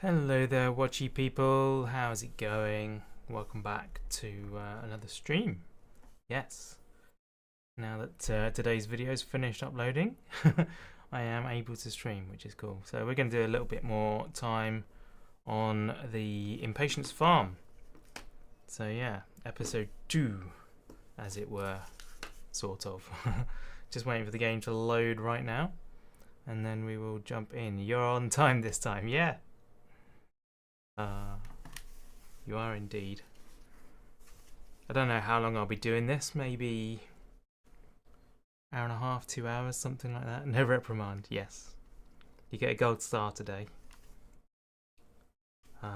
Hello there, watchy people. How's it going? Welcome back to another stream. Yes. Now that today's video's finished uploading, I am able to stream, which is cool. So we're going to do a little bit more time on the Impatience farm. So yeah, episode 2, as it were, sort of. Just waiting for the game to load right now, and then we will jump in. You're on time this time, yeah. You are indeed. I don't know how long I'll be doing this, maybe hour and a half, 2 hours, something like that. No reprimand, yes. You get a gold star today. In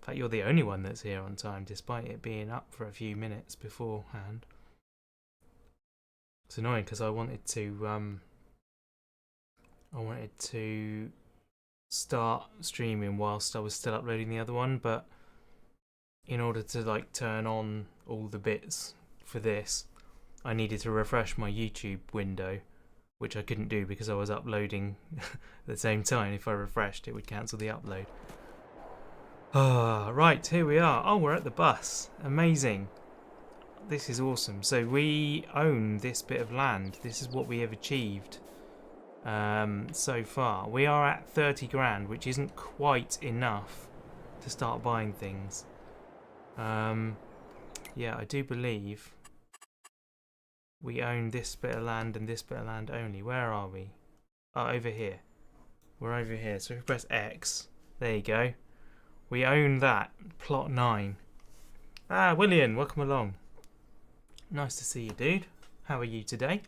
fact, you're the only one that's here on time, despite it being up for a few minutes beforehand. It's annoying because I wanted to start streaming whilst I was still uploading the other one, but in order to like turn on all the bits for this, I needed to refresh my YouTube window, which I couldn't do because I was uploading at the same time. If I refreshed, it would cancel the upload. Right, here we are. Oh, we're at the bus. Amazing. This is awesome. So we own this bit of land. This is what we have achieved so far. We are at 30 grand, which isn't quite enough to start buying things. Yeah, I do believe we own this bit of land and this bit of land only. Where are we? Oh, over here. We're over here. So if we press X, there you go. We own that. Plot 9. Ah, William, welcome along. Nice to see you, dude. How are you today?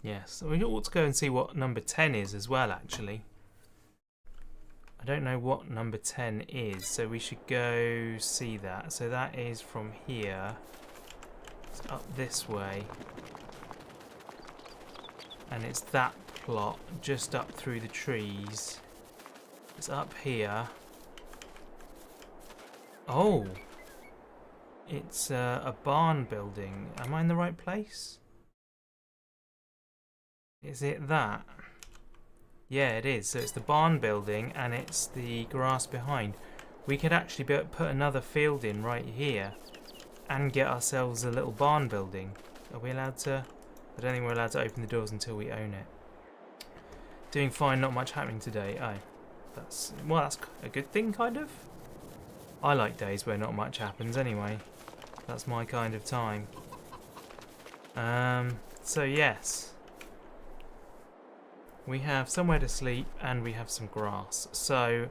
Yes, so we ought to go and see what number 10 is as well, actually. I don't know what number 10 is, so we should go see that. So that is from here. It's up this way. And it's that plot, just up through the trees. It's up here. Oh! It's a barn building. Am I in the right place? Is it that? Yeah, it is. So it's the barn building and it's the grass behind. We could actually put another field in right here and get ourselves a little barn building. Are we allowed to? I don't think we're allowed to open the doors until we own it. Doing fine, not much happening today. Oh, that's a good thing, kind of. I like days where not much happens anyway. That's my kind of time. So yes. We have somewhere to sleep and we have some grass. So,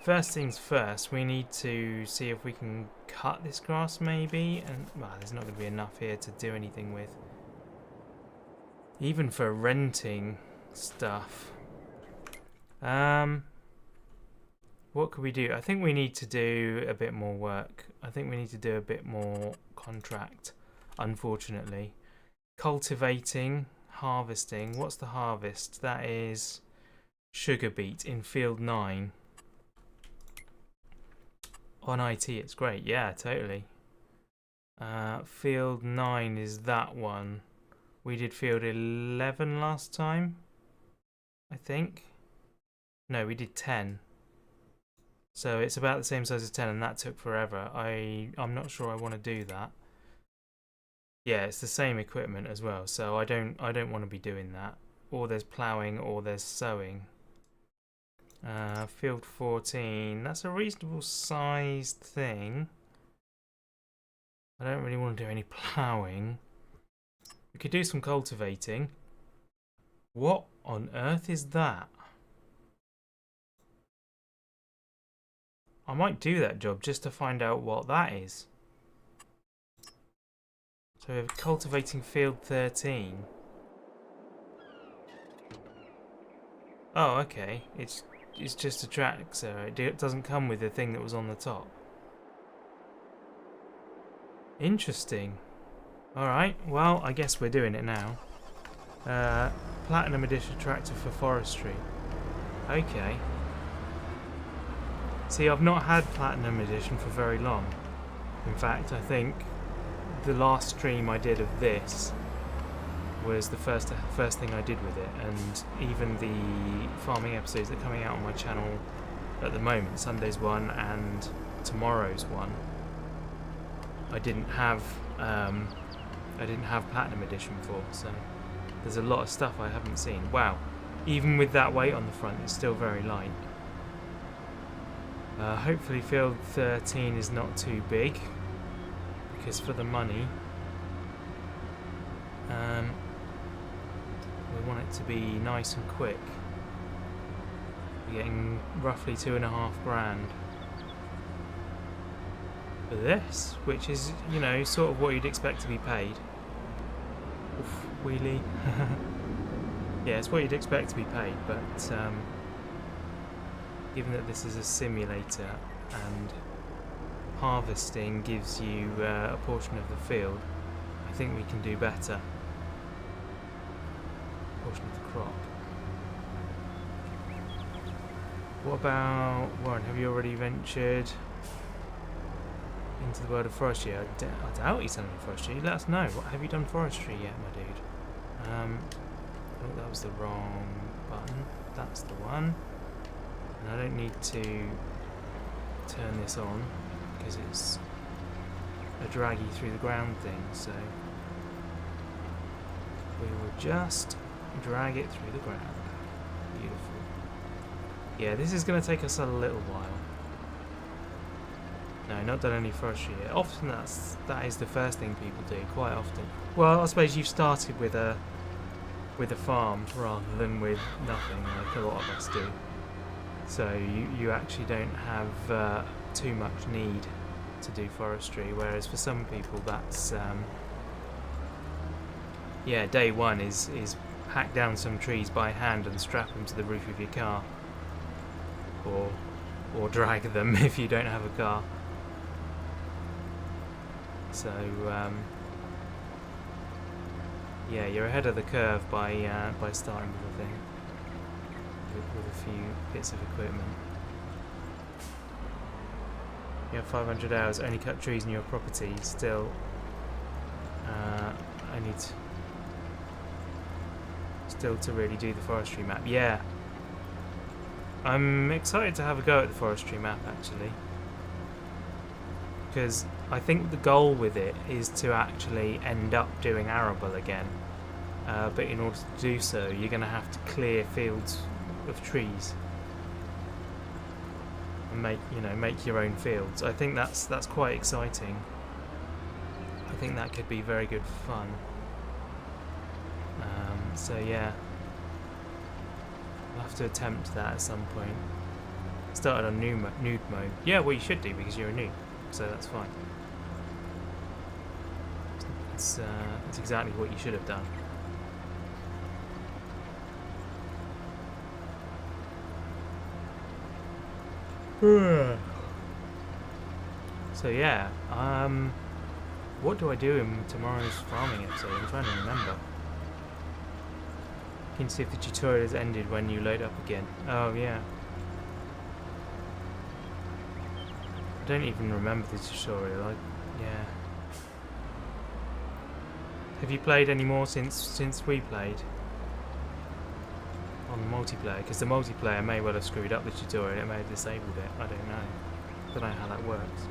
first things first, we need to see if we can cut this grass maybe. And, well, there's not going to be enough here to do anything with. Even for renting stuff. What could we do? I think we need to do a bit more work. I think we need to do a bit more contract, unfortunately. Cultivating. Harvesting. What's the harvest? That is sugar beet in field 9. On IT it's great. Yeah, totally. Field 9 is that one. We did field 11 last time, I think. No, we did 10. So it's about the same size as 10 and that took forever. I'm not sure I want to do that. Yeah, it's the same equipment as well, so I don't want to be doing that. Or there's ploughing, or there's sowing. Field 14, that's a reasonable sized thing. I don't really want to do any ploughing. We could do some cultivating. What on earth is that? I might do that job just to find out what that is. So we're cultivating field 13. Oh, okay. It's just a track, so it doesn't come with the thing that was on the top. Interesting. Alright, well, I guess we're doing it now. Platinum Edition tractor for forestry. Okay. See, I've not had Platinum Edition for very long. In fact, I think the last stream I did of this was the first thing I did with it, and even the farming episodes that are coming out on my channel at the moment, Sunday's one and tomorrow's one, I didn't have Platinum Edition for, so there's a lot of stuff I haven't seen. Wow, even with that weight on the front, it's still very light. Hopefully field 13 is not too big, because for the money, we want it to be nice and quick. We're getting roughly $2.5 grand for this, which is, you know, sort of what you'd expect to be paid. Oof, wheelie. Yeah, it's what you'd expect to be paid, but given that this is a simulator and harvesting gives you a portion of the field, I think we can do better. Portion of the crop. What about Warren? Have you already ventured into the world of forestry? I doubt he's done forestry. Let us know. What have you done forestry yet, my dude? Oh, that was the wrong button. That's the one. And I don't need to turn this on because it's a draggy through the ground thing. So we will just drag it through the ground. Beautiful. Yeah, this is going to take us a little while. No, not done any forestry yet. Often that is the first thing people do, quite often. Well, I suppose you've started with a farm rather than with nothing, like a lot of us do. So you actually don't have too much need to do forestry, whereas for some people that's yeah, day one is hack down some trees by hand and strap them to the roof of your car, or drag them if you don't have a car. So yeah, you're ahead of the curve by starting with a thing, with a few bits of equipment. You have 500 hours, only cut trees in your property. Still, I need still to really do the forestry map. Yeah, I'm excited to have a go at the forestry map actually, because I think the goal with it is to actually end up doing arable again. But in order to do so, you're going to have to clear fields of trees and make your own fields. I think that's quite exciting. I think that could be very good fun. So yeah, I'll have to attempt that at some point. Started on nude mode. Yeah, well you should do because you're a noob, so that's fine. It's exactly what you should have done. So yeah, what do I do in tomorrow's farming episode? I'm trying to remember. You can see if the tutorial has ended when you load up again. Oh yeah. I don't even remember the tutorial. Yeah. Have you played any more since we played on the multiplayer? Because the multiplayer may well have screwed up the tutorial. It may have disabled it. I don't know. Don't know how that works.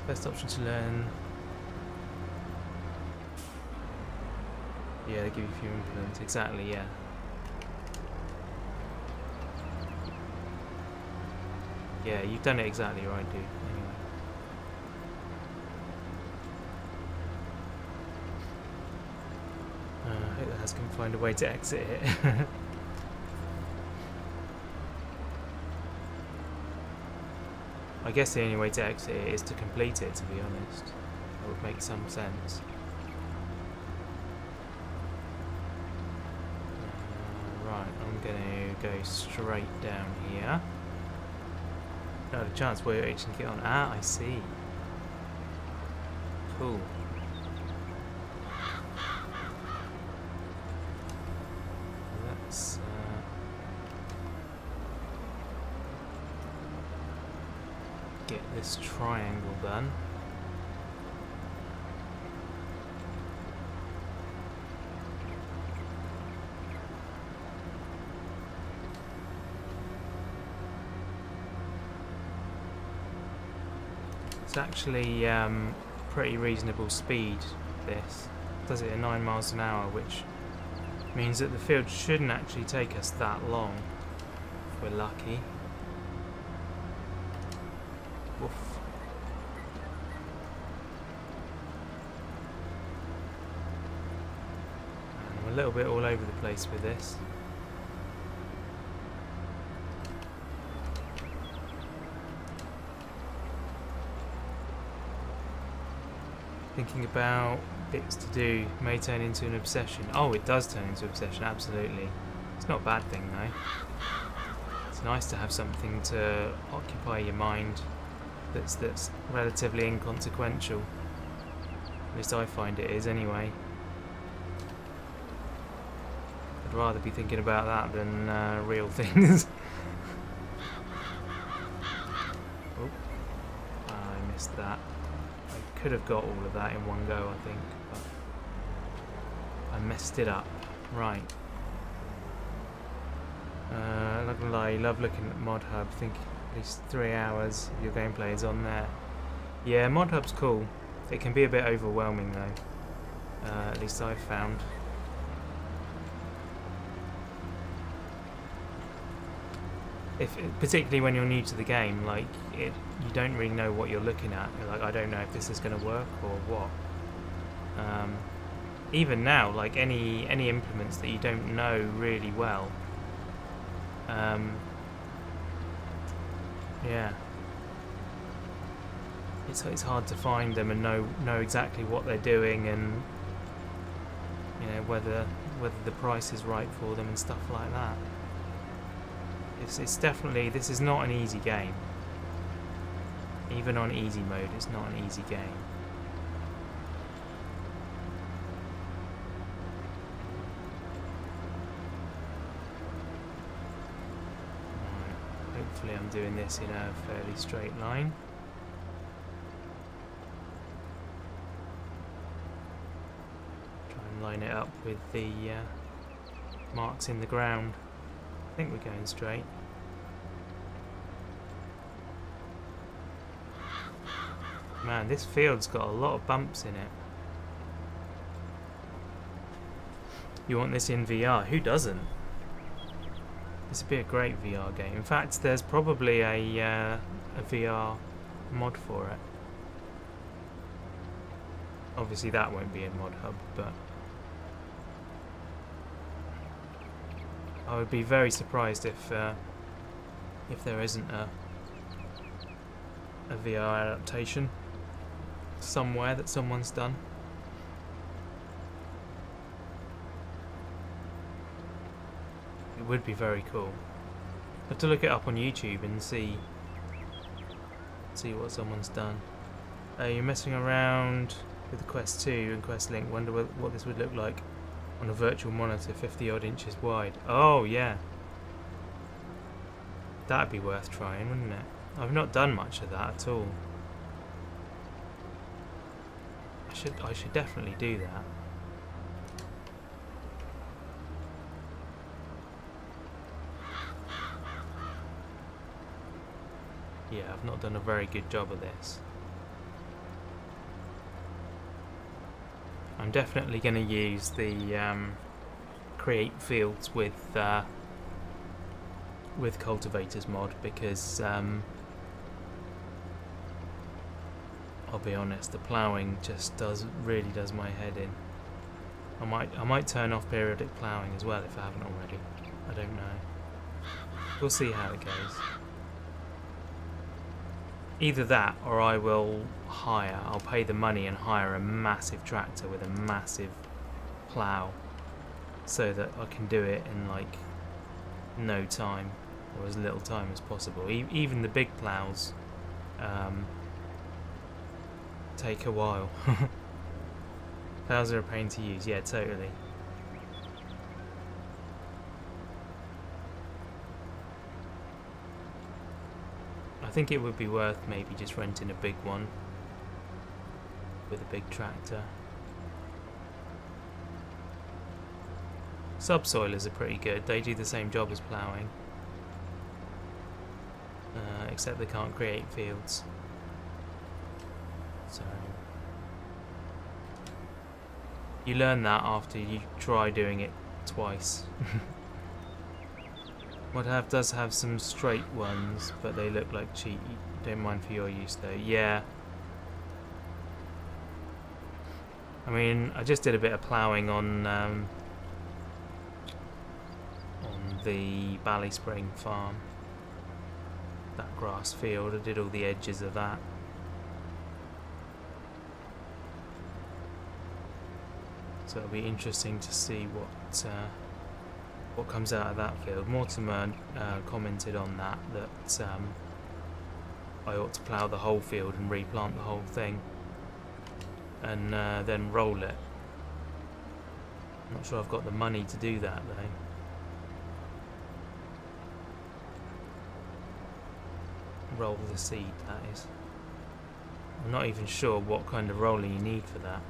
Best option to learn. Yeah, they give you a few implements. Exactly, yeah. Yeah, you've done it exactly right, dude. Anyway. I hope that has can find a way to exit it. I guess the only way to exit it is to complete it, to be honest. That would make some sense. Right, I'm going to go straight down here. Not a chance where you actually get on. Ah, I see. Cool. Let's get this triangle done. It's actually pretty reasonable speed, this. Does it at 9 miles an hour, which means that the field shouldn't actually take us that long, if we're lucky. Woof. And we're a little bit all over the place with this. Thinking about bits to do may turn into an obsession. Oh, it does turn into an obsession, absolutely. It's not a bad thing though. It's nice to have something to occupy your mind that's relatively inconsequential. At least I find it is anyway. I'd rather be thinking about that than real things. Oh, I missed that. I could have got all of that in one go, I think, but I messed it up. Right. Not gonna lie, love looking at Mod Hub. Think at least 3 hours of your gameplay is on there. Yeah, Mod Hub's cool. It can be a bit overwhelming though. At least I've found. Particularly when you're new to the game, like you don't really know what you're looking at. You're like, I don't know if this is going to work or what. Even now, like any implements that you don't know really well, yeah, it's hard to find them and know exactly what they're doing, and you know whether the price is right for them and stuff like that. It's definitely, this is not an easy game. Even on easy mode, it's not an easy game. Right. Hopefully I'm doing this in a fairly straight line. Try and line it up with the marks in the ground. I think we're going straight. Man, this field's got a lot of bumps in it. You want this in VR? Who doesn't? This would be a great VR game. In fact, there's probably a VR mod for it. Obviously that won't be in Mod Hub, but I would be very surprised if there isn't a VR adaptation somewhere that someone's done. It would be very cool. I have to look it up on YouTube and see what someone's done. You're messing around with the Quest 2 and Quest Link. Wonder what this would look like on a virtual monitor 50 odd inches wide. Oh yeah, that'd be worth trying, wouldn't it? I've not done much of that at all. I should definitely do that. Yeah, I've not done a very good job of this. I'm definitely going to use the create fields with cultivators mod, because I'll be honest, the ploughing just really does my head in. I might turn off periodic ploughing as well if I haven't already. I don't know. We'll see how it goes. Either that, or I'll pay the money and hire a massive tractor with a massive plough, so that I can do it in like no time, or as little time as possible. Even the big ploughs take a while. Ploughs are a pain to use, yeah, totally. I think it would be worth maybe just renting a big one with a big tractor. Subsoilers are pretty good. They do the same job as ploughing, except they can't create fields. So you learn that after you try doing it twice. What does have some straight ones, but they look like cheat. Don't mind for your use though. Yeah. I mean, I just did a bit of ploughing on the Ballyspring farm. That grass field. I did all the edges of that. So it'll be interesting to see what comes out of that field. Mortimer commented on that I ought to plough the whole field and replant the whole thing, and then roll it. I'm not sure I've got the money to do that though. Roll the seed, that is. I'm not even sure what kind of rolling you need for that.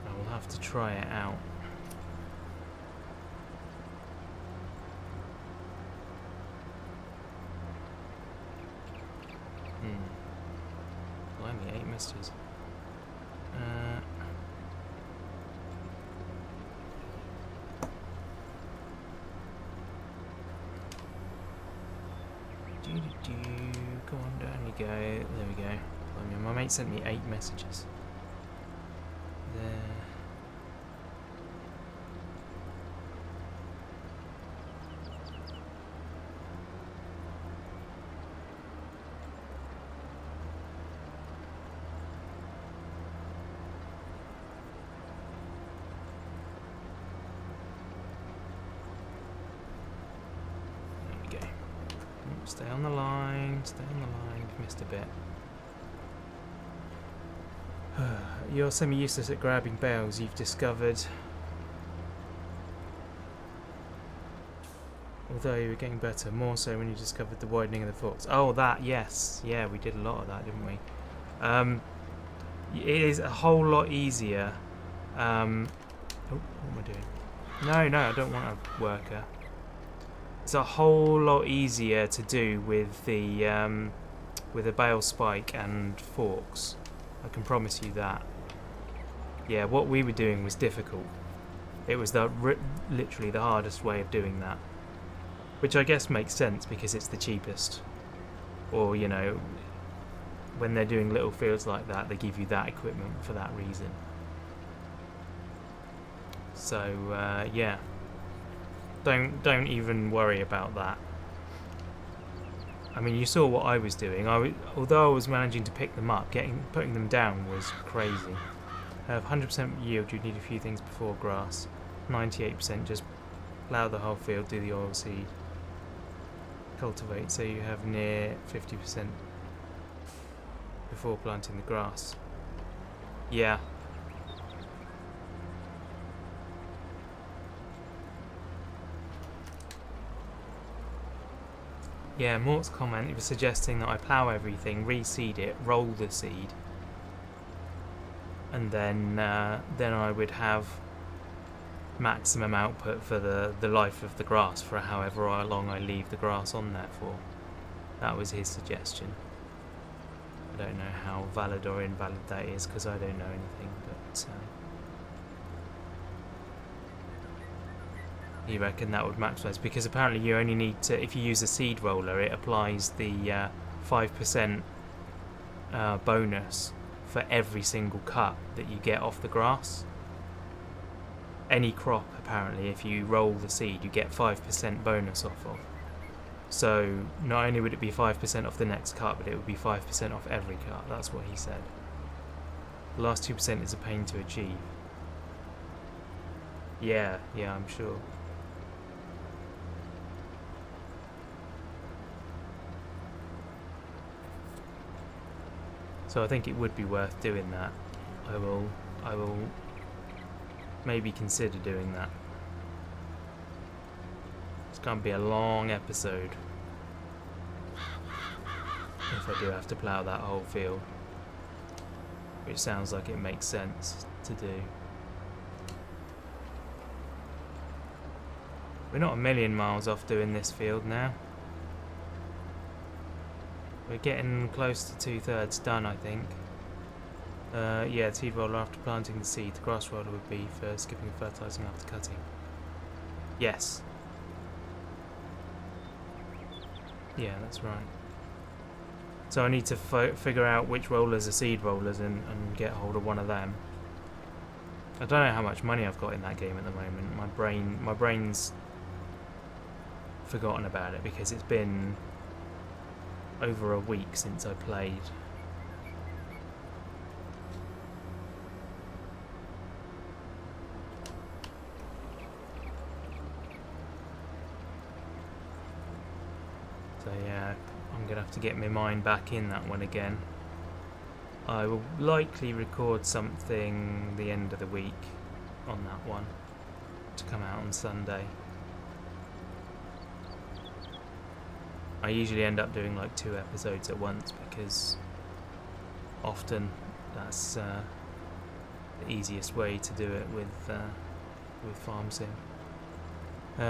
I will have to try it out. Blimey, 8 messages. Go on, down you go. There we go. I mean, my mate sent me 8 messages. There. Stay on the line, stay on the line, you've missed a bit. You're semi-useless at grabbing bales, you've discovered. Although you were getting better, more so when you discovered the widening of the forks. Oh, that, yes. Yeah, we did a lot of that, didn't we? It is a whole lot easier. Oh, what am I doing? No, I don't want a worker. It's a whole lot easier to do with a bale spike and forks. I can promise you that. Yeah, what we were doing was difficult. It was literally the hardest way of doing that, which I guess makes sense because it's the cheapest. Or, you know, when they're doing little fields like that, they give you that equipment for that reason. So yeah. Don't even worry about that. I mean, you saw what I was doing. Although I was managing to pick them up, putting them down was crazy. 100% yield, you'd need a few things before grass. 98%, just plough the whole field, do the oil seed. Cultivate, so you have near 50% before planting the grass. Yeah. Yeah, Mort's comment, it was suggesting that I plough everything, reseed it, roll the seed, and then I would have maximum output for the life of the grass for however long I leave the grass on there for. That was his suggestion. I don't know how valid or invalid that is because I don't know anything, but he reckoned that would maximize, because apparently you only need to, if you use a seed roller, it applies the 5% bonus for every single cut that you get off the grass. Any crop, apparently, if you roll the seed, you get 5% bonus off of. So not only would it be 5% off the next cut, but it would be 5% off every cut. That's what he said. The last 2% is a pain to achieve. Yeah, I'm sure. So I think it would be worth doing that. I will maybe consider doing that. It's going to be a long episode if I do have to plough that whole field, which sounds like it makes sense to do. We're not a million miles off doing this field now. We're getting close to 2/3 done, I think. Yeah, the seed roller after planting the seed. The grass roller would be for skipping and fertilising after cutting. Yes. Yeah, that's right. So I need to figure out which rollers are seed rollers and get hold of one of them. I don't know how much money I've got in that game at the moment. My brain's forgotten about it because it's been over a week since I played. So yeah, I'm gonna have to get my mind back in that one again. I will likely record something the end of the week on that one to come out on Sunday. I usually end up doing like 2 episodes at once because often that's the easiest way to do it with Farm Sim.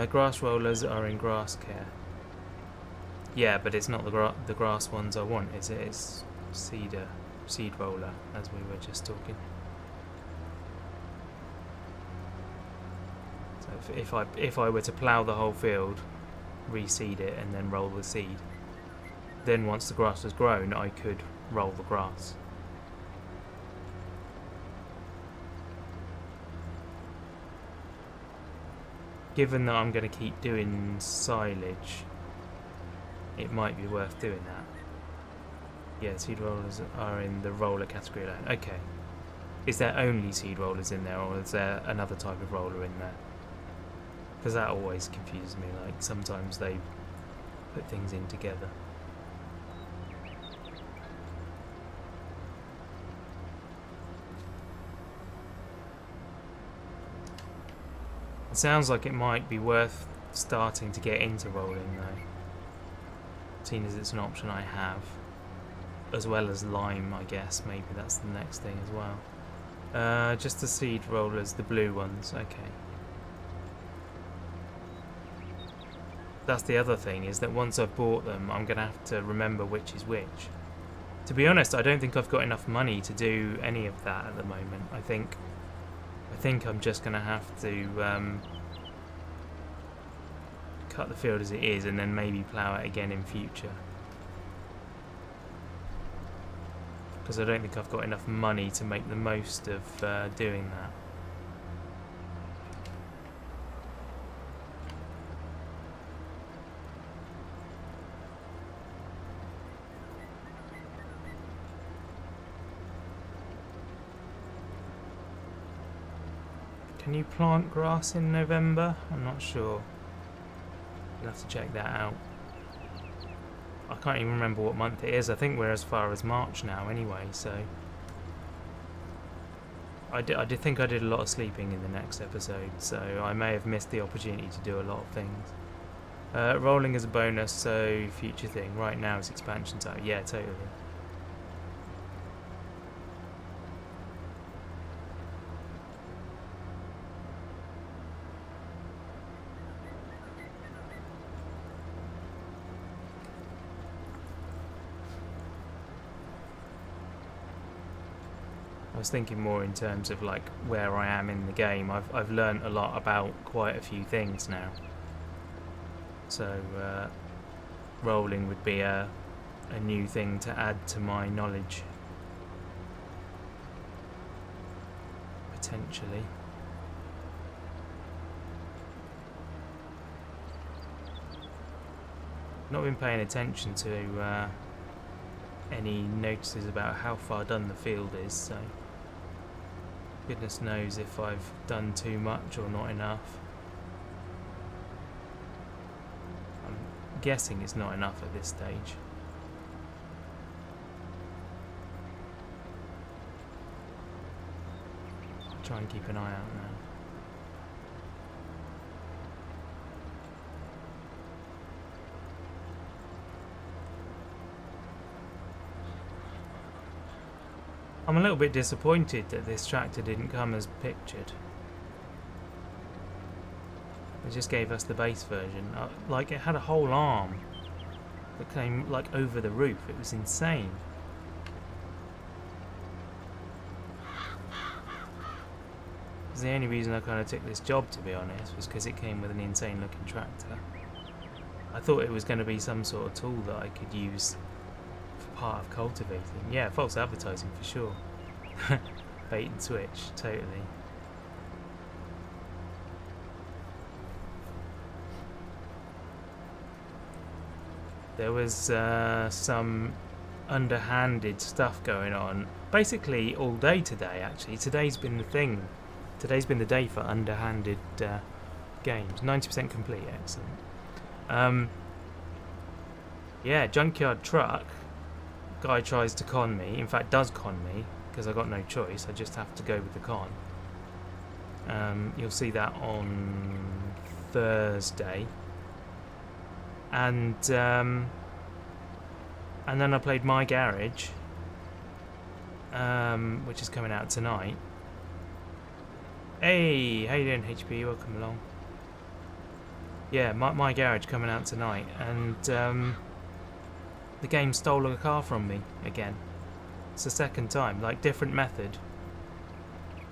Grass rollers are in grass care. Yeah, but it's not the grass ones I want, is it? It's seed roller, as we were just talking. So if I were to plough the whole field, reseed it, and then roll the seed, then once the grass has grown, I could roll the grass. Given that I'm going to keep doing silage, it might be worth doing that. Yeah, seed rollers are in the roller category alone. Okay. Is there only seed rollers in there, or is there another type of roller in there? Because that always confuses me, like sometimes they put things in together. It sounds like it might be worth starting to get into rolling though, seeing as it's an option I have, as well as lime, I guess. Maybe that's the next thing as well. Just the seed rollers, the blue ones, okay. That's the other thing, is that once I've bought them, I'm going to have to remember which is which. To be honest, I don't think I've got enough money to do any of that at the moment. I think I'm just going to have to cut the field as it is and then maybe plough it again in future. Because I don't think I've got enough money to make the most of doing that. Can you plant grass in November? I'm not sure. You'll have to check that out. I can't even remember what month it is. I think we're as far as March now anyway, so... I did think I did a lot of sleeping in the next episode, so I may have missed the opportunity to do a lot of things. Rolling is a bonus, so future thing. Right now it's expansion time. Yeah, totally. I was thinking more in terms of like where I am in the game. I've learned a lot about quite a few things now. So rolling would be a new thing to add to my knowledge. Potentially. Not been paying attention to any notices about how far done the field is, so goodness knows if I've done too much or not enough. I'm guessing it's not enough at this stage. I'll try and keep an eye out now. I'm a little bit disappointed that this tractor didn't come as pictured. It just gave us the base version. Like, it had a whole arm that came, like, over the roof. It was insane. The only reason I kind of took this job, to be honest, was because it came with an insane looking tractor. I thought it was going to be some sort of tool that I could use for part of cultivating. Yeah, false advertising for sure. Bait and switch, totally. There was some underhanded stuff going on basically all day today, actually. Today's been the thing. Today's been the day for underhanded games. 90% complete, excellent. Yeah, junkyard truck. Guy tries to con me. In fact, does con me because I got no choice. I just have to go with the con. You'll see that on Thursday. And then I played My Garage, which is coming out tonight. Hey, how you doing, HP? Welcome along. Yeah, My Garage coming out tonight, and the game stole a car from me again. It's the second time, like different method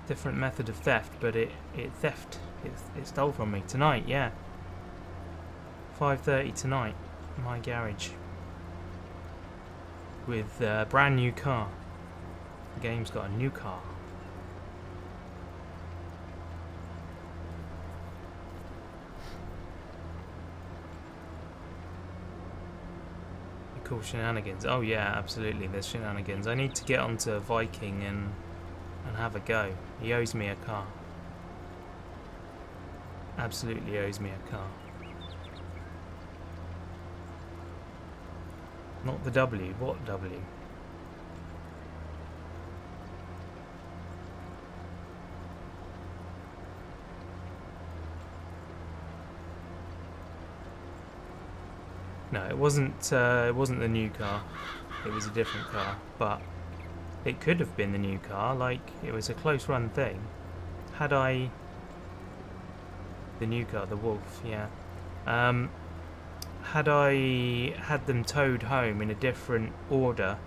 of theft, but it stole from me tonight. Yeah, 5:30 tonight. My Garage with a brand new car. The game's got a new car. Cool shenanigans. Oh yeah, absolutely. There's shenanigans. I need to get onto Viking and have a go. He owes me a car. Absolutely owes me a car. Not the W. What W? No, it wasn't the new car. It was a different car, but it could have been the new car. Like, it was a close run thing. Had I the new car, the Wolf, yeah. Had I had them towed home in a different order,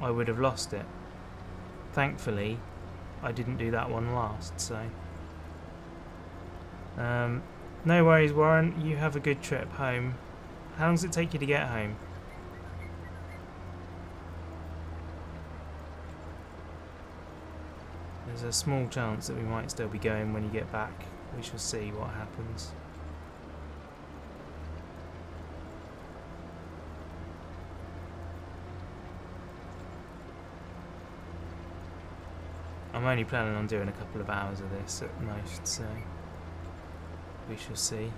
I would have lost it. Thankfully, I didn't do that one last, so no worries, Warren. You have a good trip home. How long does it take you to get home? There's a small chance that we might still be going when you get back. We shall see what happens. I'm only planning on doing a couple of hours of this at most, so we shall see.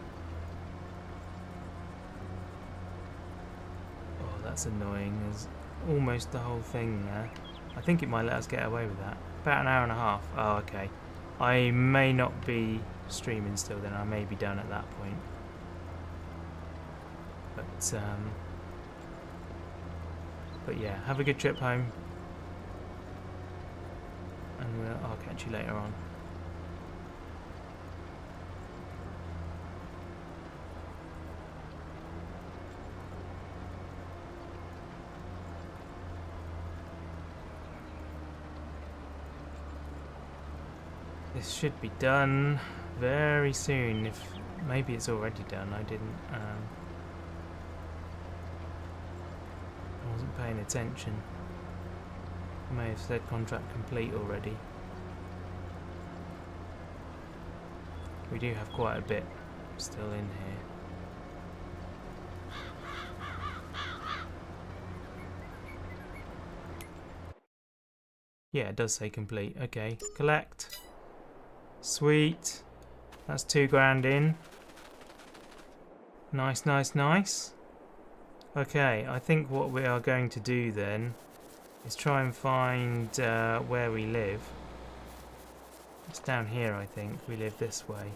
That's annoying. There's almost the whole thing there. I think it might let us get away with that. About an hour and a half. Oh, okay. I may not be streaming still then. I may be done at that point. But yeah, have a good trip home. And I'll catch you later on. This should be done very soon. If maybe it's already done. I didn't. I wasn't paying attention. I may have said contract complete already. We do have quite a bit still in here. Yeah, it does say complete. Okay, collect. Sweet. That's 2 grand in. Nice, nice, nice. Okay, I think what we are going to do then is try and find where we live. It's down here, I think. We live this way.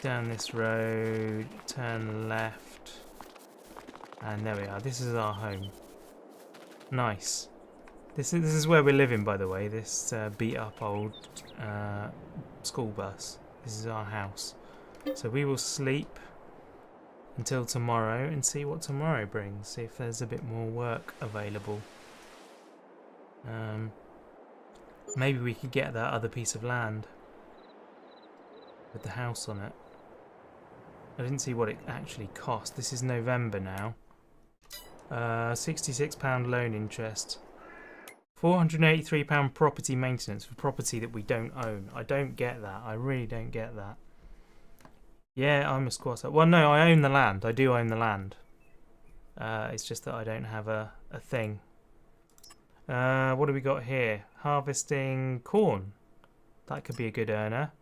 Down this road, turn left. And there we are. This is our home. Nice. This is where we're living, by the way. This beat up old school bus. This is our house. So we will sleep until tomorrow and see what tomorrow brings. See if there's a bit more work available. Maybe we could get that other piece of land with the house on it. I didn't see what it actually cost. This is November now. £66 loan interest. £483 property maintenance for property that we don't own. I don't get that. I really don't get that. Yeah, I'm a squatter. Well, no, I own the land. I do own the land. It's just that I don't have a thing. What do we got here? Harvesting corn. That could be a good earner.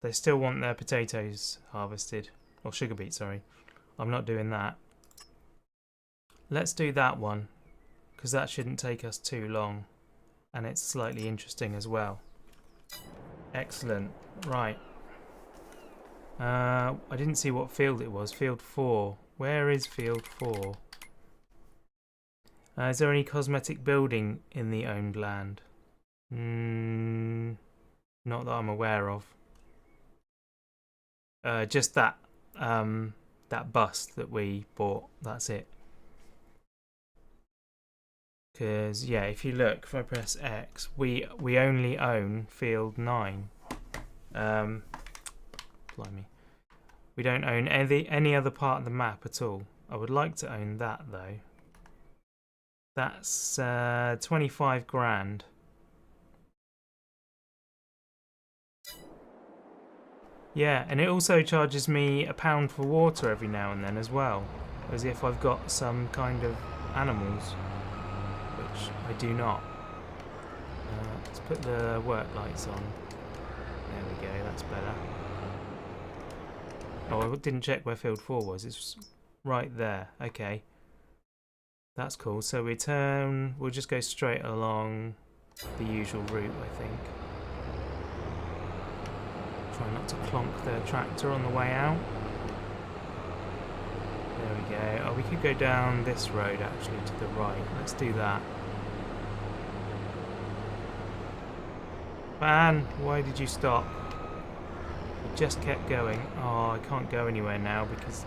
They still want their potatoes harvested. Or sugar beet, sorry. I'm not doing that. Let's do that one, because that shouldn't take us too long. And it's slightly interesting as well. Excellent. Right. I didn't see what field it was. Field 4. Where is field 4? Is there any cosmetic building in the owned land? Not that I'm aware of. Just that that bus that we bought. That's it. Because yeah, if you look, if I press X, we only own field 9. Blimey. We don't own any other part of the map at all. I would like to own that though. That's 25 grand. Yeah, and it also charges me £1 for water every now and then as well, as if I've got some kind of animals, which I do not. Let's put the work lights on. There we go, that's better. Oh, I didn't check where field 4 was. It's right there. Okay. That's cool. So we'll just go straight along the usual route, I think. Try not to clonk the tractor on the way out. There we go. Oh, we could go down this road actually to the right. Let's do that. Man, why did you stop? You just kept going. Oh, I can't go anywhere now because...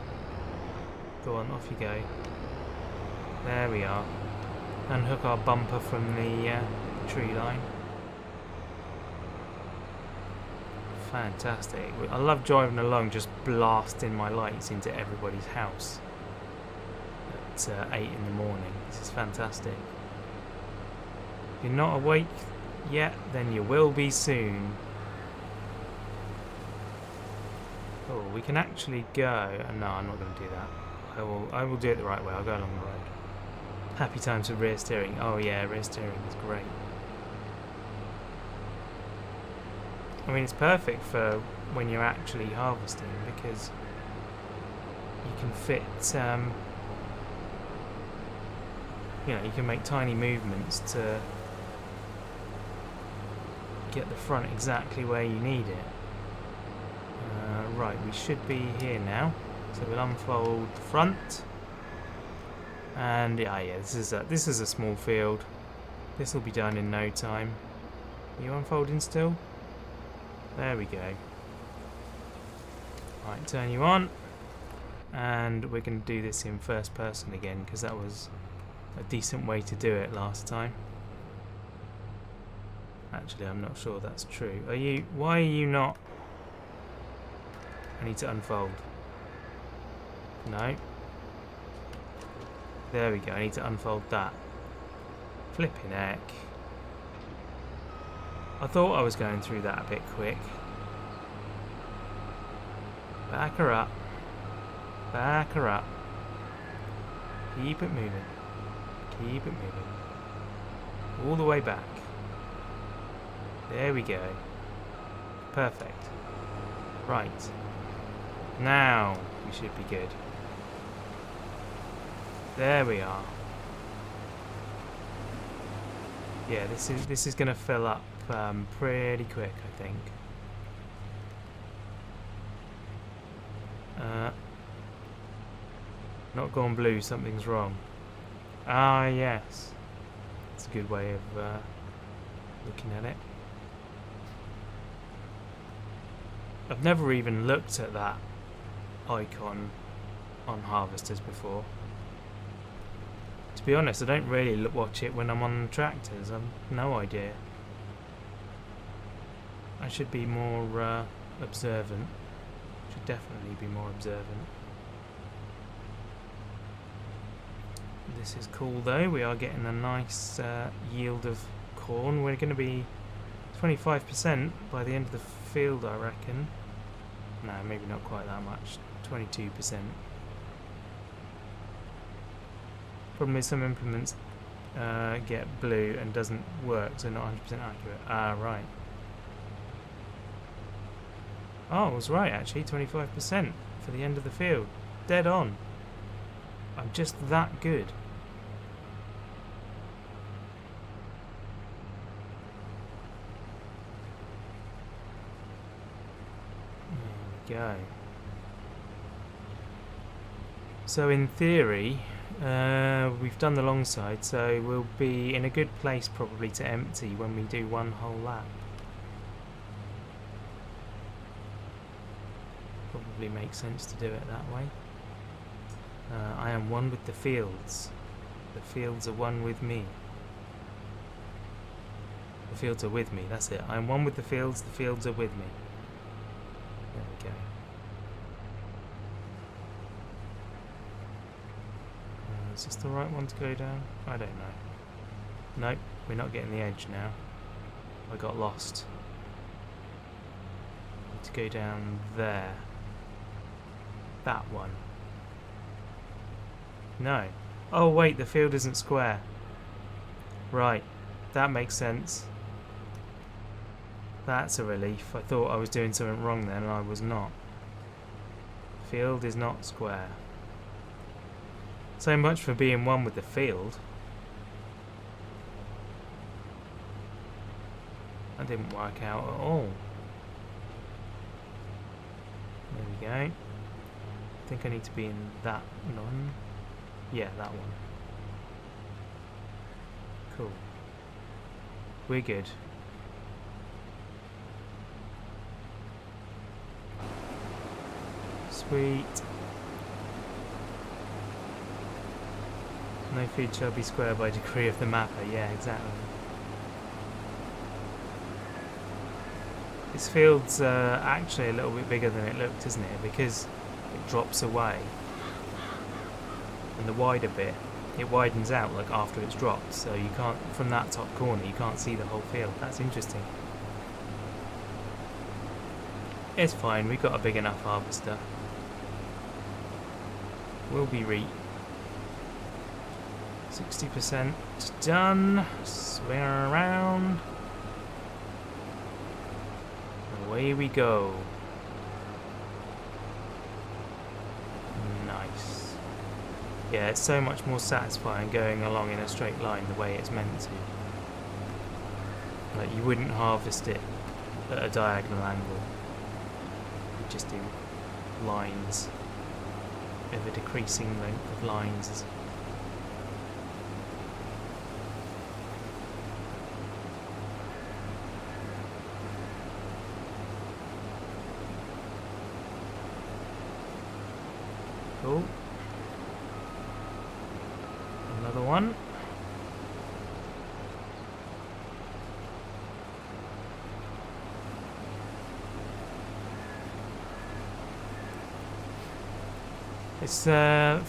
Go on, off you go. There we are. Unhook our bumper from the tree line. Fantastic. I love driving along just blasting my lights into everybody's house at 8 in the morning. This is fantastic. If you're not awake yet, then you will be soon. Oh, we can actually go... No, I'm not going to do that. I will do it the right way. I'll go along the road. Happy times for rear steering. Oh yeah, rear steering is great. I mean, it's perfect for when you're actually harvesting because you can fit, you know, you can make tiny movements to get the front exactly where you need it. Right, we should be here now. So we'll unfold the front. And yeah, this is a small field. This will be done in no time. Are you unfolding still? There we go. Right, turn you on. And we're going to do this in first person again because that was a decent way to do it last time. Actually, I'm not sure that's true. Why are you not... I need to unfold. No. There we go, I need to unfold that. Flipping heck. I thought I was going through that a bit quick. Back her up. Back her up. Keep it moving. Keep it moving. All the way back. There we go. Perfect. Right. Now we should be good. There we are. Yeah, this is going to fill up pretty quick, I think. Not gone blue, something's wrong. Ah, yes. That's a good way of looking at it. I've never even looked at that icon on harvesters before. To be honest, I don't really watch it when I'm on tractors. I've no idea. I should be more observant. Should definitely be more observant. This is cool though. We are getting a nice yield of corn. We're going to be 25% by the end of the field, I reckon. No, maybe not quite that much. 22%. Problem is some implements get blue and doesn't work, so not 100% accurate. Ah, right. Oh, I was right actually, 25% for the end of the field. Dead on. I'm just that good. There we go. So in theory, we've done the long side, so we'll be in a good place probably to empty when we do one whole lap. Probably makes sense to do it that way. I am one with the fields. The fields are one with me. The fields are with me, that's it. I am one with the fields are with me. There we go. Is this the right one to go down? I don't know. Nope, we're not getting the edge now. I got lost. Need to go down there. That one. No. Oh wait, the field isn't square. Right, that makes sense. That's a relief. I thought I was doing something wrong then and I was not. Field is not square. So much for being one with the field. That didn't work out at all. There we go. I think I need to be in that one. Yeah, that one. Cool. We're good. Sweet. No feed shall be square by decree of the mapper. Yeah, exactly. This field's actually a little bit bigger than it looked, isn't it? Because it drops away. And the wider bit, it widens out like after it's dropped. So you can't, from that top corner, you can't see the whole field. That's interesting. It's fine, we've got a big enough harvester. We'll be 60% done. Swing around. Away we go. Nice. Yeah, it's so much more satisfying going along in a straight line the way it's meant to. Like you wouldn't harvest it at a diagonal angle. You just do lines. Of a decreasing length of lines. Cool. Another one. It's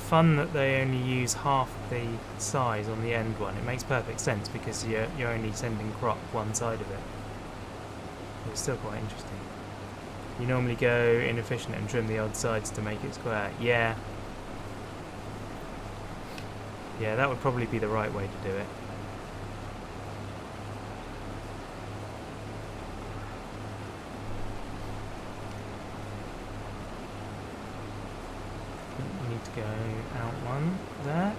fun that they only use half the size on the end one. It makes perfect sense because you're only sending crop one side of it. It's still quite interesting. You normally go inefficient and trim the odd sides to make it square. Yeah. Yeah, that would probably be the right way to do it. We need to go out one there.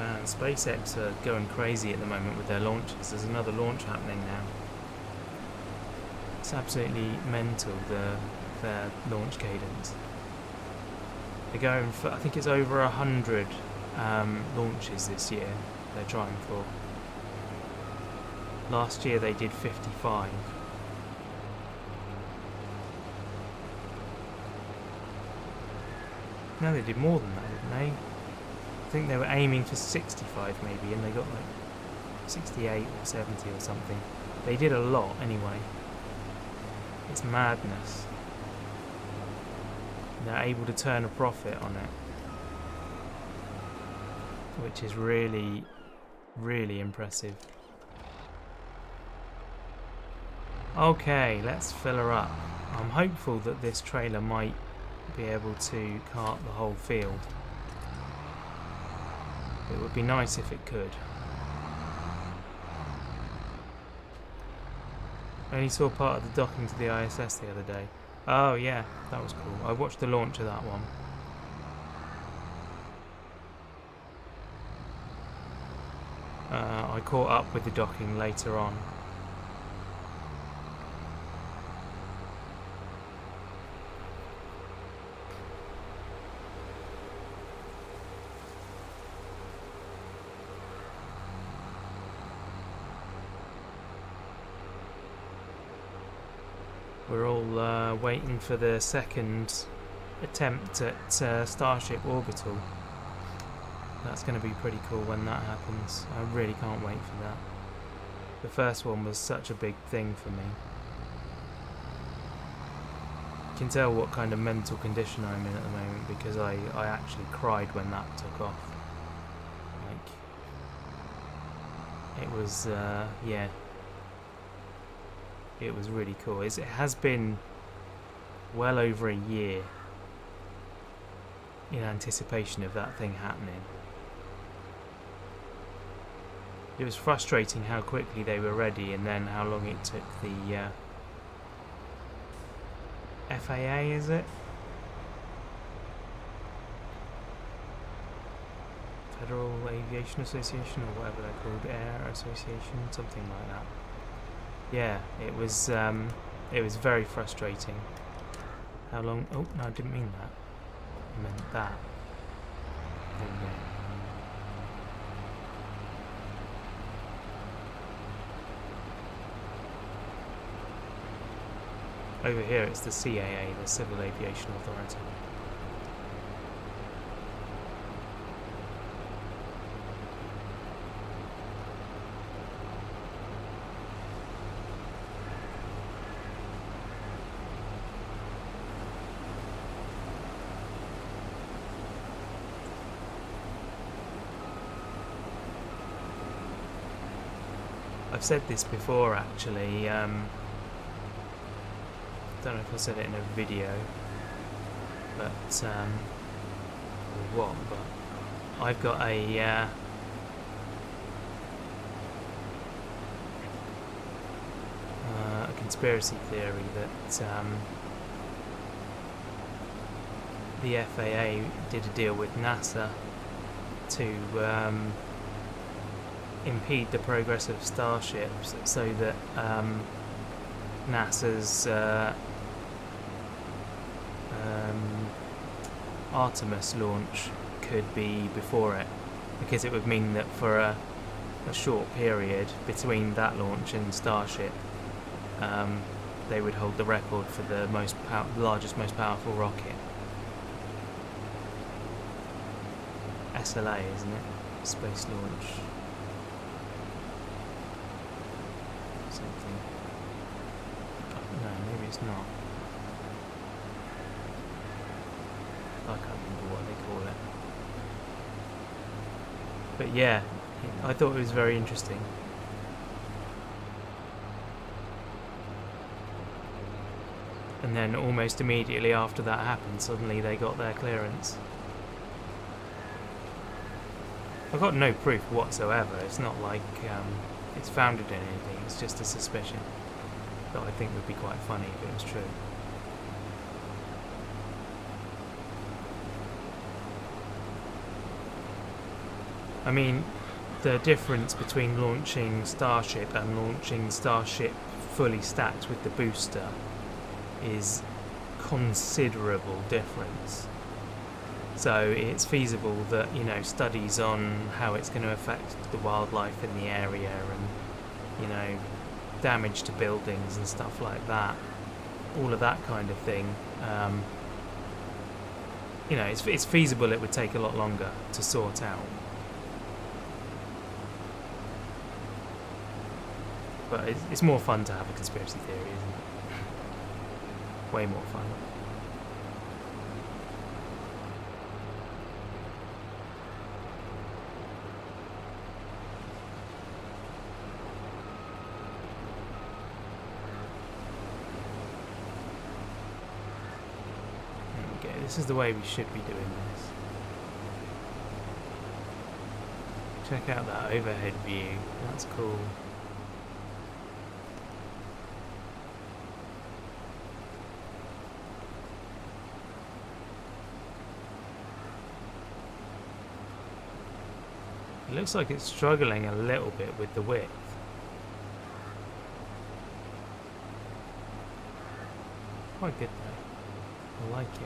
Man, SpaceX are going crazy at the moment with their launches. There's another launch happening now. It's absolutely mental, their launch cadence. They're going for, I think it's over 100 launches this year they're trying for. Last year they did 55. No, they did more than that, didn't they? I think they were aiming for 65 maybe, and they got like 68 or 70 or something. They did a lot anyway. It's madness. They're able to turn a profit on it, which is really, really impressive. Okay, let's fill her up. I'm hopeful that this trailer might be able to cart the whole field. It would be nice if it could. I only saw part of the docking to the ISS the other day. Oh yeah, that was cool. I watched the launch of that one. I caught up with the docking later on. We're all waiting for the second attempt at Starship Orbital. That's going to be pretty cool when that happens. I really can't wait for that. The first one was such a big thing for me. You can tell what kind of mental condition I'm in at the moment because I actually cried when that took off. Like, it was, yeah. It was really cool. It has been well over a year in anticipation of that thing happening. It was frustrating how quickly they were ready and then how long it took the FAA, is it? Federal Aviation Association or whatever they're called, Air Association, something like that. Yeah, it was very frustrating. How long? Oh, no, I didn't mean that. I meant that. There we go. Over here it's the CAA, the Civil Aviation Authority. I've said this before actually, I don't know if I said it in a video, but, or what, but I've got a conspiracy theory that the FAA did a deal with NASA to impede the progress of starships so that NASA's Artemis launch could be before it, because it would mean that for a short period between that launch and Starship they would hold the record for the largest, most powerful rocket. SLA, isn't it? Space Launch something. No, maybe it's not. I can't remember what they call it. But yeah, I thought it was very interesting. And then almost immediately after that happened, suddenly they got their clearance. I've got no proof whatsoever. It's not like it's founded in anything. It's just a suspicion that I think would be quite funny if it was true. I mean, the difference between launching Starship and launching Starship fully stacked with the booster is considerable difference. So it's feasible that, you know, studies on how it's going to affect the wildlife in the area and, you know, damage to buildings and stuff like that, all of that kind of thing, you know, it's feasible it would take a lot longer to sort out. But it's more fun to have a conspiracy theory, isn't it? Way more fun. Okay, this is the way we should be doing this. Check out that overhead view. That's cool. It looks like it's struggling a little bit with the width. Quite good though. I like it.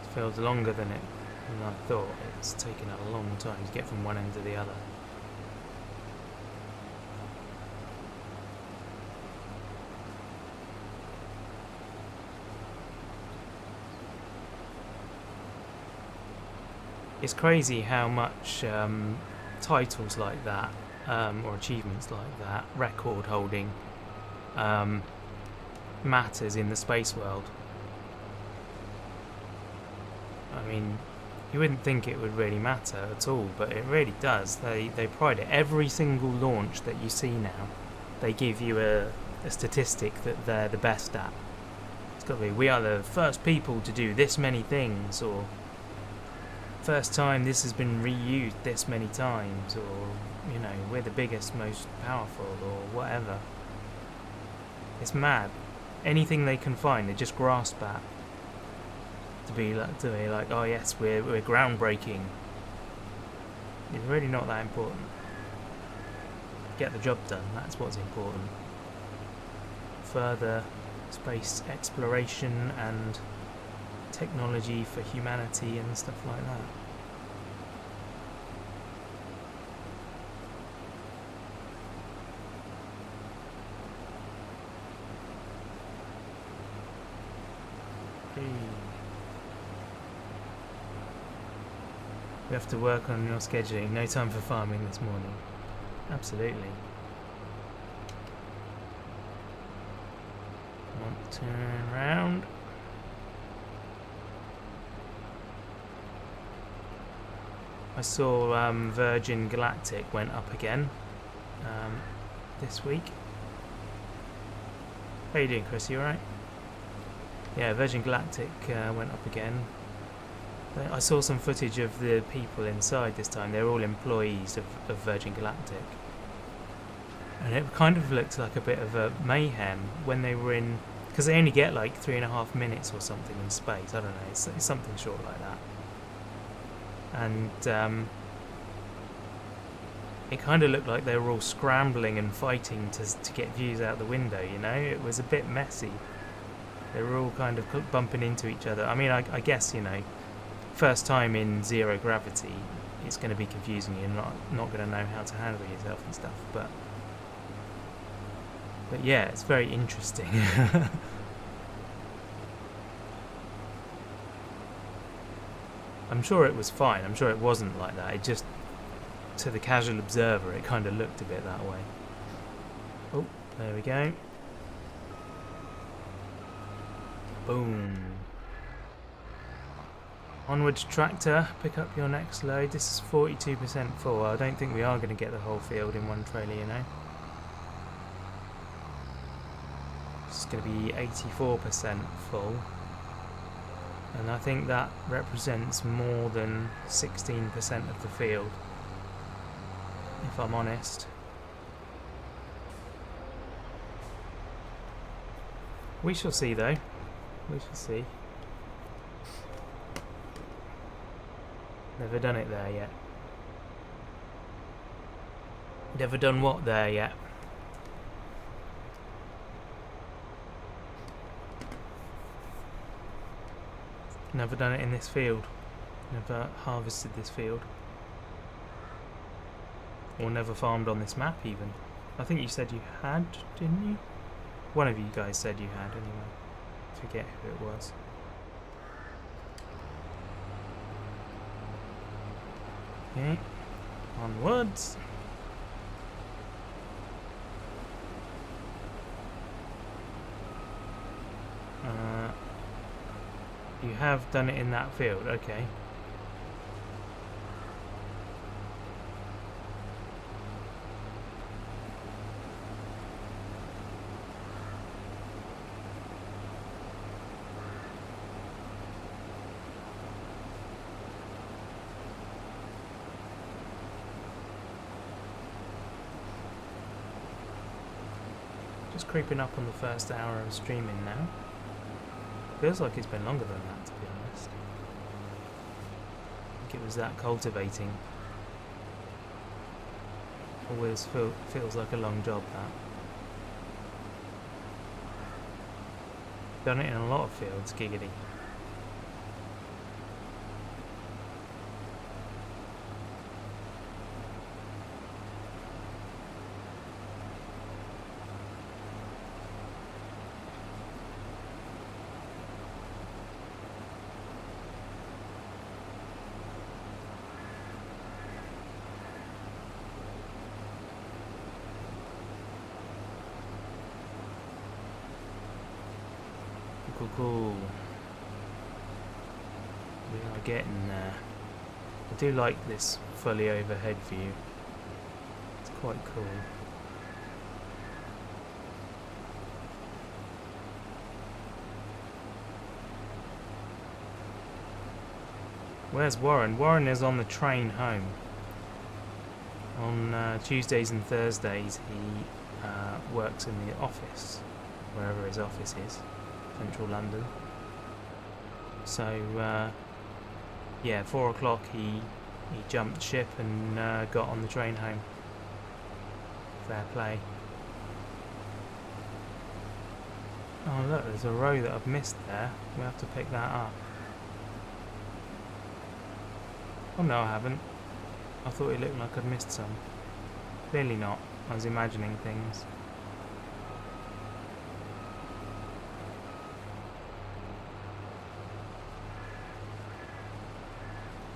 It feels longer than I thought. It's taken a long time to get from one end to the other. It's crazy how much titles like that, or achievements like that, record holding, matters in the space world. I mean, you wouldn't think it would really matter at all, but it really does. They pride it. Every single launch that you see now, they give you a statistic that they're the best at. It's got to be, we are the first people to do this many things, or first time this has been reused this many times, or, you know, we're the biggest, most powerful, or whatever. It's mad. Anything they can find, they just grasp at. To be like, oh yes, we're groundbreaking. It's really not that important. Get the job done, that's what's important. Further space exploration and technology for humanity and stuff like that. We have to work on your scheduling. No time for farming this morning. Absolutely. Want to turn around. I saw Virgin Galactic went up again this week. How you doing, Chris? You alright? Yeah, Virgin Galactic went up again. I saw some footage of the people inside this time. They're all employees of Virgin Galactic. And it kind of looked like a bit of a mayhem when they were in... Because they only get like 3.5 minutes or something in space. I don't know, it's something short like that. And it kind of looked like they were all scrambling and fighting to get views out the window, you know? It was a bit messy. They were all kind of bumping into each other. I mean, I guess, you know, first time in zero gravity, it's going to be confusing. You're not going to know how to handle yourself and stuff. But yeah, it's very interesting. I'm sure it was fine. I'm sure it wasn't like that. It just, to the casual observer, it kind of looked a bit that way. Oh, there we go. Boom. Onwards, tractor. Pick up your next load. This is 42% full. I don't think we are going to get the whole field in one trailer, you know. It's going to be 84% full. And I think that represents more than 16% of the field, if I'm honest. We shall see, though. We shall see. Never done it there yet. Never done what there yet? Never done it in this field. Never harvested this field. Or never farmed on this map even. I think you said you had, didn't you? One of you guys said you had anyway. I forget who it was. Okay. Onwards. You have done it in that field, okay. Just creeping up on the first hour of streaming now. Feels like it's been longer than that, to be honest. I think it was that cultivating. Always feels like a long job, that. Done it in a lot of fields, giggity. Cool. We are getting there. I do like this fully overhead view. It's quite cool. Where's Warren? Warren is on the train home. On Tuesdays and Thursdays he works in the office, wherever his office is. Central London. So yeah, 4 o'clock he jumped ship and got on the train home. Fair play. Oh look, there's a row that I've missed there. We'll have to pick that up. Oh no, I haven't. I thought it looked like I'd missed some. Clearly not. I was imagining things.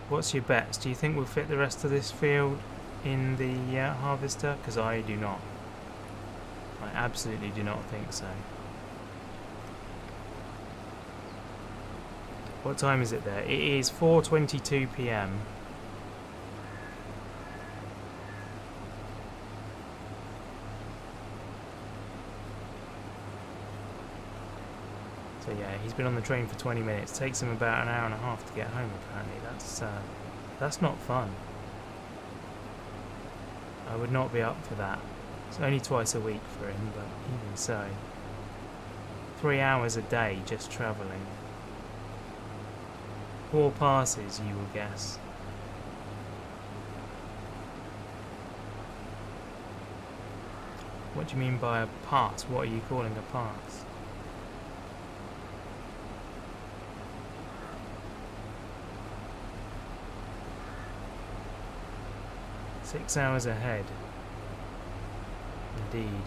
What's your bets? Do you think we'll fit the rest of this field in the harvester? Because I do not. I absolutely do not think so. What time is it there? It is 4:22 PM. So yeah, he's been on the train for 20 minutes. Takes him about an hour and a half to get home apparently. That's not fun. I would not be up for that. It's only twice a week for him, but even so. 3 hours a day just travelling. 4 passes, you will guess. What do you mean by a pass? What are you calling a pass? Six hours ahead. Indeed.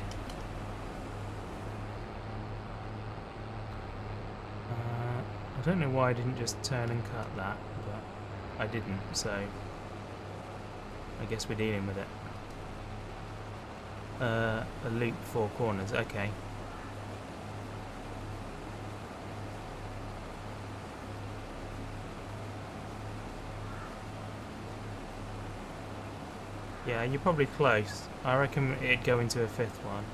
I don't know why I didn't just turn and cut that, but I didn't, so I guess we're dealing with it. A loop 4 corners, okay. Yeah, you're probably close. I reckon it'd go into a 5th one.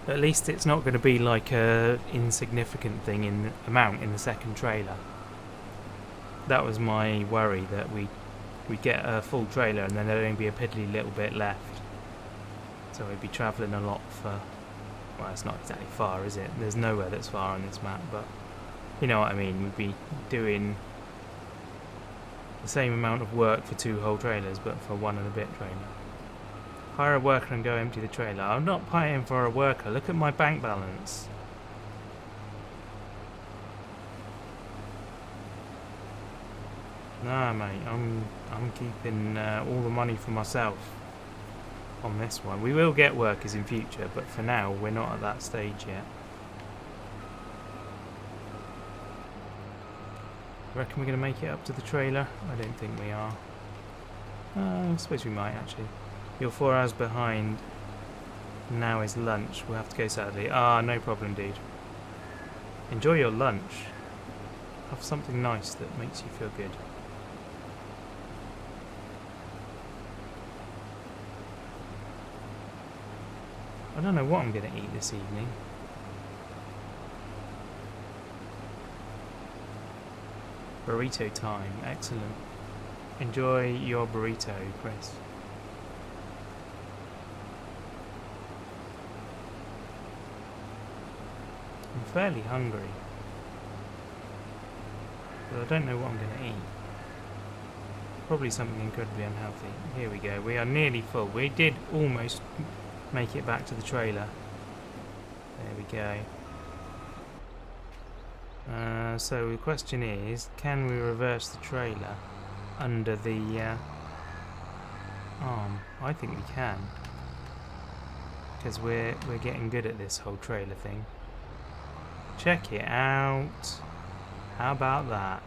At least it's not going to be like a insignificant thing in amount in the second trailer. That was my worry, that we get a full trailer and then there'd only be a piddly little bit left. So we'd be travelling a lot for... Well, it's not exactly far, is it? There's nowhere that's far on this map, but you know what I mean. We'd be doing the same amount of work for 2 whole trailers, but for 1 and a bit trailer. Hire a worker and go empty the trailer. I'm not paying for a worker. Look at my bank balance. Nah, mate. I'm keeping all the money for myself on this one. We will get workers in future, but for now we're not at that stage yet. Reckon we're going to make it up to the trailer? I don't think we are. I suppose we might actually. You're 4 hours behind. Now is lunch. We'll have to go sadly. Ah, no problem, dude. Enjoy your lunch. Have something nice that makes you feel good. I don't know what I'm going to eat this evening. Burrito time. Excellent. Enjoy your burrito, Chris. I'm fairly hungry, but I don't know what I'm going to eat. Probably something incredibly unhealthy. Here we go. We are nearly full. We did almost make it back to the trailer. There we go. So the question is, can we reverse the trailer under the arm? I think we can, because we're getting good at this whole trailer thing. Check it out. How about that?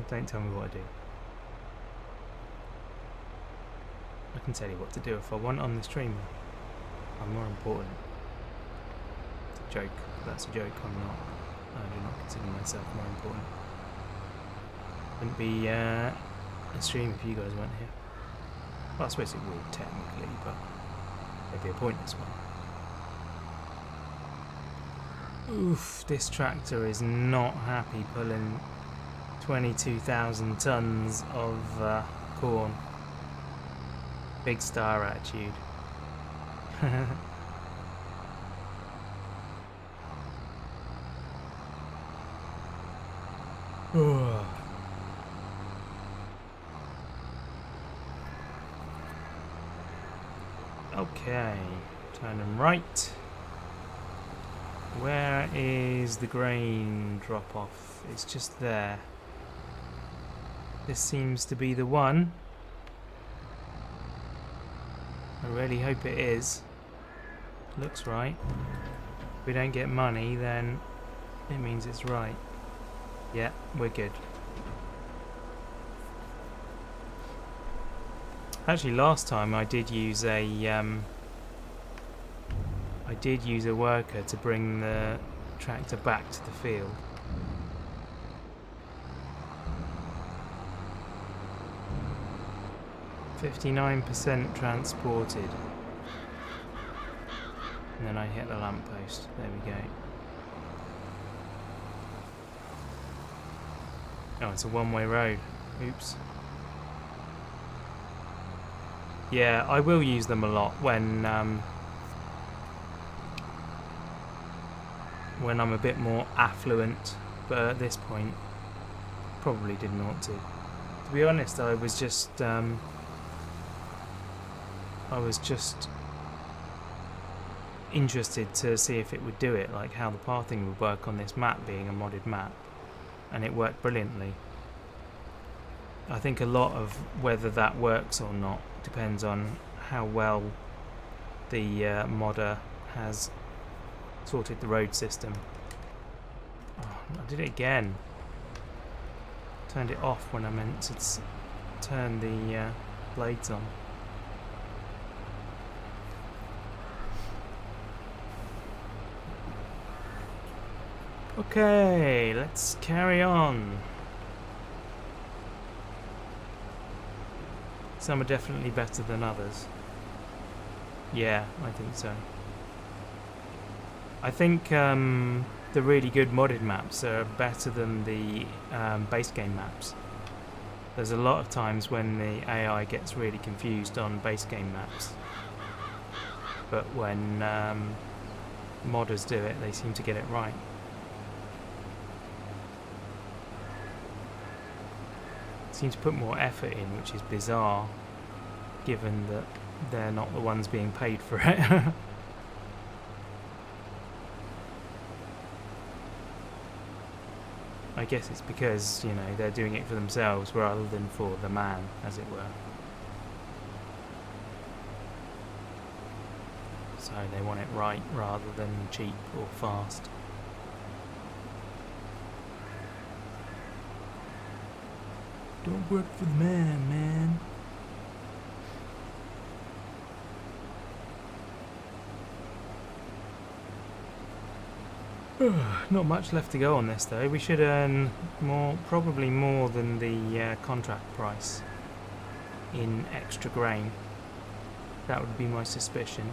Don't tell me what to do. I can tell you what to do if I want on the stream. I'm more important. It's a joke. That's a joke. I'm not. I do not consider myself more important. Wouldn't be a stream if you guys weren't here. Well, I suppose it would technically, but it'd be a pointless one. Oof, this tractor is not happy pulling 22,000 tons of corn. Big star attitude. Okay, turning right. Where is the grain drop off? It's just there. This seems to be the one. I really hope it is. Looks right. If we don't get money, then it means it's right. Yeah, we're good. Actually, last time I did use a worker to bring the tractor back to the field. %59 transported. And then I hit the lamppost. There we go. Oh, it's a one-way road. Oops. Yeah, I will use them a lot when I'm a bit more affluent, but at this point, probably didn't ought to. To be honest, I was just interested to see if it would do it, like how the pathing would work on this map being a modded map, and it worked brilliantly. I think a lot of whether that works or not depends on how well the modder has sorted the road system. Oh, I did it again. Turned it off when I meant to turn the blades on. Okay, let's carry on. Some are definitely better than others. Yeah, I think so. I think the really good modded maps are better than the base game maps. There's a lot of times when the AI gets really confused on base game maps, but when modders do it, they seem to get it right. Seem to put more effort in, which is bizarre, given that they're not the ones being paid for it. I guess it's because, you know, they're doing it for themselves rather than for the man, as it were. So they want it right rather than cheap or fast. Don't work for the man, man. Not much left to go on this though. We should earn more, probably more than the contract price in extra grain. That would be my suspicion.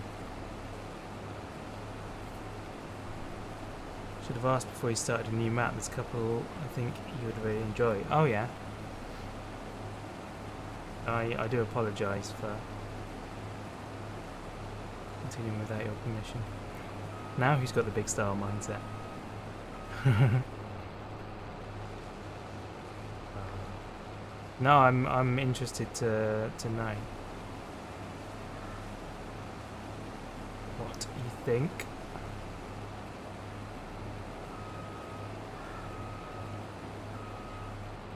Should have asked before you started a new map. There's a couple I think you would really enjoy. Oh yeah. I do apologise for continuing without your permission. Now who's got the big style mindset? No, I'm interested to know what you think.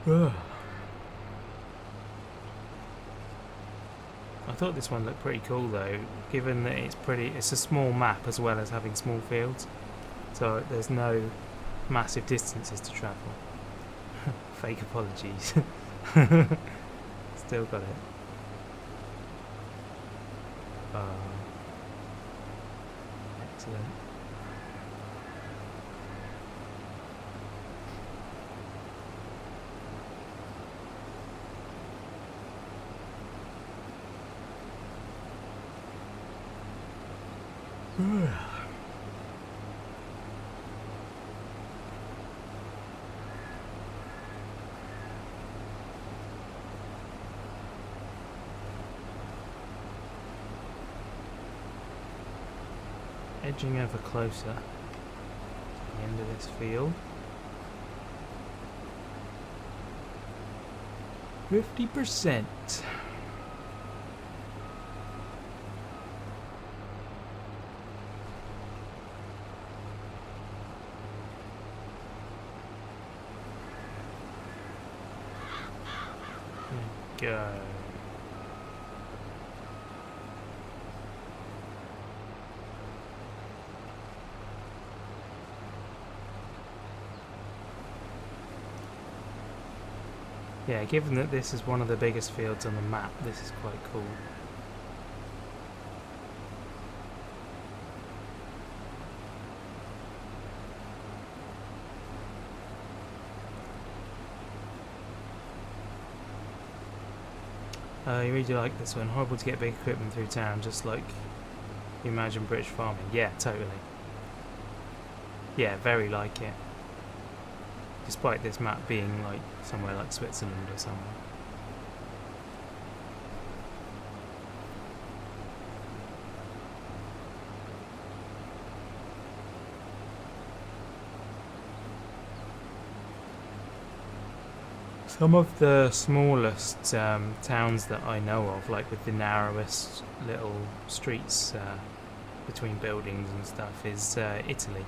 Ugh. I thought this one looked pretty cool though, given that it's a small map as well as having small fields, so there's no massive distances to travel. Fake apologies. Still got it. Excellent. Edging ever closer to the end of this field. 50%. Go. Yeah, given that this is one of the biggest fields on the map, this is quite cool. You really like this one. Horrible to get big equipment through town, just like you imagine British farming. Yeah, totally. Yeah, very like it. Despite this map being like somewhere like Switzerland or somewhere. Some of the smallest towns that I know of, like with the narrowest little streets between buildings and stuff, is Italy.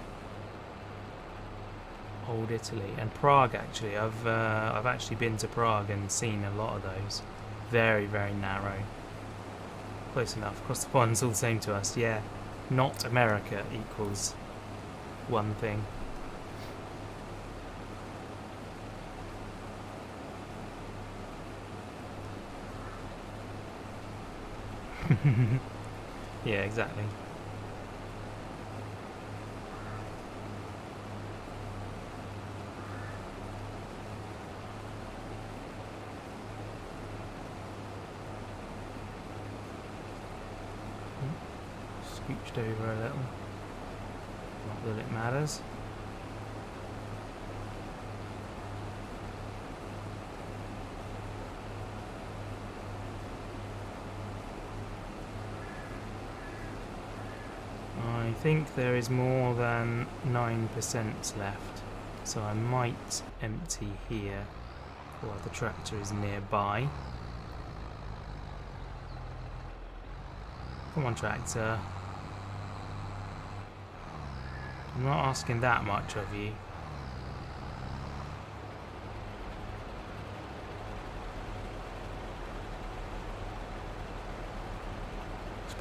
Old Italy and Prague. Actually, I've actually been to Prague and seen a lot of those. Very, very narrow. Close enough. Across the pond's all the same to us. Yeah, not America equals one thing. Yeah, exactly. Scooched over a little. that it matters. I think there is more than 9% left, so I might empty here while the tractor is nearby. Come on, tractor. I'm not asking that much of you.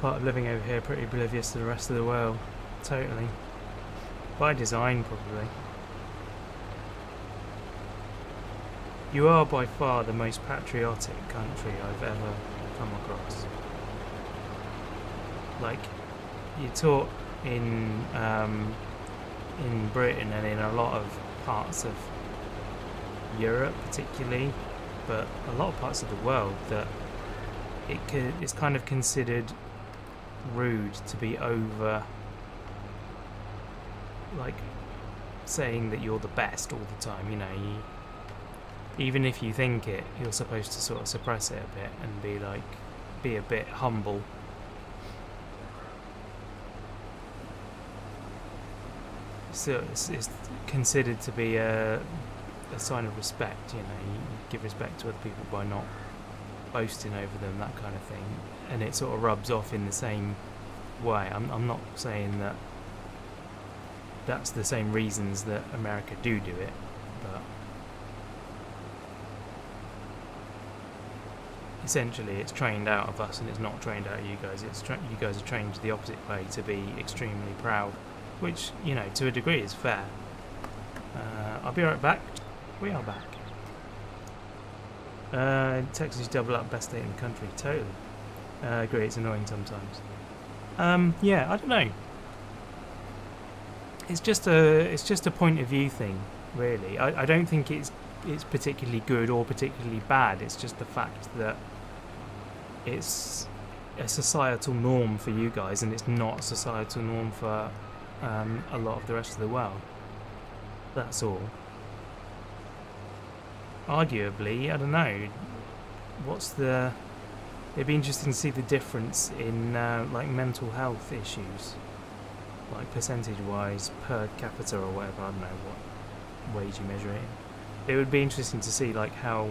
Part of living over here, pretty oblivious to the rest of the world. Totally. By design, probably. You are by far the most patriotic country I've ever come across. Like, you're taught in Britain and in a lot of parts of Europe particularly, but a lot of parts of the world, that it's kind of considered rude to be over, like, saying that you're the best all the time. You know, even if you think it, you're supposed to sort of suppress it a bit and be a bit humble. So it's considered to be a sign of respect. You know, you give respect to other people by not boasting over them, that kind of thing, and it sort of rubs off in the same way. I'm not saying that that's the same reasons that America do it, but essentially it's trained out of us and it's not trained out of you guys. You guys are trained the opposite way, to be extremely proud, which, you know, to a degree is fair. I'll be right back. We are back. Texas double up, best state in the country. Totally. Agree, it's annoying sometimes. Yeah, I don't know. It's just a point of view thing, really. I don't think it's particularly good or particularly bad. It's just the fact that it's a societal norm for you guys, and it's not a societal norm for a lot of the rest of the world. That's all. Arguably, I don't know. It'd be interesting to see the difference in like mental health issues, like percentage-wise per capita or whatever. I don't know what wage you measure it in. It would be interesting to see like how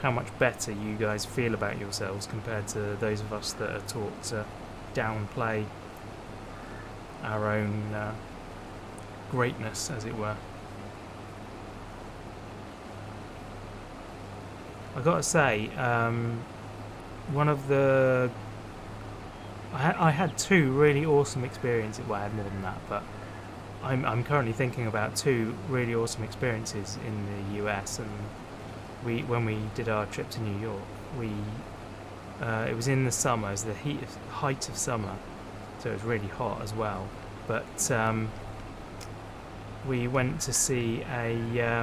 much better you guys feel about yourselves compared to those of us that are taught to downplay our own greatness, as it were. I gotta say, one of the I had two really awesome experiences. Well, I had more than that, but I'm currently thinking about two really awesome experiences in the US. And when we did our trip to New York, it was in the summer, it was the height of summer, so it was really hot as well. But we went to see a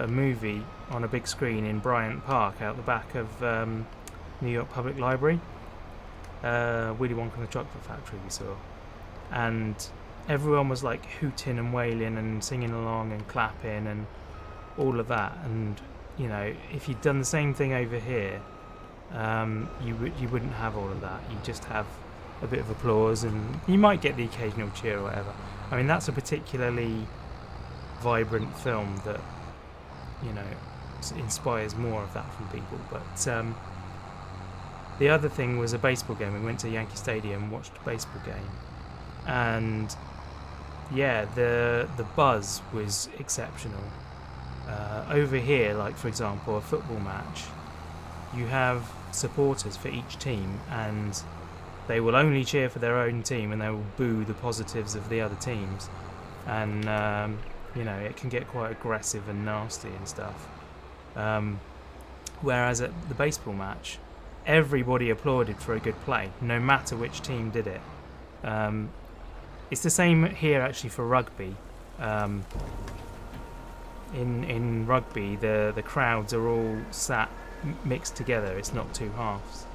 movie on a big screen in Bryant Park, out the back of New York Public Library. Willy Wonka and the Chocolate Factory we saw, and everyone was like hooting and wailing and singing along and clapping and all of that. And you know, if you'd done the same thing over here, you wouldn't have all of that. You just have a bit of applause, and you might get the occasional cheer or whatever. I mean, that's a particularly vibrant film that, you know, inspires more of that from people. But the other thing was a baseball game. We went to Yankee Stadium, watched a baseball game, and yeah, the buzz was exceptional. Over here, like for example, a football match, you have supporters for each team, and they will only cheer for their own team, and they will boo the positives of the other teams. And you know, it can get quite aggressive and nasty and stuff. Whereas at the baseball match, everybody applauded for a good play, no matter which team did it. It's the same here actually for rugby. In rugby, the crowds are all sat mixed together. It's not two halves.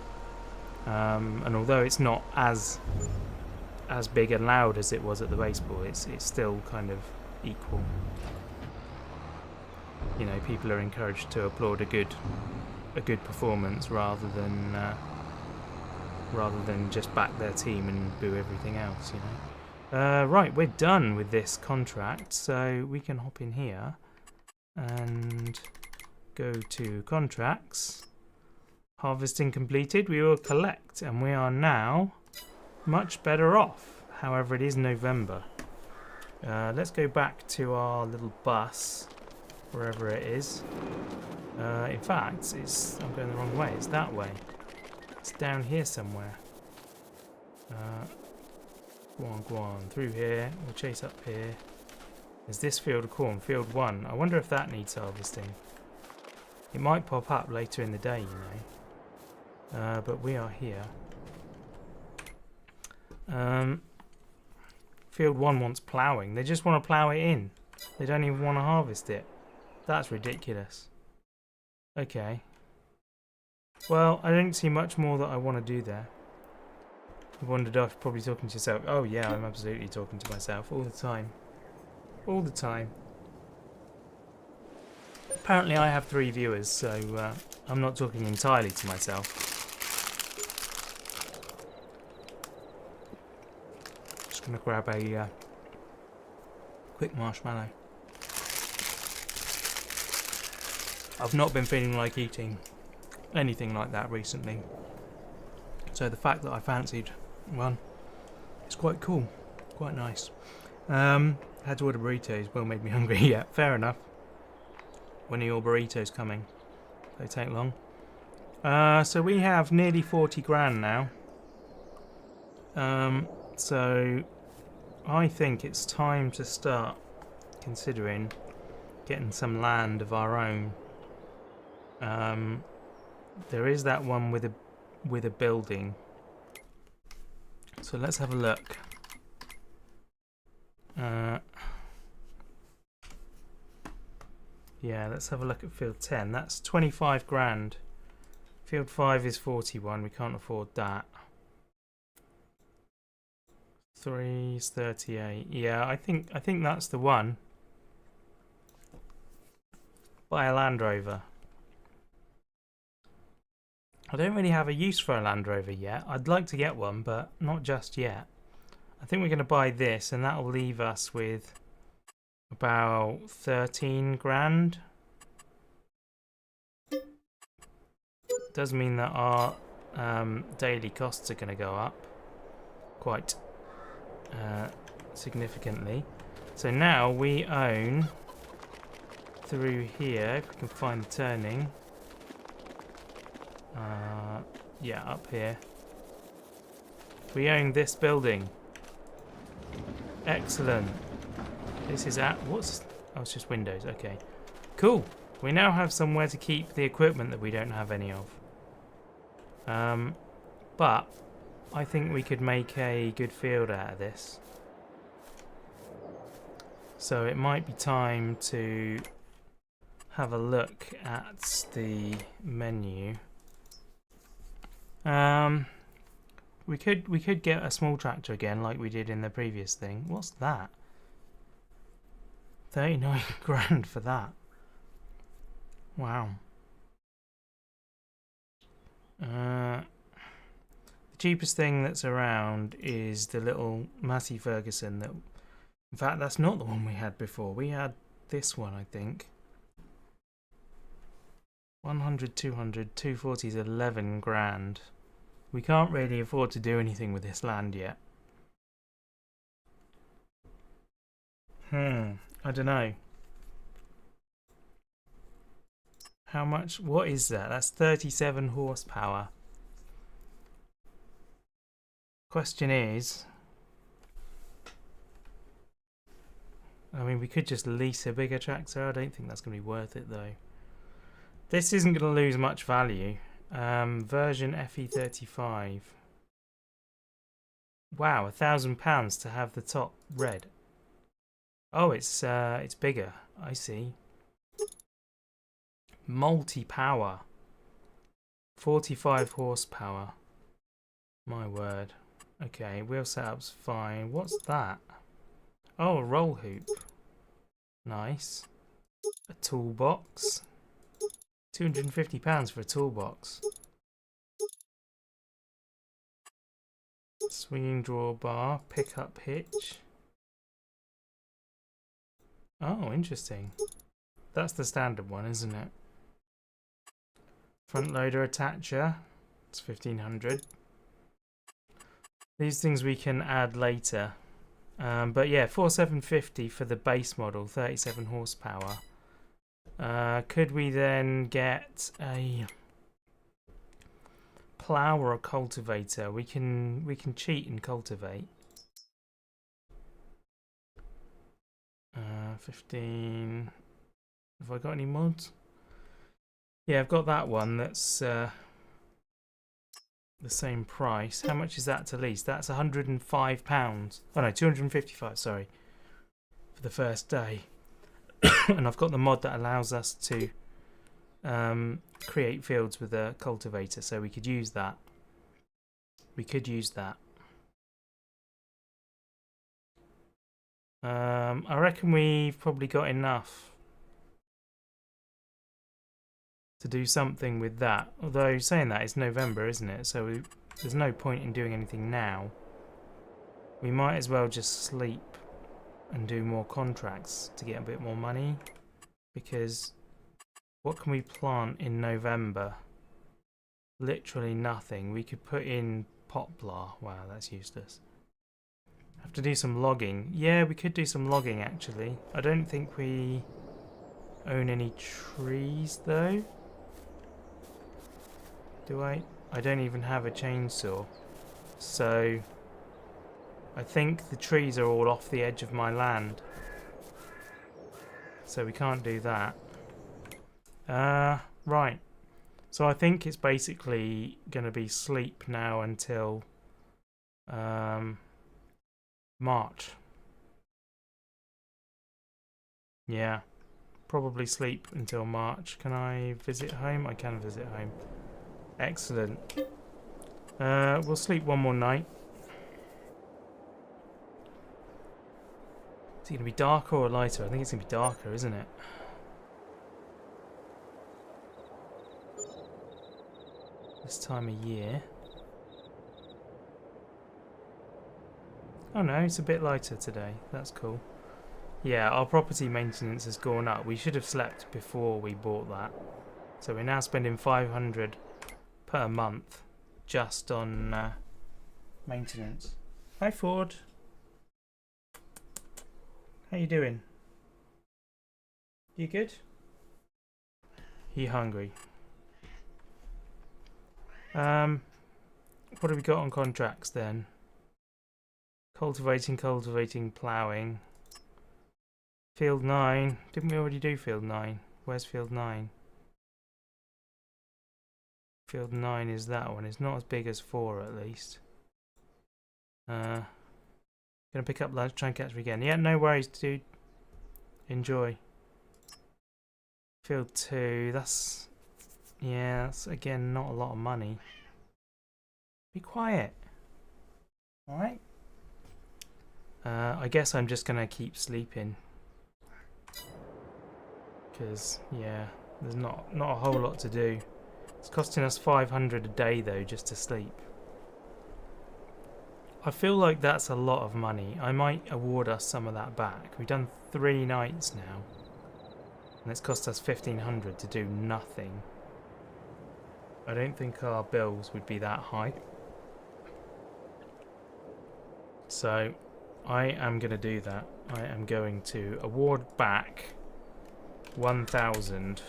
And although it's not as big and loud as it was at the baseball, it's still kind of equal. You know, people are encouraged to applaud a good performance rather than just back their team and boo everything else. You know. Right, we're done with this contract, so we can hop in here and go to contracts. Harvesting completed. We will collect, and we are now much better off. However, it is November. Let's go back to our little bus, wherever it is. In fact, I'm going the wrong way. It's that way. It's down here somewhere. Go on, through here. We'll chase up here. There's this field of corn, field 1. I wonder if that needs harvesting. It might pop up later in the day, you know. But we are here. Field 1 wants ploughing. They just want to plough it in. They don't even want to harvest it. That's ridiculous. Okay. Well, I don't see much more that I want to do there. I wondered if I'm probably talking to yourself. Oh yeah, I'm absolutely talking to myself all the time. All the time. Apparently I have 3 viewers, so I'm not talking entirely to myself. Just going to grab a quick marshmallow. I've not been feeling like eating anything like that recently. So the fact that I fancied one is quite cool. Quite nice. Had to order burritos. Well, made me hungry. Yeah, fair enough. When are your burritos coming? They take long. So we have nearly 40 grand now. So I think it's time to start considering getting some land of our own. There is that one with a building. So let's have a look. Yeah, let's have a look at field 10. That's 25 grand. Field 5 is 41. We can't afford that. 3 is 38. Yeah, I think that's the one. Buy a Land Rover. I don't really have a use for a Land Rover yet. I'd like to get one, but not just yet. I think we're going to buy this, and that'll leave us with about 13 grand. Does mean that our daily costs are going to go up quite significantly. So now we own through here, if we can find the turning. Yeah, up here. We own this building. Excellent. This is at what's? Oh, it's just windows. Okay, cool. We now have somewhere to keep the equipment that we don't have any of. But I think we could make a good field out of this. So it might be time to have a look at the menu. We could get a small tractor again like we did in the previous thing. What's that? 39 grand for that. Wow. The cheapest thing that's around is the little Massey Ferguson. That, in fact, that's not the one we had before. We had this one, I think. 100, 200, 240 is 11 grand. We can't really afford to do anything with this land yet. I don't know. How much? What is that? That's 37 horsepower. Question is, I mean, we could just lease a bigger tractor. I don't think that's going to be worth it though. This isn't going to lose much value. Version FE35. Wow, £1,000 to have the top red. Oh, it's bigger. I see. Multi-power. 45 horsepower. My word. Okay, wheel setup's fine. What's that? Oh, a roll hoop. Nice. A toolbox. £250 for a toolbox. Swinging drawbar. Pickup hitch. Oh, interesting. That's the standard one, isn't it? Front loader attacher. It's 1500. These things we can add later. But yeah, 4750 for the base model, 37 horsepower. Could we then get a plow or a cultivator? We can cheat and cultivate. 15. Have I got any mods? Yeah, I've got that one. That's the same price. How much is that to lease? That's £105. Oh no, 255. Sorry, for the first day. And I've got the mod that allows us to create fields with a cultivator, so we could use that. I reckon we've probably got enough to do something with that. Although saying that, it's November, isn't it? So there's no point in doing anything now. We might as well just sleep and do more contracts to get a bit more money. Because what can we plant in November? Literally nothing. We could put in poplar. Wow, that's useless. Have to do some logging. Yeah, we could do some logging actually. I don't think we own any trees though. Do I? I don't even have a chainsaw. So I think the trees are all off the edge of my land. So we can't do that. Right. So I think it's basically going to be sleep now until March. Yeah. Probably sleep until March. Can I visit home? I can visit home. Excellent. We'll sleep one more night. Is it going to be darker or lighter? I think it's going to be darker, isn't it? This time of year. Oh no, it's a bit lighter today. That's cool. Yeah, our property maintenance has gone up. We should have slept before we bought that. So we're now spending 500 per month just on maintenance. Hi Ford. How you doing? You good? You hungry? What have we got on contracts then? Cultivating, ploughing. Field 9. Didn't we already do Field 9? Where's Field 9? Field 9 is that one. It's not as big as 4 at least. Gonna pick up lunch, try and catch me again. Yeah, no worries, dude. Enjoy. Field 2, that's again not a lot of money. Be quiet. Alright. I guess I'm just gonna keep sleeping. Because, yeah, there's not a whole lot to do. It's costing us 500 a day though, just to sleep. I feel like that's a lot of money. I might award us some of that back. We've done 3 nights now. And it's cost us 1500 to do nothing. I don't think our bills would be that high. So, I am going to do that. I am going to award back 1,000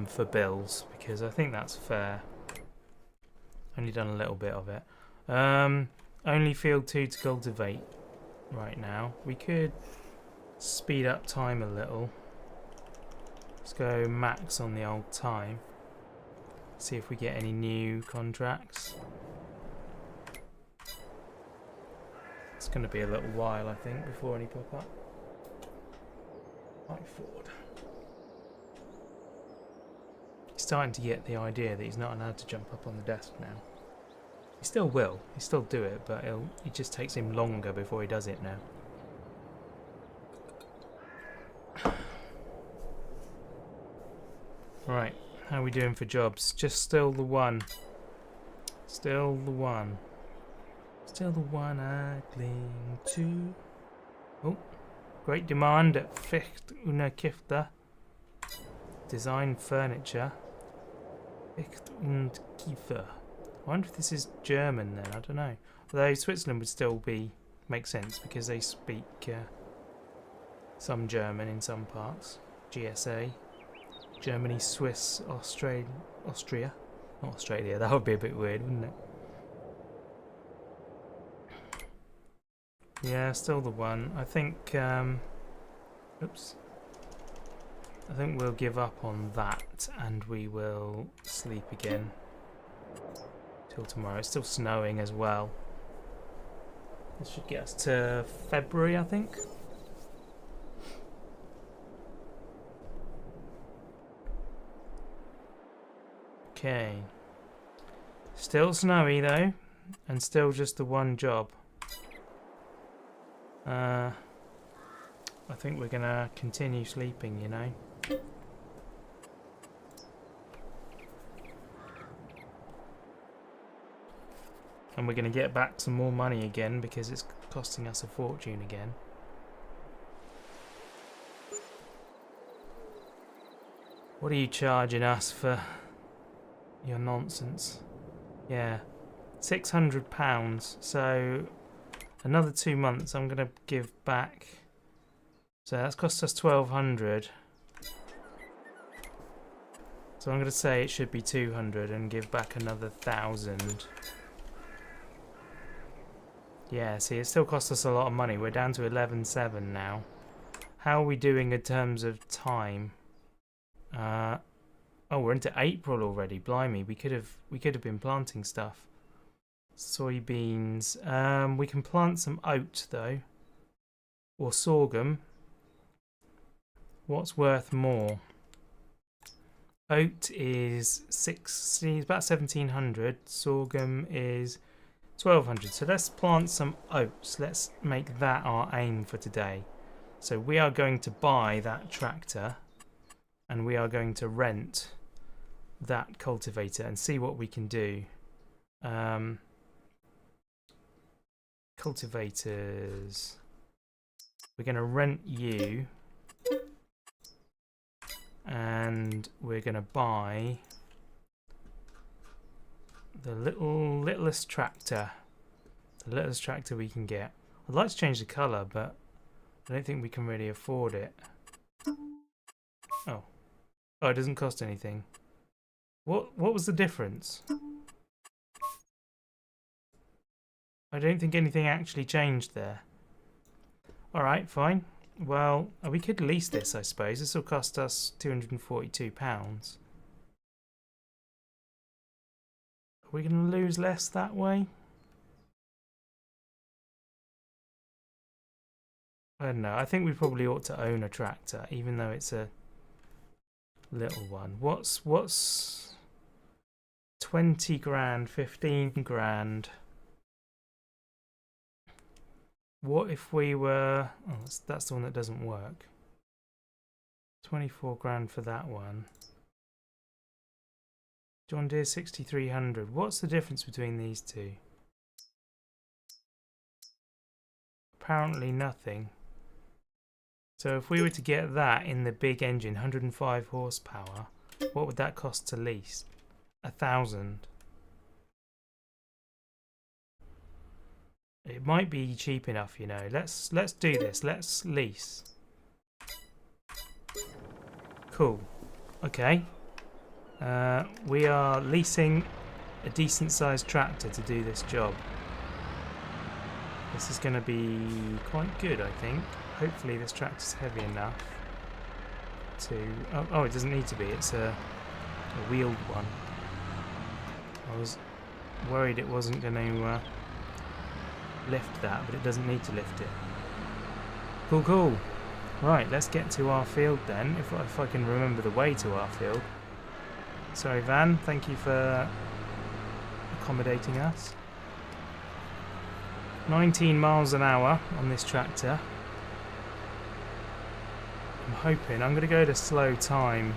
for bills, because I think that's fair. Only done a little bit of it. Only field 2 to cultivate right now. We could speed up time a little. Let's go max on the old time. See if we get any new contracts. It's going to be a little while, I think, before any pop up. Right, Ford. He's starting to get the idea that he's not allowed to jump up on the desk now. He still will. He still do it, but it just takes him longer before he does it now. Right, how are we doing for jobs? Just still the one. Still the one. Still the one I cling to. Oh, great demand at Ficht und Kifter. Design furniture. Ficht und Kiefer. I wonder if this is German then, I don't know. Although Switzerland would still make sense because they speak some German in some parts. GSA. Germany, Swiss, Austria. Not Australia, that would be a bit weird, wouldn't it? Yeah, still the one. I think, oops. I think we'll give up on that and we will sleep again till tomorrow. It's still snowing as well. This should get us to February, I think. Okay. Still snowy though, and still just the one job. I think we're gonna continue sleeping, you know. And we're gonna get back some more money again because it's costing us a fortune again. What are you charging us for your nonsense? Yeah, £600. So another 2 months I'm gonna give back. So that's cost us 1,200. So I'm gonna say it should be 200 and give back another 1,000. Yeah, see, it still costs us a lot of money. We're down to 11.7 now. How are we doing in terms of time? Oh, we're into April already. Blimey, we could have been planting stuff. Soybeans. We can plant some oat though, or sorghum. What's worth more? Oat is about 1,700. Sorghum is 1,200. So let's plant some oats. Let's make that our aim for today. So we are going to buy that tractor, and we are going to rent that cultivator and see what we can do. Cultivators. We're going to rent you, and we're going to buy the littlest tractor. The littlest tractor we can get. I'd like to change the colour, but I don't think we can really afford it. Oh, it doesn't cost anything. What was the difference? I don't think anything actually changed there. Alright, fine. Well, we could lease this, I suppose. This will cost us £242. Are we going to lose less that way? I don't know. I think we probably ought to own a tractor, even though it's a little one. What's 20 grand, 15 grand? What if we were... Oh, that's the one that doesn't work. 24 grand for that one. John Deere 6300. What's the difference between these two? Apparently nothing. So if we were to get that in the big engine, 105 horsepower, what would that cost to lease? 1,000. It might be cheap enough, you know. Let's do this. Let's lease. Cool. Okay. We are leasing a decent sized tractor to do this job. This is going to be quite good, I think. Hopefully this tractor's heavy enough to... Oh, it doesn't need to be. It's a wheeled one. I was worried it wasn't going to lift that, but it doesn't need to lift it. Cool, cool. Right, let's get to our field then, if I can remember the way to our field. Sorry, Van. Thank you for accommodating us. 19 miles an hour on this tractor. I'm hoping I'm going to go to slow time,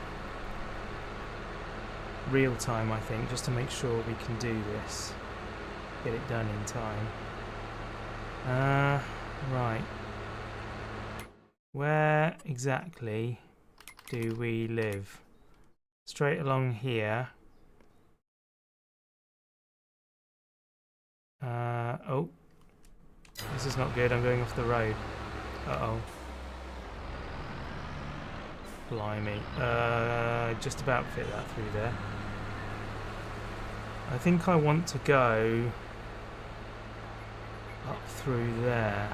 real time, I think, just to make sure we can do this, get it done in time. Right. Where exactly do we live? Straight along here. Oh, this is not good. I'm going off the road. Uh-oh. Blimey. Just about fit that through there. I think I want to go up through there.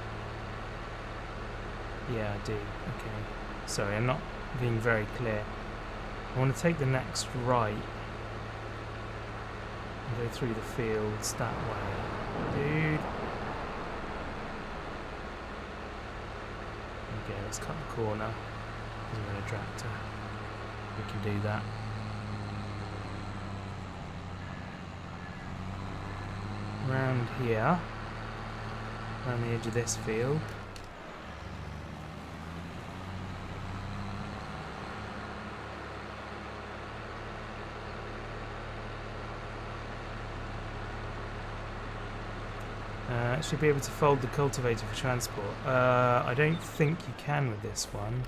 Yeah, I do. Okay. Sorry, I'm not being very clear. I want to take the next right and go through the fields that way. Dude. Okay, let's cut the corner. Because we're in a tractor. We can do that. Around here. Around the edge of this field. Should be able to fold the cultivator for transport. I don't think you can with this one.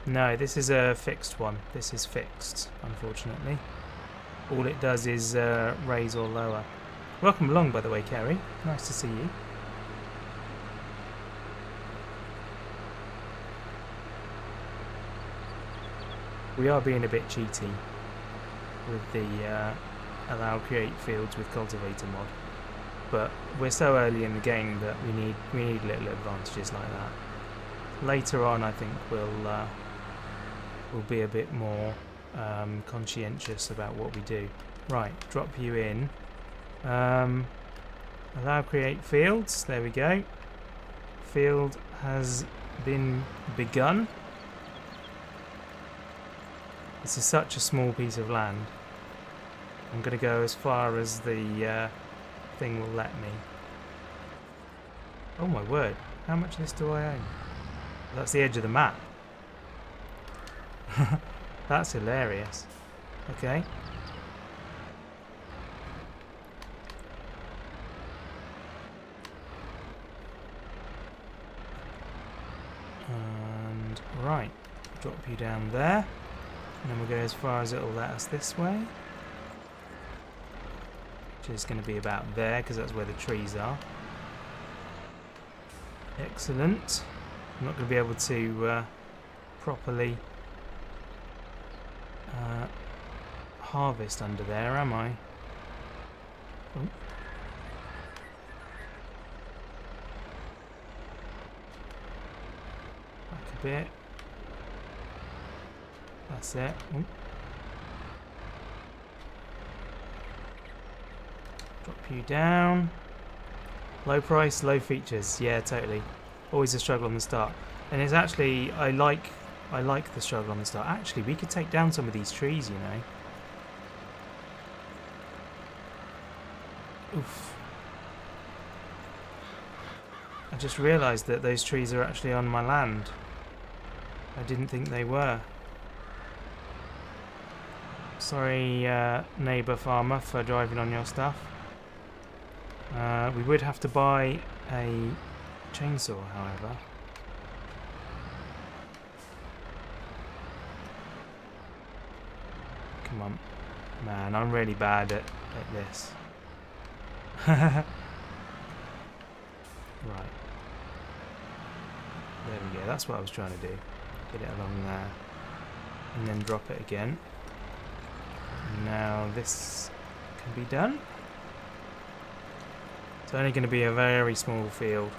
No, this is a fixed one. This is fixed, unfortunately. All it does is raise or lower. Welcome along, by the way, Kerry. Nice to see you. We are being a bit cheaty with the allow create fields with cultivator mod, but we're so early in the game that we need little advantages like that. Later on, I think we'll be a bit more conscientious about what we do. Right, drop you in. Allow create fields. There we go. Field has been begun. This is such a small piece of land. I'm going to go as far as the thing will let me. Oh my word, how much of this do I own? That's the edge of the map. That's hilarious. Okay. And right, drop you down there. And then we'll go as far as it'll let us this way. Which is going to be about there, because that's where the trees are. Excellent. I'm not going to be able to properly harvest under there, am I? Oh. Back a bit. That's it. Oh. Drop you down. Low price, low features. Yeah, totally. Always a struggle on the start. And it's actually, I like the struggle on the start. Actually, we could take down some of these trees, you know. Oof. I just realised that those trees are actually on my land. I didn't think they were. Sorry, neighbour farmer, for driving on your stuff. We would have to buy a chainsaw, however. Come on. Man, I'm really bad at this. Right. There we go, that's what I was trying to do. Get it along there. And then drop it again. And now this can be done. It's only going to be a very small field.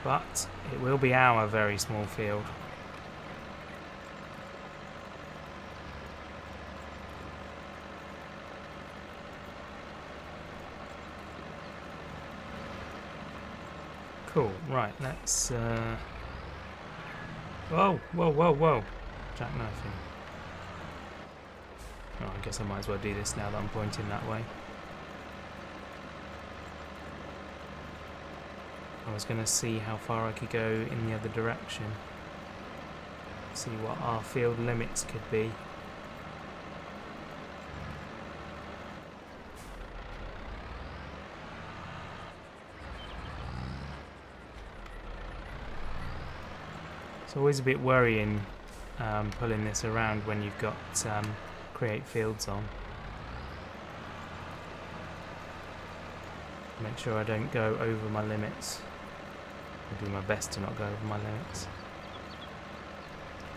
But it will be our very small field. Cool. Right, let's... Whoa, whoa, whoa, whoa. Jackknifing. Oh, I guess I might as well do this now that I'm pointing that way. I was going to see how far I could go in the other direction. See what our field limits could be. It's always a bit worrying pulling this around when you've got create fields on. Make sure I don't go over my limits. I'll do my best to not go over my limits.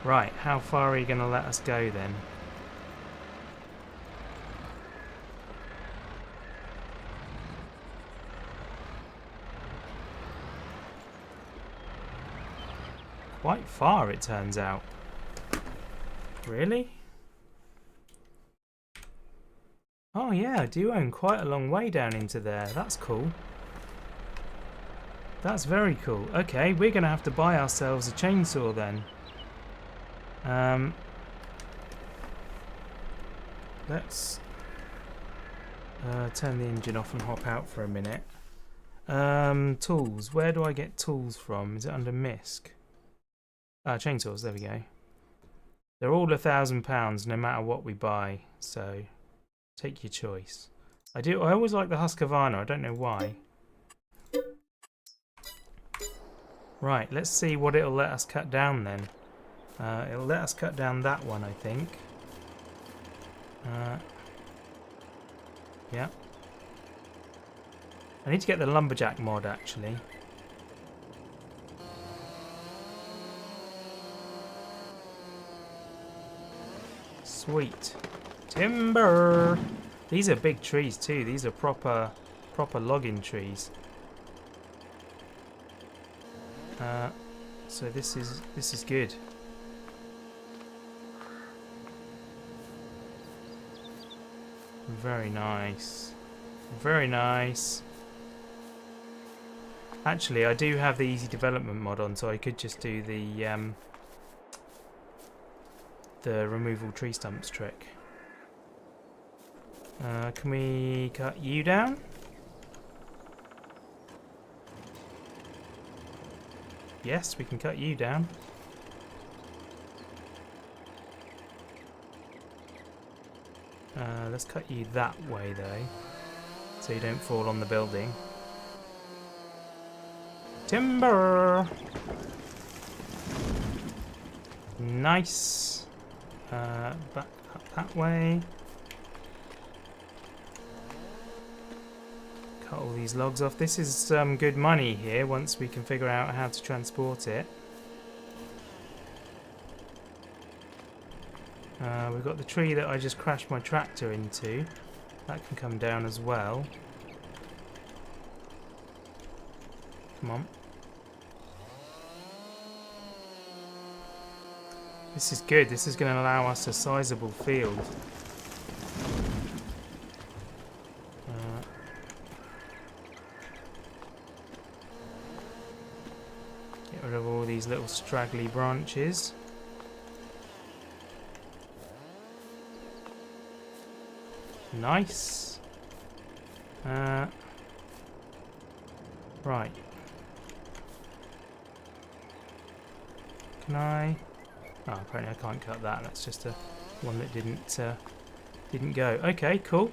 Right, how far are you going to let us go then? Quite far, it turns out. Really? Oh yeah, I do own quite a long way down into there. That's cool. That's very cool. Okay, we're going to have to buy ourselves a chainsaw then. Let's turn the engine off and hop out for a minute. Tools. Where do I get tools from? Is it under MISC? Chainsaws, there we go. They're all £1,000 no matter what we buy, so take your choice. I always like the Husqvarna, I don't know why. Right, let's see what it'll let us cut down then. It'll let us cut down that one, I think. Yeah. I need to get the lumberjack mod actually. Sweet. Timber! These are big trees too. These are proper logging trees. So this is good. Very nice. Very nice. Actually, I do have the easy development mod on, so I could just do the removal tree stumps trick. Can we cut you down? Yes, we can cut you down. Let's cut you that way though, so you don't fall on the building. Timber! Nice. Back up that way. Cut all these logs off. This is some good money here once we can figure out how to transport it. We've got the tree that I just crashed my tractor into. That can come down as well. Come on. This is good. This is going to allow us a sizable field. Get rid of all these little straggly branches. Nice. Right. Can I? Oh, apparently I can't cut that. That's just a one that didn't go. Okay, cool.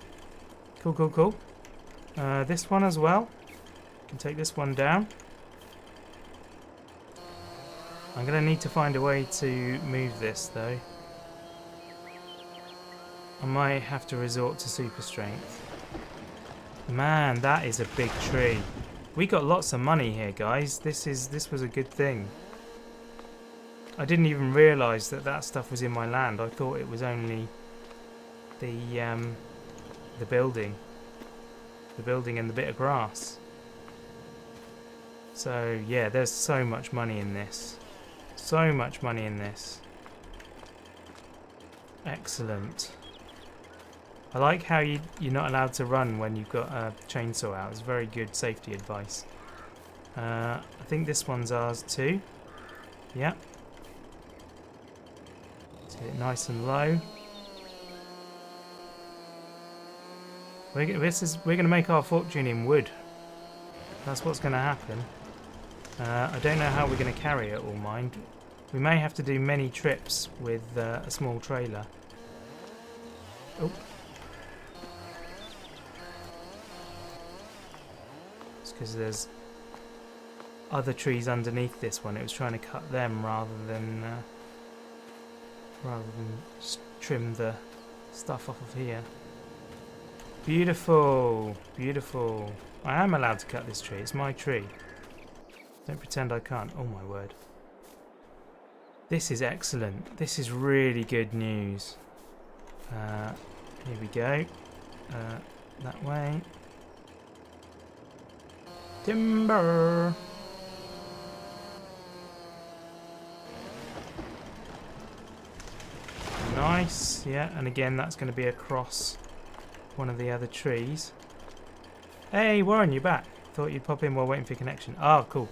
Cool. This one as well. Can take this one down. I'm gonna need to find a way to move this though. I might have to resort to super strength. Man, that is a big tree. We got lots of money here, guys. This was a good thing. I didn't even realise that stuff was in my land. I thought it was only the building and the bit of grass. So yeah, there's so much money in this. So much money in this. Excellent. I like how you're not allowed to run when you've got a chainsaw out. It's very good safety advice. I think this one's ours too. Yep. Get it nice and low. We're going to make our fortune in wood. That's what's going to happen. I don't know how we're going to carry it all, mind. We may have to do many trips with a small trailer. Oh. It's because there's other trees underneath this one. It was trying to cut them rather than just trim the stuff off of here. Beautiful, beautiful. I am allowed to cut this tree. It's my tree. Don't pretend I can't. Oh my word. This is excellent. This is really good news. Here we go. That way. Timber. Nice. Yeah, and again that's going to be across one of the other trees. Hey Warren, you're back. Thought you'd pop in while waiting for your connection. Oh, cool.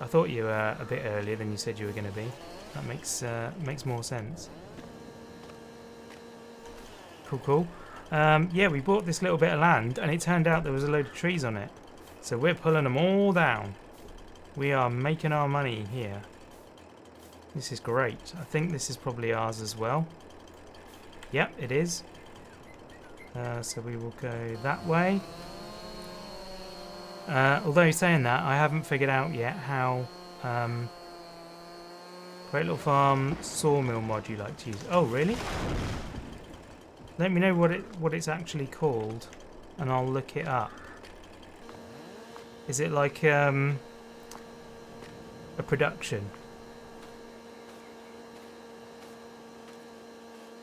I thought you were a bit earlier than you said you were going to be. That makes more sense. Cool, cool. Yeah, we bought this little bit of land, and it turned out there was a load of trees on it. So we're pulling them all down. We are making our money here. This is great. I think this is probably ours as well. Yep, it is. So we will go that way. Although saying that, I haven't figured out yet how Great Little Farm sawmill mod you like to use. Oh, really? Let me know what it's actually called, and I'll look it up. Is it like a production?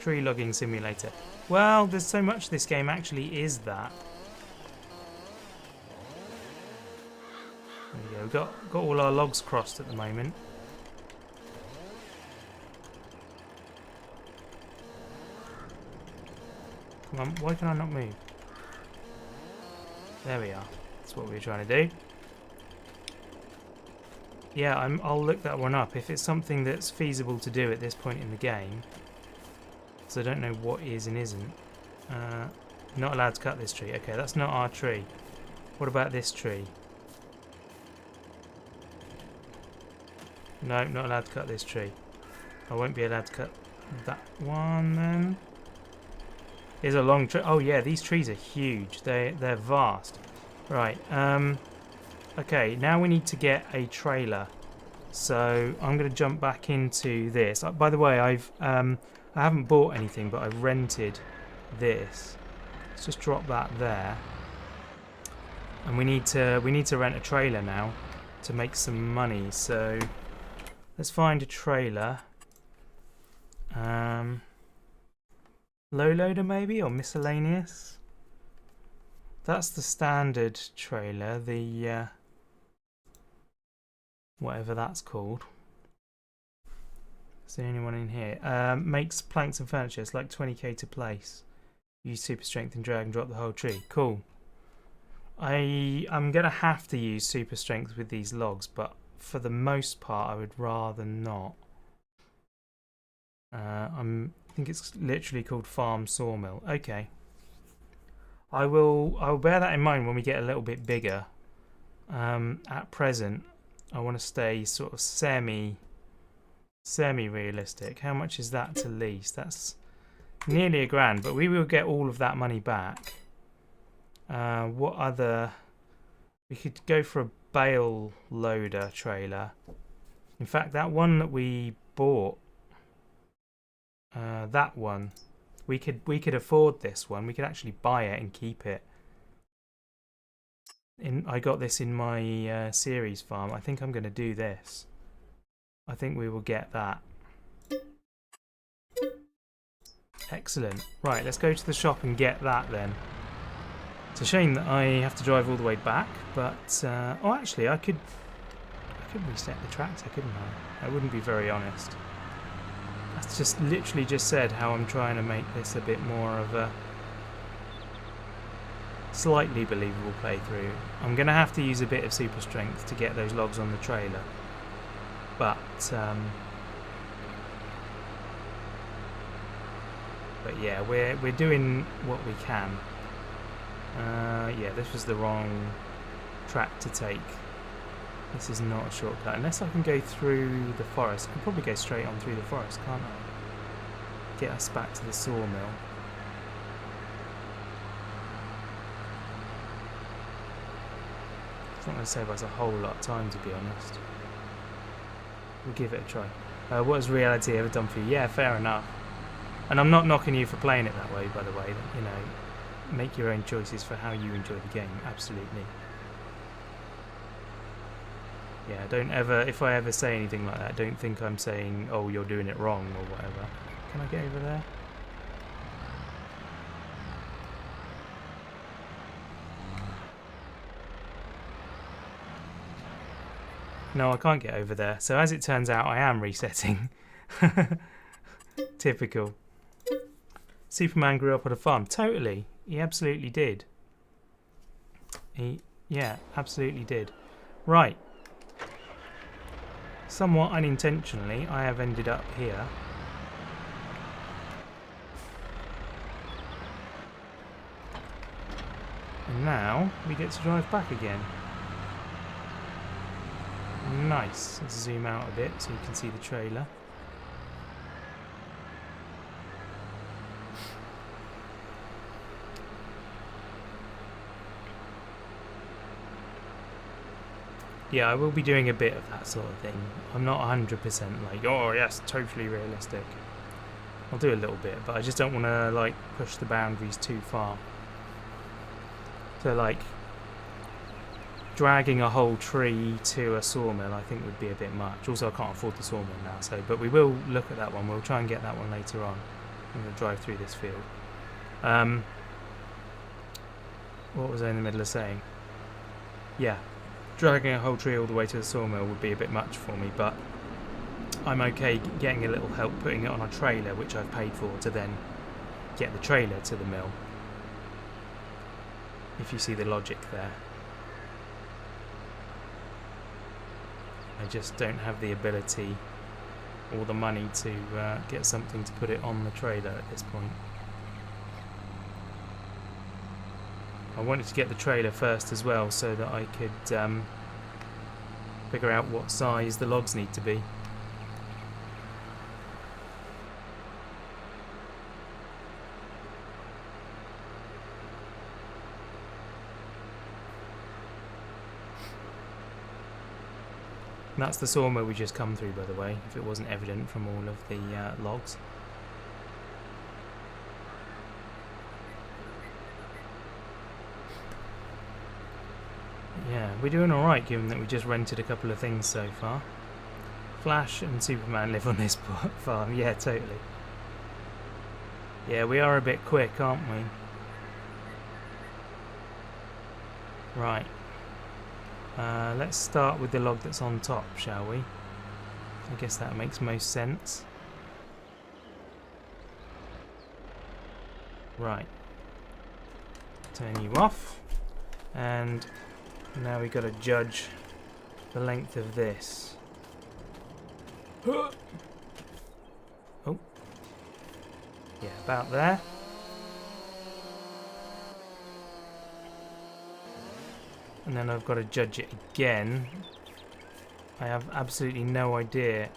Tree logging simulator. Well, there's so much this game actually is that. There we go. We've got all our logs crossed at the moment. Come on, why can I not move? There we are. That's what we were trying to do. Yeah, I'll look that one up if it's something that's feasible to do at this point in the game. So I don't know what is and isn't. Not allowed to cut this tree. Okay, that's not our tree. What about this tree? No, not allowed to cut this tree. I won't be allowed to cut that one then. Here's a long tree. Oh yeah, these trees are huge. They're vast. Right. Okay, now we need to get a trailer. So I'm going to jump back into this. By the way, I haven't bought anything, but I've rented this. Let's just drop that there. And we need to rent a trailer now to make some money. So let's find a trailer. Low loader maybe, or miscellaneous. That's the standard trailer. The whatever that's called. Is there anyone in here? Makes planks and furniture. It's like 20k to place. Use super strength and drag and drop the whole tree. Cool. I'm gonna have to use super strength with these logs, but for the most part, I would rather not. I think it's literally called Farm Sawmill. Okay. I'll bear that in mind when we get a little bit bigger. At present, I want to stay sort of semi-realistic. How much is that to lease? That's nearly £1,000, but we will get all of that money back. What other? We could go for a bale loader trailer. In fact, that one that we bought, that one, we could afford this one. We could actually buy it and keep it. I got this in my series farm. I think I'm going to do this. I think we will get that. Excellent. Right, let's go to the shop and get that then. It's a shame that I have to drive all the way back, but oh, actually, I could reset the tractor, couldn't I? That wouldn't be very honest. That's just literally just said how I'm trying to make this a bit more of a slightly believable playthrough. I'm going to have to use a bit of super strength to get those logs on the trailer, but yeah, we're doing what we can. Yeah, this was the wrong track to take. This is not a shortcut, unless I can go through the forest. I can probably go straight on through the forest, can't I? Get us back to the sawmill. It's not going to save us a whole lot of time, to be honest. We'll give it a try. What has reality ever done for you? Yeah, fair enough. And I'm not knocking you for playing it that way, by the way. You know, make your own choices for how you enjoy the game. Absolutely. Yeah, don't ever, if I ever say anything like that, don't think I'm saying, oh, you're doing it wrong or whatever. Can I get over there? No, I can't get over there. So as it turns out, I am resetting. Typical. Superman grew up on a farm. Totally. He absolutely did. Yeah, absolutely did. Right. Somewhat unintentionally, I have ended up here. And now we get to drive back again. Nice. Let's zoom out a bit so you can see the trailer. Yeah, I will be doing a bit of that sort of thing. I'm not 100% like, oh yes, totally realistic. I'll do a little bit, but I just don't want to like push the boundaries too far. So like dragging a whole tree to a sawmill I think would be a bit much. Also I can't afford the sawmill now, so but we will look at that one. We'll try and get that one later on. I'm going to drive through this field. What was I in the middle of saying? Yeah. Dragging a whole tree all the way to the sawmill would be a bit much for me, but I'm okay getting a little help putting it on a trailer, which I've paid for, to then get the trailer to the mill. If you see the logic there. I just don't have the ability or the money to get something to put it on the trailer at this point. I wanted to get the trailer first as well so that I could figure out what size the logs need to be. And that's the sawmill we just come through, by the way, if it wasn't evident from all of the logs. Yeah, we're doing alright given that we just rented a couple of things so far. Flash and Superman live on this farm, yeah, totally. Yeah, we are a bit quick, aren't we? Right. Let's start with the log that's on top, shall we? I guess that makes most sense. Right. Turn you off. And now we've got to judge the length of this. Oh. Yeah, about there. And then I've got to judge it again. I have absolutely no idea,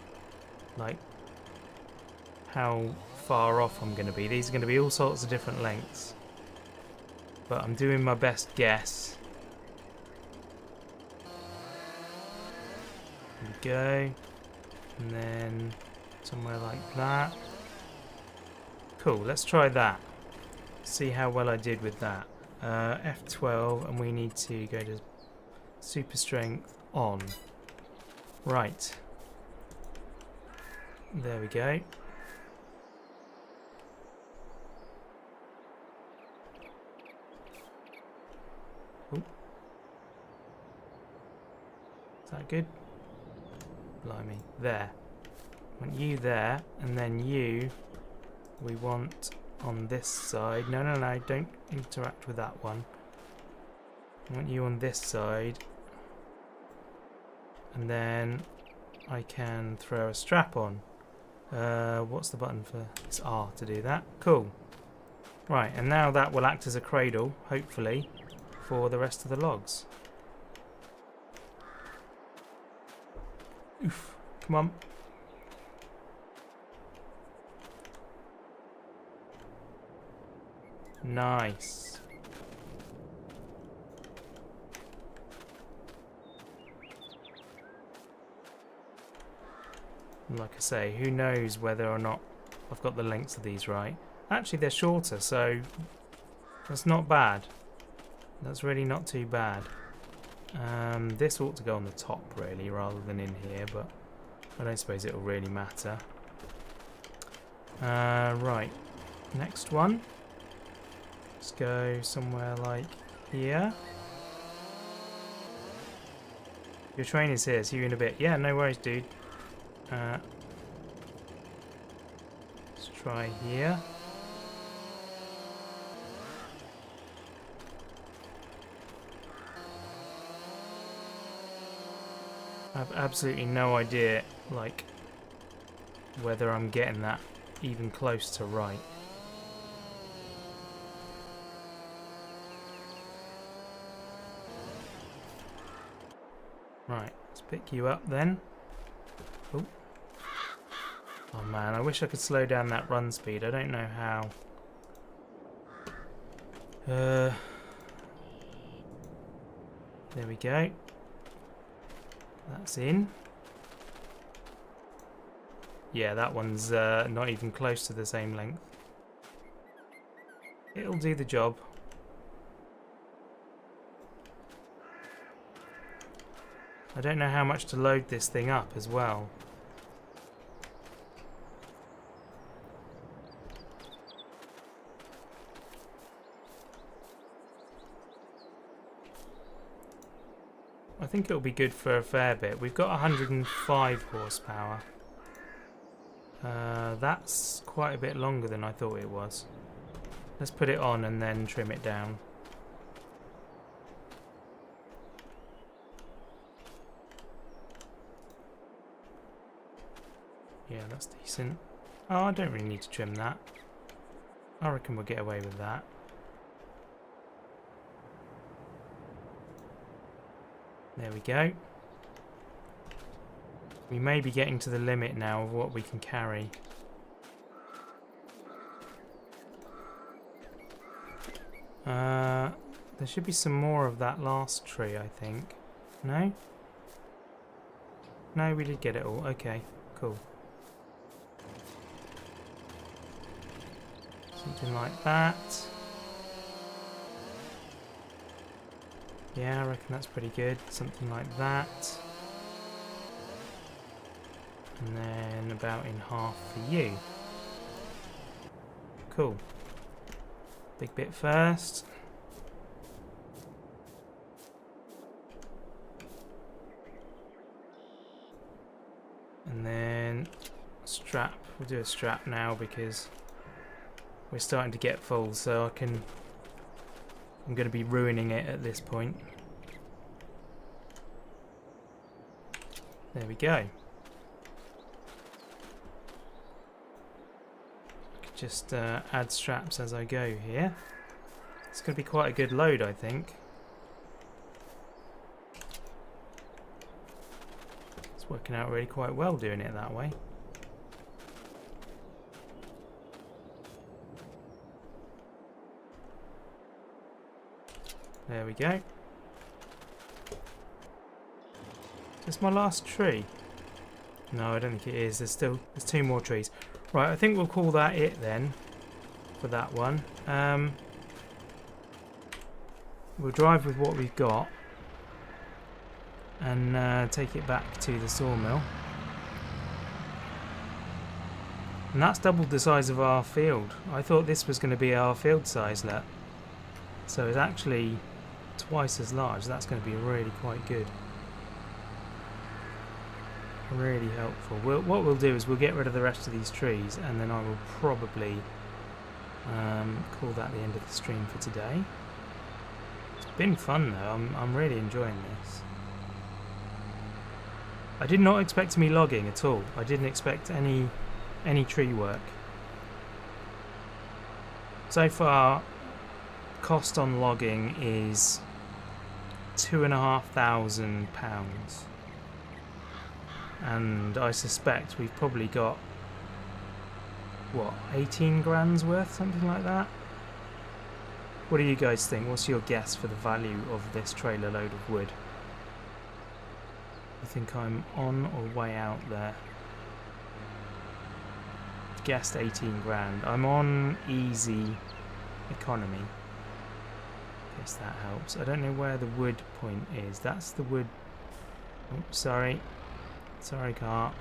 like, how far off I'm going to be. These are going to be all sorts of different lengths. But I'm doing my best guess. There we go. And then somewhere like that. Cool, let's try that. See how well I did with that. F12, and we need to go to super strength on. Right. There we go. Ooh. Is that good? Blimey. There. Want you there, and then you we want on this side. No, don't interact with that one. I want you on this side. And then I can throw a strap on. What's the button for? It's R to do that. Cool. Right, and now that will act as a cradle, hopefully, for the rest of the logs. Oof. Come on. Nice. Like I say, who knows whether or not I've got the lengths of these right. Actually, they're shorter, so that's not bad. That's really not too bad. This ought to go on the top, really, rather than in here, but I don't suppose it'll really matter. Right, next one. Let's go somewhere like here. Your train is here, see you in a bit. Yeah, no worries, dude. Let's try here. I have absolutely no idea, like, whether I'm getting that even close to right. Right, let's pick you up then. Oh. Oh man, I wish I could slow down that run speed. I don't know how. There we go. That's in. Yeah, that one's not even close to the same length. It'll do the job. I don't know how much to load this thing up as well. I think it'll be good for a fair bit. We've got 105 horsepower. That's quite a bit longer than I thought it was. Let's put it on and then trim it down. Yeah, that's decent. Oh, I don't really need to trim that. I reckon we'll get away with that. There we go. We may be getting to the limit now of what we can carry. There should be some more of that last tree, I think. No? No, we did get it all. Okay, cool. Something like that. Yeah, I reckon that's pretty good. Something like that. And then about in half for you. Cool. Big bit first. And then strap. We'll do a strap now because we're starting to get full, so I'm going to be ruining it at this point. There we go. I could just add straps as I go here. It's going to be quite a good load, I think. It's working out really quite well doing it that way. There we go. Is this my last tree? No, I don't think it is. There's two more trees. Right, I think we'll call that it then for that one. We'll drive with what we've got and take it back to the sawmill. And that's doubled the size of our field. I thought this was going to be our field size let. So it's actually twice as large. That's going to be really quite good. Really helpful. What we'll do is we'll get rid of the rest of these trees and then I will probably call that the end of the stream for today. Let's been fun though. I'm really enjoying this. I did not expect me logging at all. I didn't expect any tree work. So far, cost on logging is £2,500, and I suspect we've probably got what, 18 grand's worth, something like that. What do you guys think? What's your guess for the value of this trailer load of wood? You think I'm on or way out there? Guessed 18 grand. I'm on easy economy. Guess that helps. I don't know where the wood point is. That's the wood. Oh, sorry. Sorry, car.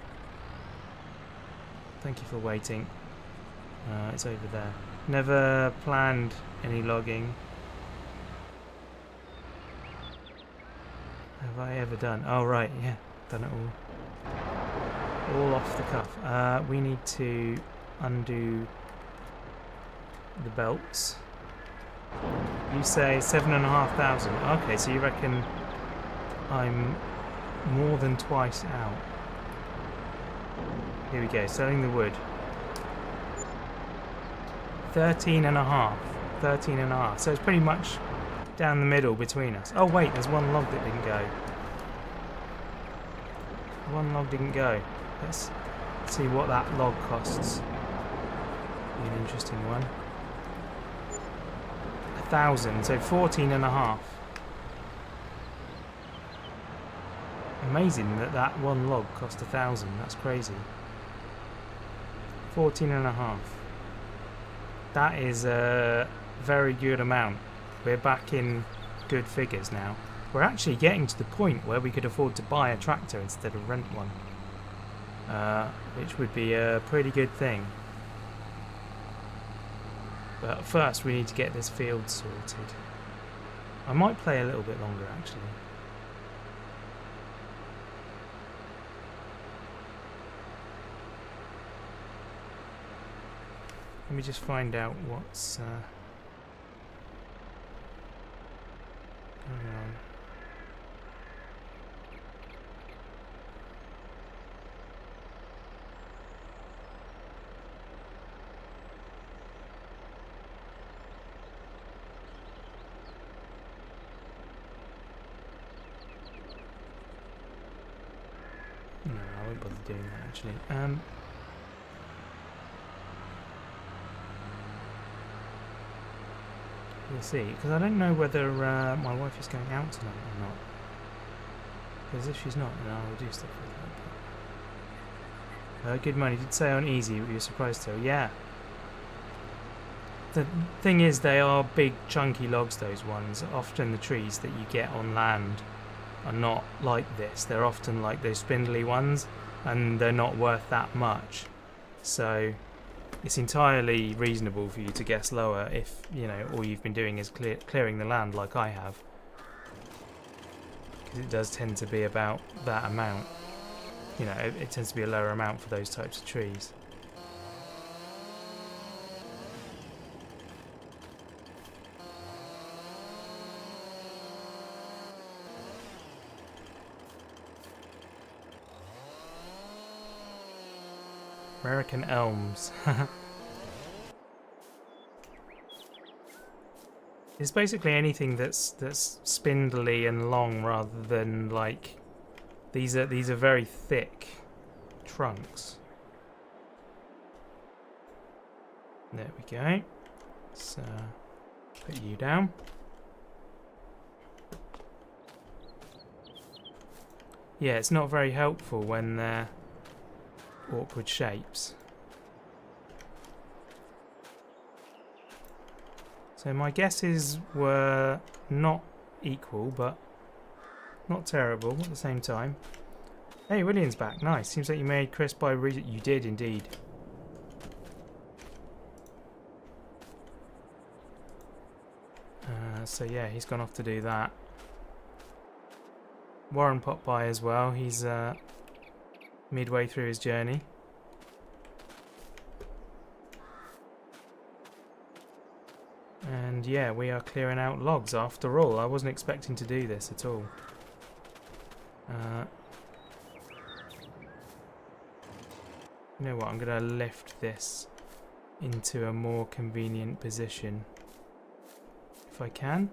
Thank you for waiting. It's over there. Never planned any logging. Have I ever done? Oh, right, yeah. Done it all. All off the cuff. We need to undo the belts. You say 7,500. Okay, so you reckon I'm more than twice out. Here we go, selling the wood. 13.5. 13.5. So it's pretty much down the middle between us. Oh wait, there's one log that didn't go. One log didn't go. Let's see what that log costs. Be an interesting one. 1,000, so 14.5. Amazing that that one log cost 1,000. That's crazy. 14.5. That is a very good amount. We're back in good figures now. We're actually getting to the point where we could afford to buy a tractor instead of rent one, which would be a pretty good thing. But first we need to get this field sorted. I might play a little bit longer actually. Let me just find out what's going on. No, I won't bother doing that actually. We'll see, because I don't know whether my wife is going out tonight or not. Because if she's not, then I will do stuff with her. Good money. Did say on easy, but you were surprised to. Yeah. The thing is, they are big, chunky logs, those ones. Often the trees that you get on land are not like this. They're often like those spindly ones, and they're not worth that much. So it's entirely reasonable for you to guess lower if, you know, all you've been doing is clearing the land like I have. Because it does tend to be about that amount. You know, it tends to be a lower amount for those types of trees. American elms. It's basically anything that's spindly and long rather than like these are very thick trunks. There we go. So put you down. Yeah, it's not very helpful when they're awkward shapes. So my guesses were not equal, but not terrible at the same time. Hey, William's back. Nice. Seems like you made Chris by you did indeed. So yeah, he's gone off to do that. Warren popped by as well. He's midway through his journey. And yeah, we are clearing out logs after all. I wasn't expecting to do this at all. You know what, I'm going to lift this into a more convenient position. If I can.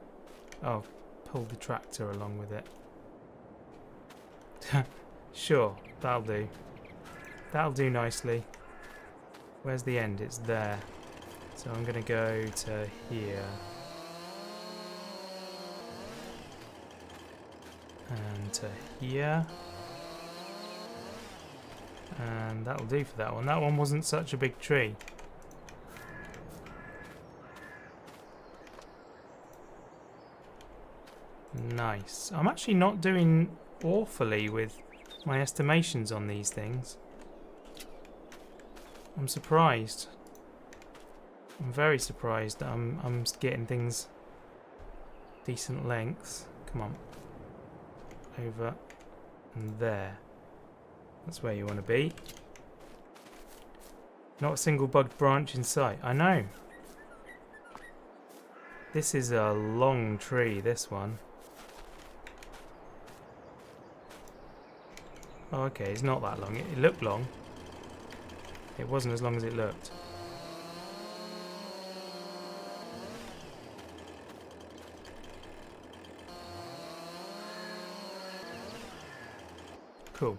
Oh, pull the tractor along with it. Sure, that'll do. That'll do nicely. Where's the end? It's there. So I'm going to go to here. And to here. And that'll do for that one. That one wasn't such a big tree. Nice. I'm actually not doing awfully with my estimations on these things. I'm surprised. I'm very surprised that I'm getting things decent lengths. Come on. Over and there. That's where you want to be. Not a single bugged branch in sight. I know. This is a long tree, this one. Oh, okay, it's not that long. It looked long. It wasn't as long as it looked. Cool.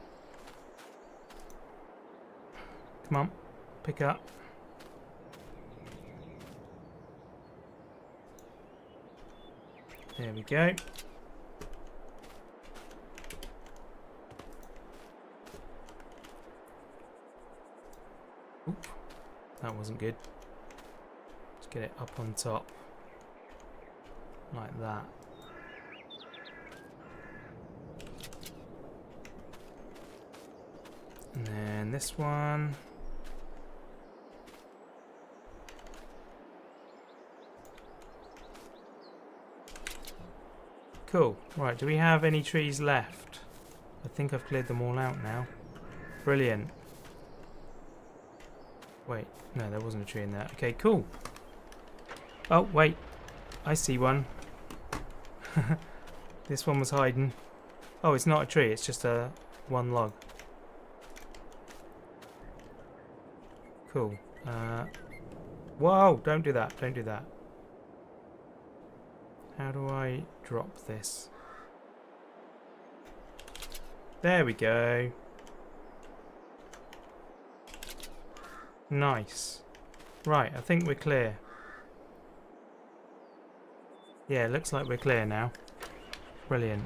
Come on, pick up. There we go. Oop, that wasn't good. Let's get it up on top. Like that. And then this one. Cool. Right, do we have any trees left? I think I've cleared them all out now. Brilliant. Wait, no, there wasn't a tree in there. Okay, cool. Oh, wait. I see one. This one was hiding. Oh, it's not a tree, it's just a one log. Cool. Whoa, don't do that, don't do that. How do I drop this? There we go. Nice. Right, I think we're clear. Yeah, it looks like we're clear now. Brilliant.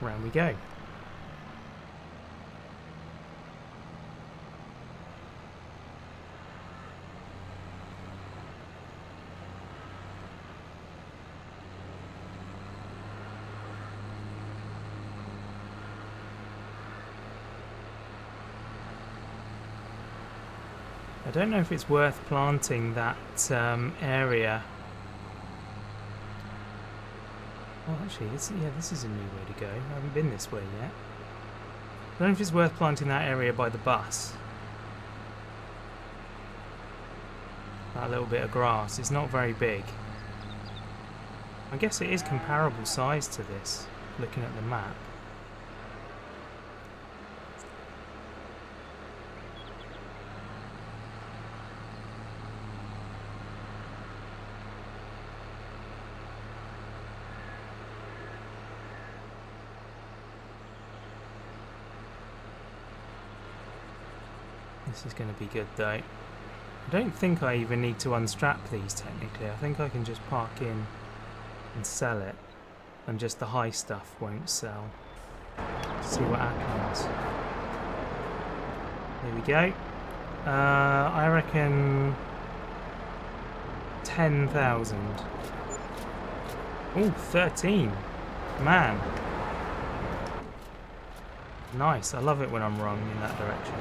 Round we go. I don't know if it's worth planting that area. Oh, actually, this is a new way to go. I haven't been this way yet. I don't know if it's worth planting that area by the bus. That little bit of grass. It's not very big. I guess it is comparable size to this, looking at the map. This is going to be good though. I don't think I even need to unstrap these technically. I think I can just park in and sell it, and just the high stuff won't sell. See what happens. There we go. I reckon 10,000. Oh, 13. Man. Nice. I love it when I'm wrong in that direction.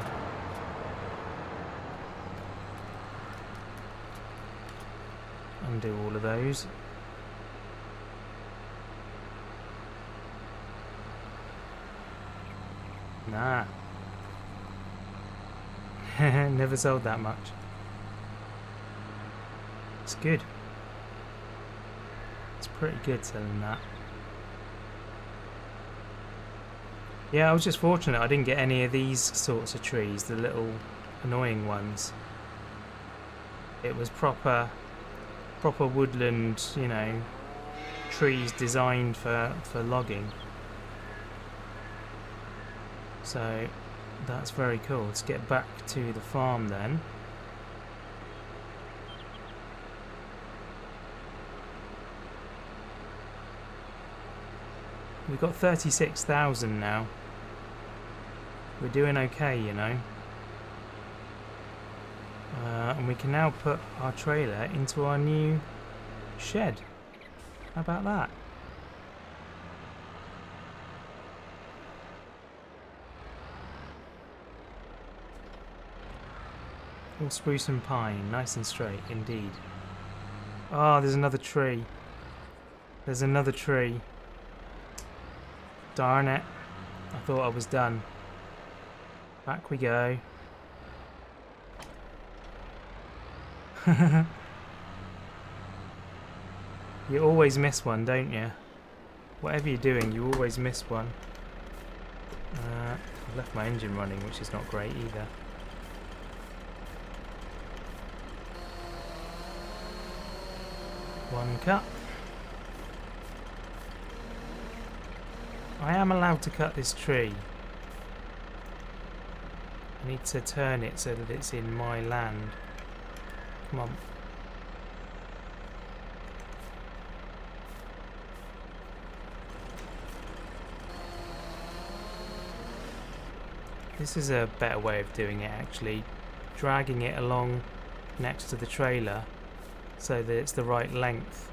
Undo all of those. Nah. Never sold that much. It's good. It's pretty good selling that. Yeah, I was just fortunate I didn't get any of these sorts of trees, the little annoying ones. It was proper woodland, you know, trees designed for logging. So that's very cool. Let's get back to the farm then. We've got 36,000 now. We're doing okay, you know. And we can now put our trailer into our new shed. How about that? All spruce and pine, nice and straight, indeed. Oh, there's another tree. There's another tree. Darn it. I thought I was done. Back we go. You always miss one, don't you? Whatever you're doing, you always miss one. I've left my engine running, which is not great either. One cut. I am allowed to cut this tree. I need to turn it so that it's in my land. Come on. This is a better way of doing it, actually. Dragging it along next to the trailer so that it's the right length,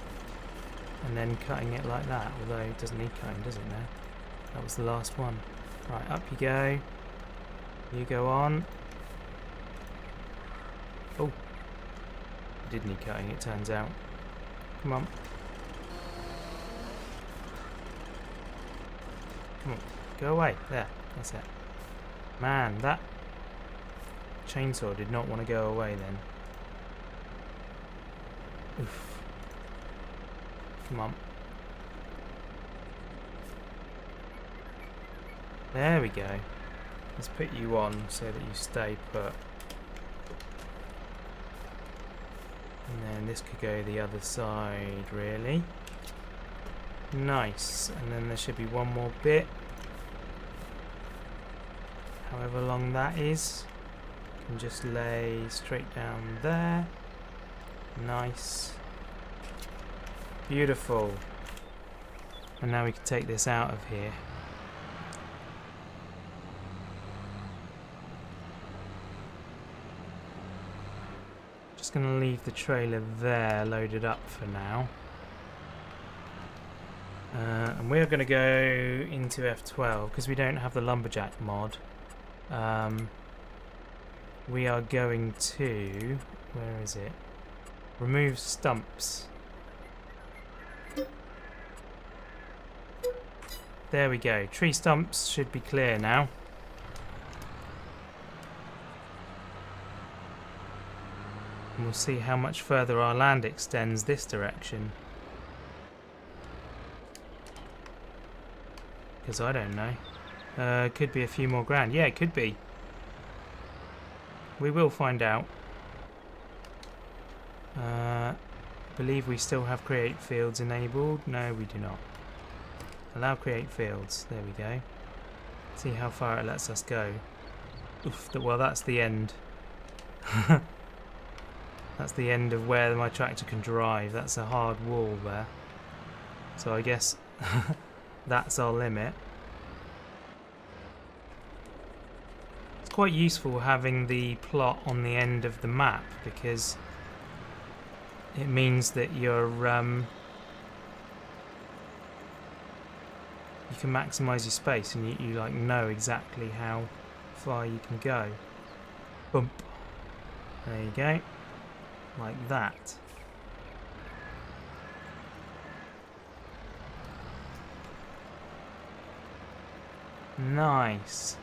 and then cutting it like that, although it doesn't need cutting, does it now? That was the last one. Right, up you go. You go on. Oh, it did need cutting, it turns out. Come on. Come on, go away. There, that's it. Man, that chainsaw did not want to go away then. Oof. Come on. There we go. Let's put you on so that you stay put. And then this could go the other side, really. Nice. And then there should be one more bit. However long that is. You can just lay straight down there. Nice. Beautiful. And now we can take this out of here. Just going to leave the trailer there loaded up for now. And we're going to go into F12 because we don't have the lumberjack mod. We are going to, where is it? Remove stumps. There we go. Tree stumps should be clear now. And we'll see how much further our land extends this direction. Because I don't know. Could be a few more grand. Yeah, it could be. We will find out. Believe we still have create fields enabled. No, we do not. Allow create fields. There we go. See how far it lets us go. Oof, well, that's the end. That's the end of where my tractor can drive. That's a hard wall there. So I guess that's our limit. It's quite useful having the plot on the end of the map because it means that you're you can maximise your space and you like know exactly how far you can go. Bump. There you go. Like that. Nice.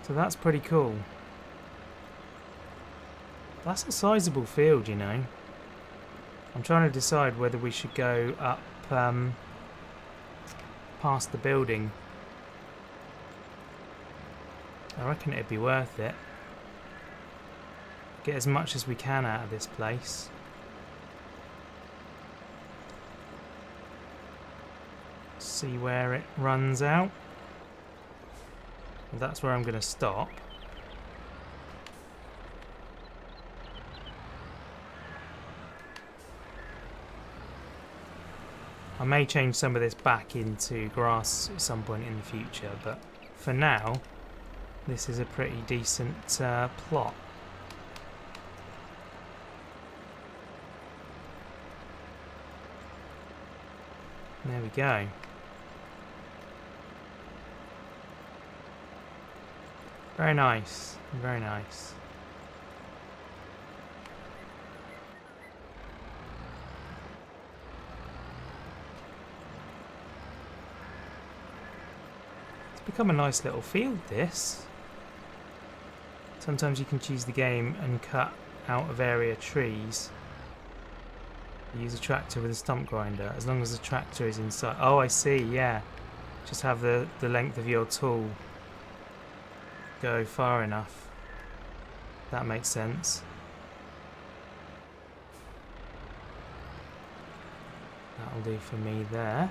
So that's pretty cool. That's a sizable field, you know. I'm trying to decide whether we should go up past the building. I reckon it'd be worth it. Get as much as we can out of this place. See where it runs out. Well, that's where I'm going to stop. I may change some of this back into grass at some point in the future, but for now, this is a pretty decent plot. There we go. Very nice, very nice. It's become a nice little field, this. Sometimes you can choose the game and cut out of area trees. Use a tractor with a stump grinder, as long as the tractor is inside. Oh, I see, yeah. Just have the length of your tool go far enough. That makes sense. That'll do for me there.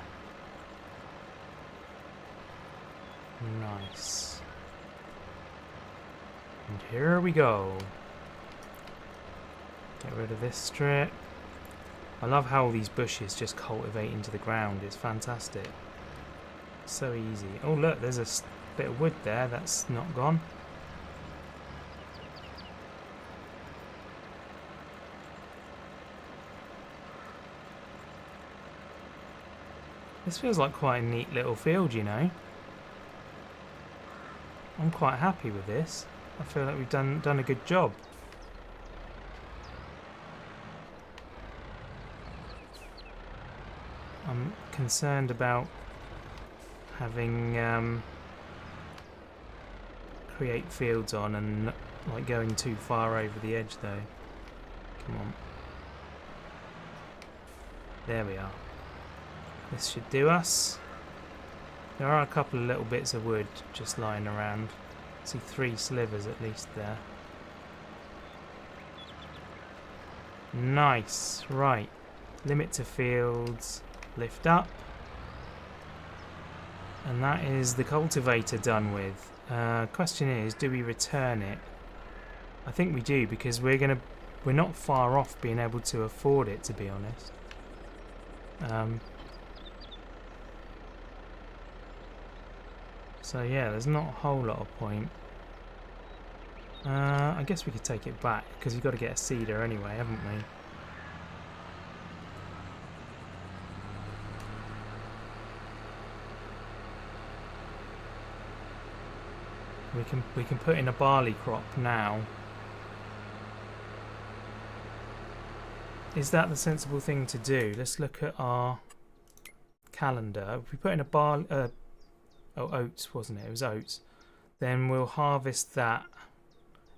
Nice. And here we go. Get rid of this strip. I love how all these bushes just cultivate into the ground. It's fantastic. So easy. Oh look, there's a bit of wood there that's not gone. This feels like quite a neat little field, you know. I'm quite happy with this. I feel like we've done a good job. I'm concerned about having create fields on and like going too far over the edge though. Come on. There we are. This should do us. There are a couple of little bits of wood just lying around. I see 3 slivers at least there. Nice. Right. Limit to fields. Lift up. And that is the cultivator done with. Question is, do we return it? I think we do, because we're not far off being able to afford it, to be honest. So yeah, there's not a whole lot of point. I guess we could take it back, because we've got to get a seeder anyway, haven't we? We can put in a barley crop now. Is that the sensible thing to do? Let's look at our calendar. If we put in a oats, wasn't it? It was oats. Then we'll harvest that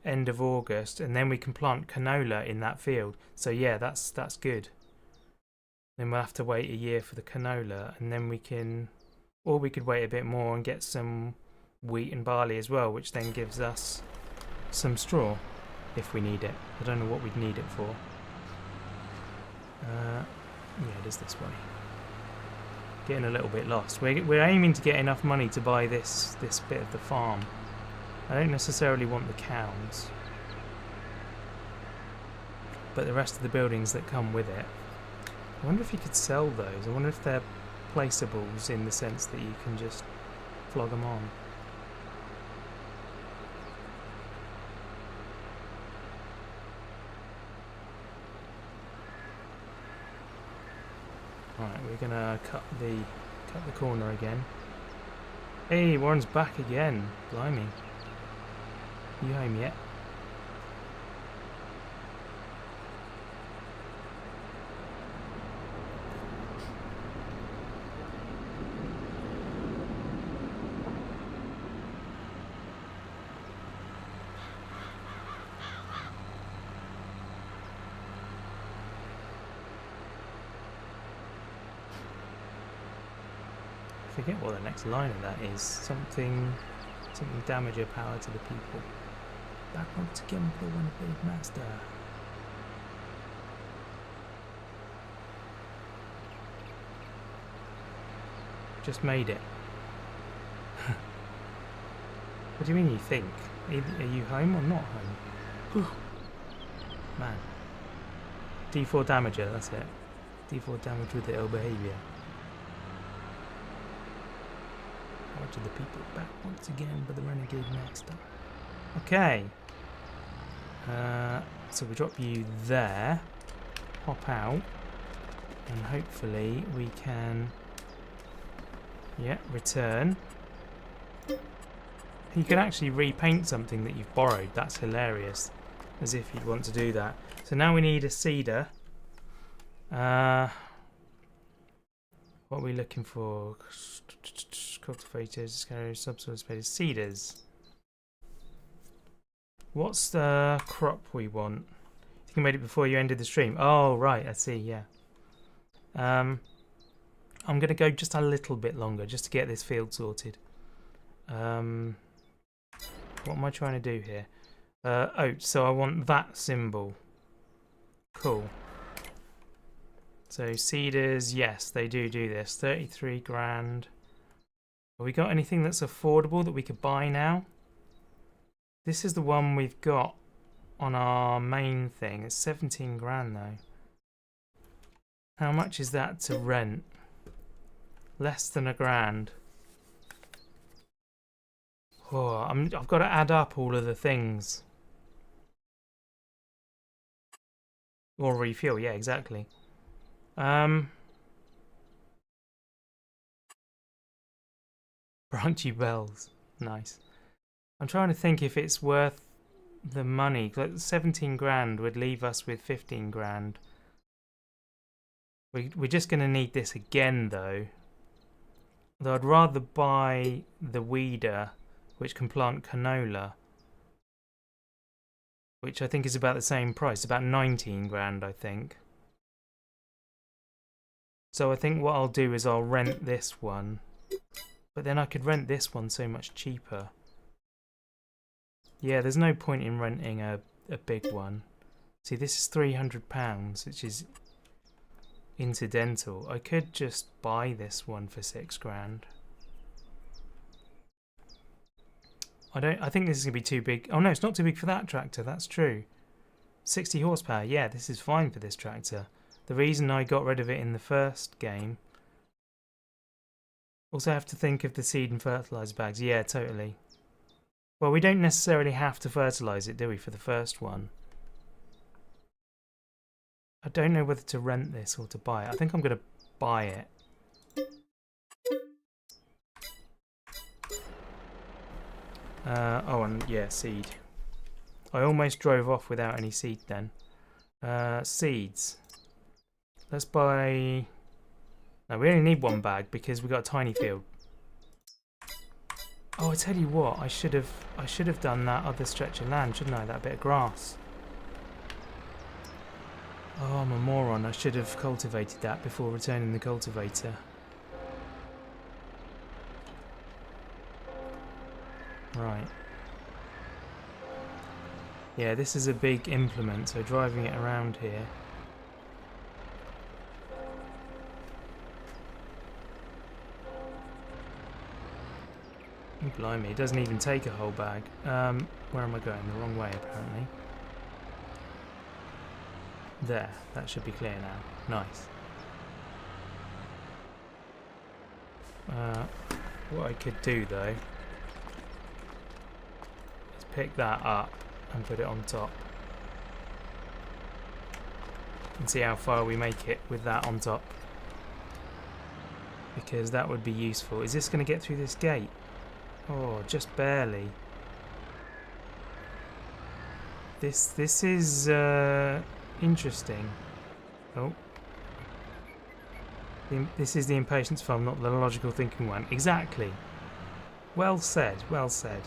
end of August, and then we can plant canola in that field. So yeah, that's good. Then we'll have to wait a year for the canola, and then we can, or we could wait a bit more and get some wheat and barley as well, which then gives us some straw if we need it. I don't know what we'd need it for. Yeah, it is this way. Getting a little bit lost. We're aiming to get enough money to buy this bit of the farm. I don't necessarily want the cows, but the rest of the buildings that come with it. I wonder if you could sell those. I wonder if they're placeables in the sense that you can just flog them on. Right, we're gonna cut the corner again. Hey, Warren's back again. Blimey. You home yet? forget what the next line of that is. Something damage your power to the people. Back once again for the renegade master. Just made it. What do you mean you think? Are you home or not home? Man. D4 damager, that's it. D4 damage with the ill behaviour. Power to the people, back once again by the renegade master. Okay. So we drop you there. Hop out. And hopefully we can... yeah, return. You can actually repaint something that you've borrowed. That's hilarious. As if you'd want to do that. So now we need a cedar. What are we looking for? Cultivators, subsoil spaces, cedars. What's the crop we want? You can make it before you ended the stream. Oh, right, I see, yeah. I'm going to go just a little bit longer just to get this field sorted. What am I trying to do here? Oats, so I want that symbol. Cool. So cedars, yes, they do this. 33 grand. Have we got anything that's affordable that we could buy now? This is the one we've got on our main thing. It's 17 grand though. How much is that to rent? Less than a grand. Oh, I've got to add up all of the things. Or refuel, yeah, exactly. Branchy bells, nice. I'm trying to think if it's worth the money. 17 grand would leave us with 15 grand. We're just going to need this again though. Though I'd rather buy the weeder, which can plant canola, which I think is about the same price, about 19 grand I think. So I think what I'll do is I'll rent this one, but then I could rent this one so much cheaper. Yeah, there's no point in renting a big one. See, this is £300, which is incidental. I could just buy this one for 6 grand. I think this is going to be too big. Oh no, it's not too big for that tractor, that's true. 60 horsepower, yeah, this is fine for this tractor. The reason I got rid of it in the first game. Also have to think of the seed and fertiliser bags. Yeah, totally. Well, we don't necessarily have to fertilise it, do we, for the first one? I don't know whether to rent this or to buy it. I think I'm going to buy it. Oh, and yeah, seed. I almost drove off without any seed then. Seeds. Let's buy... No, we only need 1 bag because we've got a tiny field. Oh, I tell you what, I should have done that other stretch of land, shouldn't I? That bit of grass. Oh, I'm a moron. I should have cultivated that before returning the cultivator. Right. Yeah, this is a big implement, so driving it around here. Oh, blimey, it doesn't even take a whole bag. Where am I going? The wrong way, apparently. There, that should be clear now. Nice. What I could do, though, is pick that up and put it on top. And see how far we make it with that on top. Because that would be useful. Is this going to get through this gate? Oh, just barely. This is interesting. Oh. This is the Impatience farm, not the logical thinking one. Exactly. Well said, well said.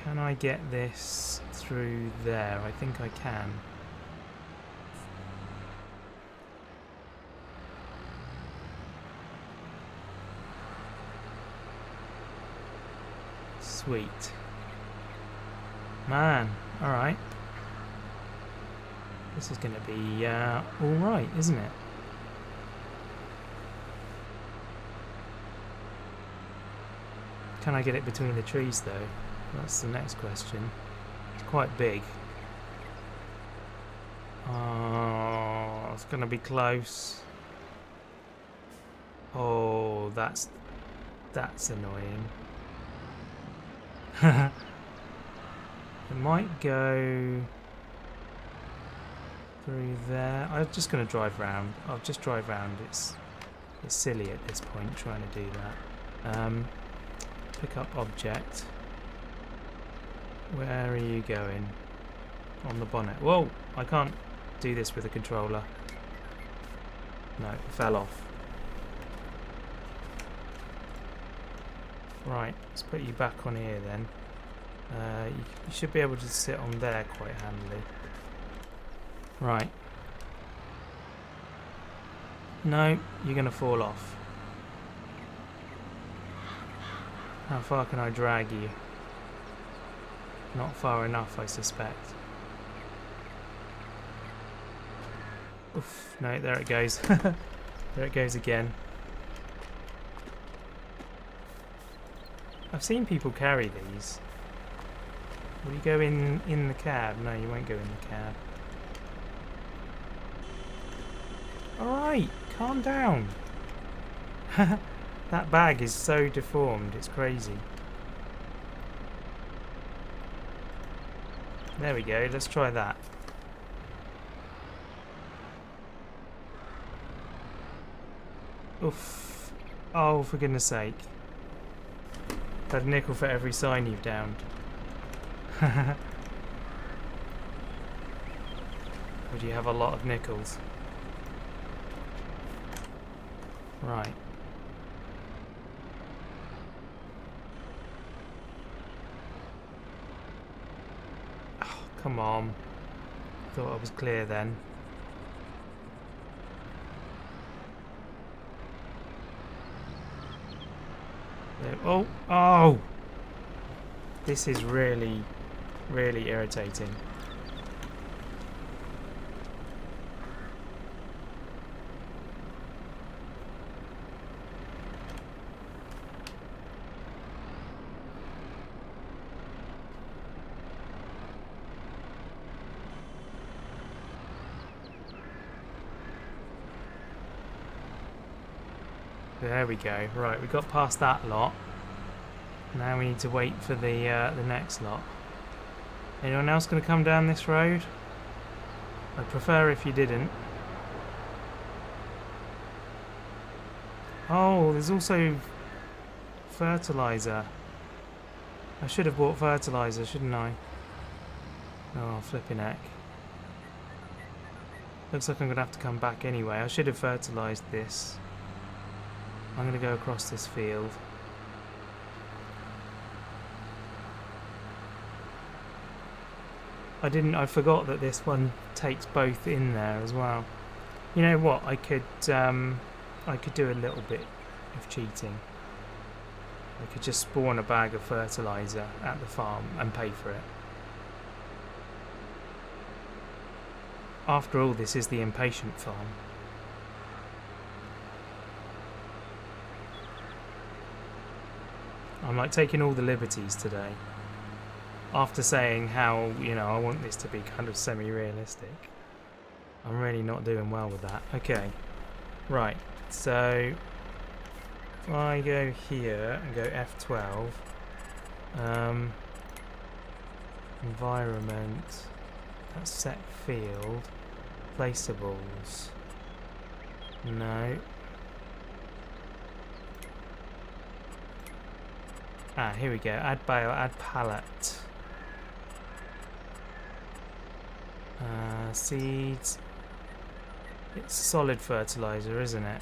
Can I get this through there? I think I can. Sweet. Man, alright. This is going to be alright, isn't it? Can I get it between the trees though? That's the next question. It's quite big. Oh, it's going to be close. Oh, that's annoying. It might go through there. I'm just going to drive round. I'll just drive round. It's silly at this point trying to do that. Pick up object. Where are you going? On the bonnet. Whoa! I can't do this with a controller. No, it fell off. Right, let's put you back on here then. You should be able to sit on there quite handily. Right. No, you're going to fall off. How far can I drag you? Not far enough, I suspect. Oof, no, there it goes. There it goes again. I've seen people carry these. Will you go in the cab? No, you won't go in the cab. Alright, calm down. That bag is so deformed, it's crazy. There we go, let's try that. Oof. Oh, for goodness sake. Had a nickel for every sign you've downed. Would you have a lot of nickels? Right. Oh, come on. Thought I was clear then. There, oh! This is really, really irritating. There we go. Right, we got past that lot. Now we need to wait for the next lot. Anyone else going to come down this road? I'd prefer if you didn't. Oh, there's also fertilizer. I should have bought fertilizer, shouldn't I? Oh, flipping heck. Looks like I'm going to have to come back anyway. I should have fertilized this. I'm going to go across this field. I forgot that this one takes both in there as well. You know what? I could do a little bit of cheating. I could just spawn a bag of fertilizer at the farm and pay for it. After all, this is the Impatient farm. I'm like taking all the liberties today. After saying how, you know, I want this to be kind of semi-realistic. I'm really not doing well with that. Okay. Right. So if I go here and go F12, environment, that's set field, placeables. No. Ah, here we go. Add bale, add pallet. Seeds. It's solid fertilizer, isn't it?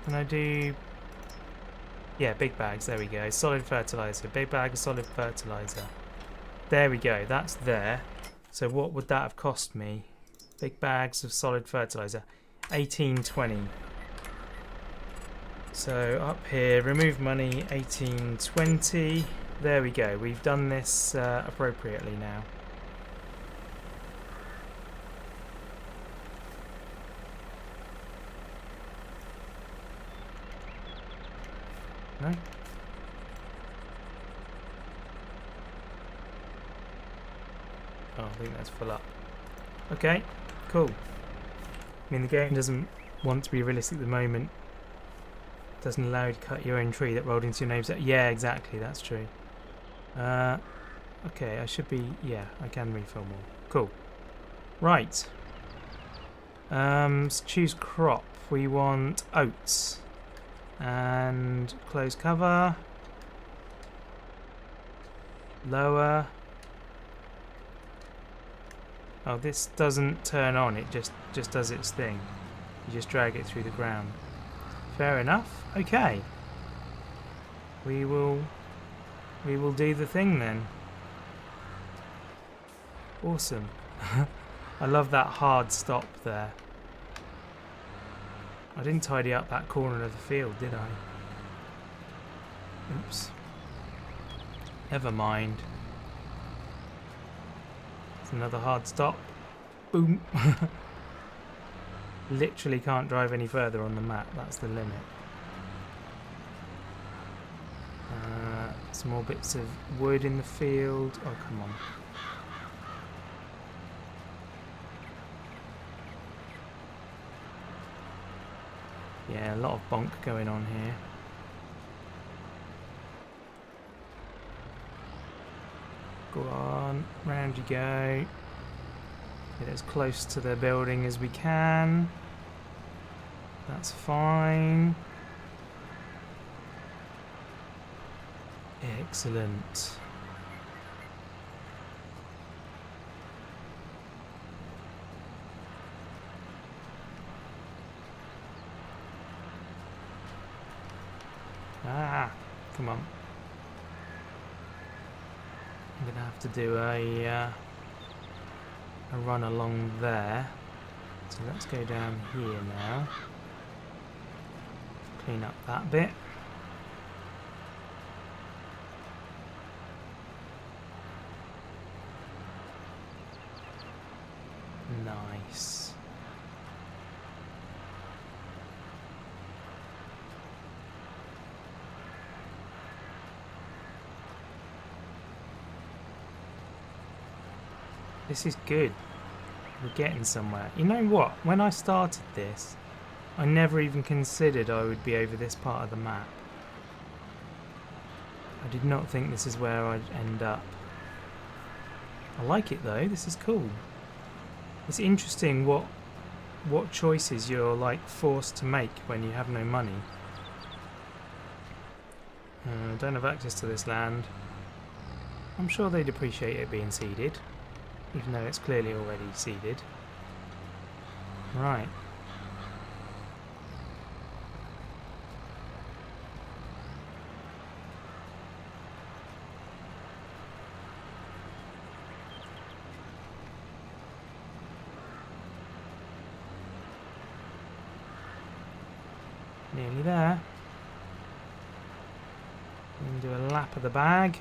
Can I do... Yeah, big bags. There we go. Solid fertilizer. Big bag of solid fertilizer. There we go. That's there. So what would that have cost me? Big bags of solid fertilizer. 18.20. So up here, remove money, 1820. There we go. We've done this appropriately now. No? Oh, I think that's full up. Okay, cool. I mean, the game doesn't want to be realistic at the moment. Doesn't allow you to cut your own tree that rolled into your neighbour's. Yeah, exactly, that's true. Okay, I should be... Yeah, I can refill more. Cool. Right. Let's choose crop. We want oats. And close cover. Lower. Oh, this doesn't turn on, it just does its thing. You just drag it through the ground. Fair enough. Okay. We will do the thing then. Awesome. I love that hard stop there. I didn't tidy up that corner of the field, did I? Oops. Never mind. It's another hard stop. Boom. Literally can't drive any further on the map. That's the limit. Some more bits of wood in the field. Oh, come on. Yeah, a lot of bonk going on here. Go on, round you go. Get as close to the building as we can. That's fine. Excellent. Ah, come on. I'm gonna have to do a run along there. So let's go down here now. Clean up that bit. Nice. This is good. We're getting somewhere. You know what? When I started this, I never even considered I would be over this part of the map. I did not think this is where I'd end up. I like it though. This is cool. It's interesting what choices you're like forced to make when you have no money. Don't have access to this land. I'm sure they'd appreciate it being seeded, even though it's clearly already seeded. Right. Nearly there. And do a lap of the bag.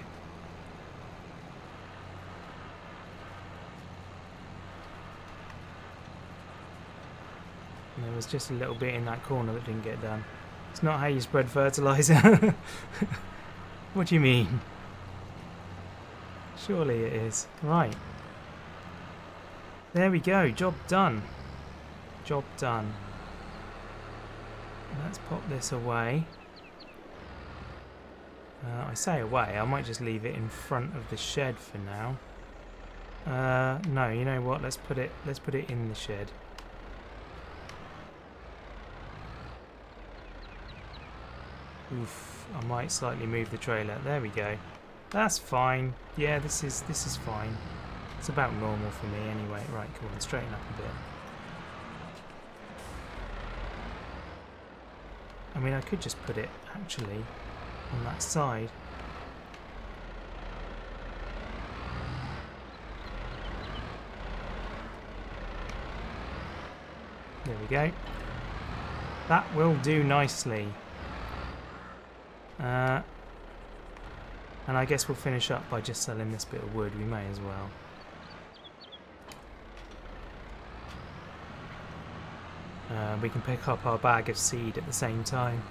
And there was just a little bit in that corner that didn't get done. It's not how you spread fertilizer. What do you mean? Surely it is. Right. There we go. Job done. Job done. Let's pop this away. I say away, I might just leave it in front of the shed for now. No, you know what? Let's put it in the shed. Oof, I might slightly move the trailer. There we go. That's fine. Yeah, this is fine. It's about normal for me anyway. Right, come on, straighten up a bit. I mean, I could just put it, actually, on that side. There we go. That will do nicely. And I guess we'll finish up by just selling this bit of wood. We may as well. We can pick up our bag of seed at the same time.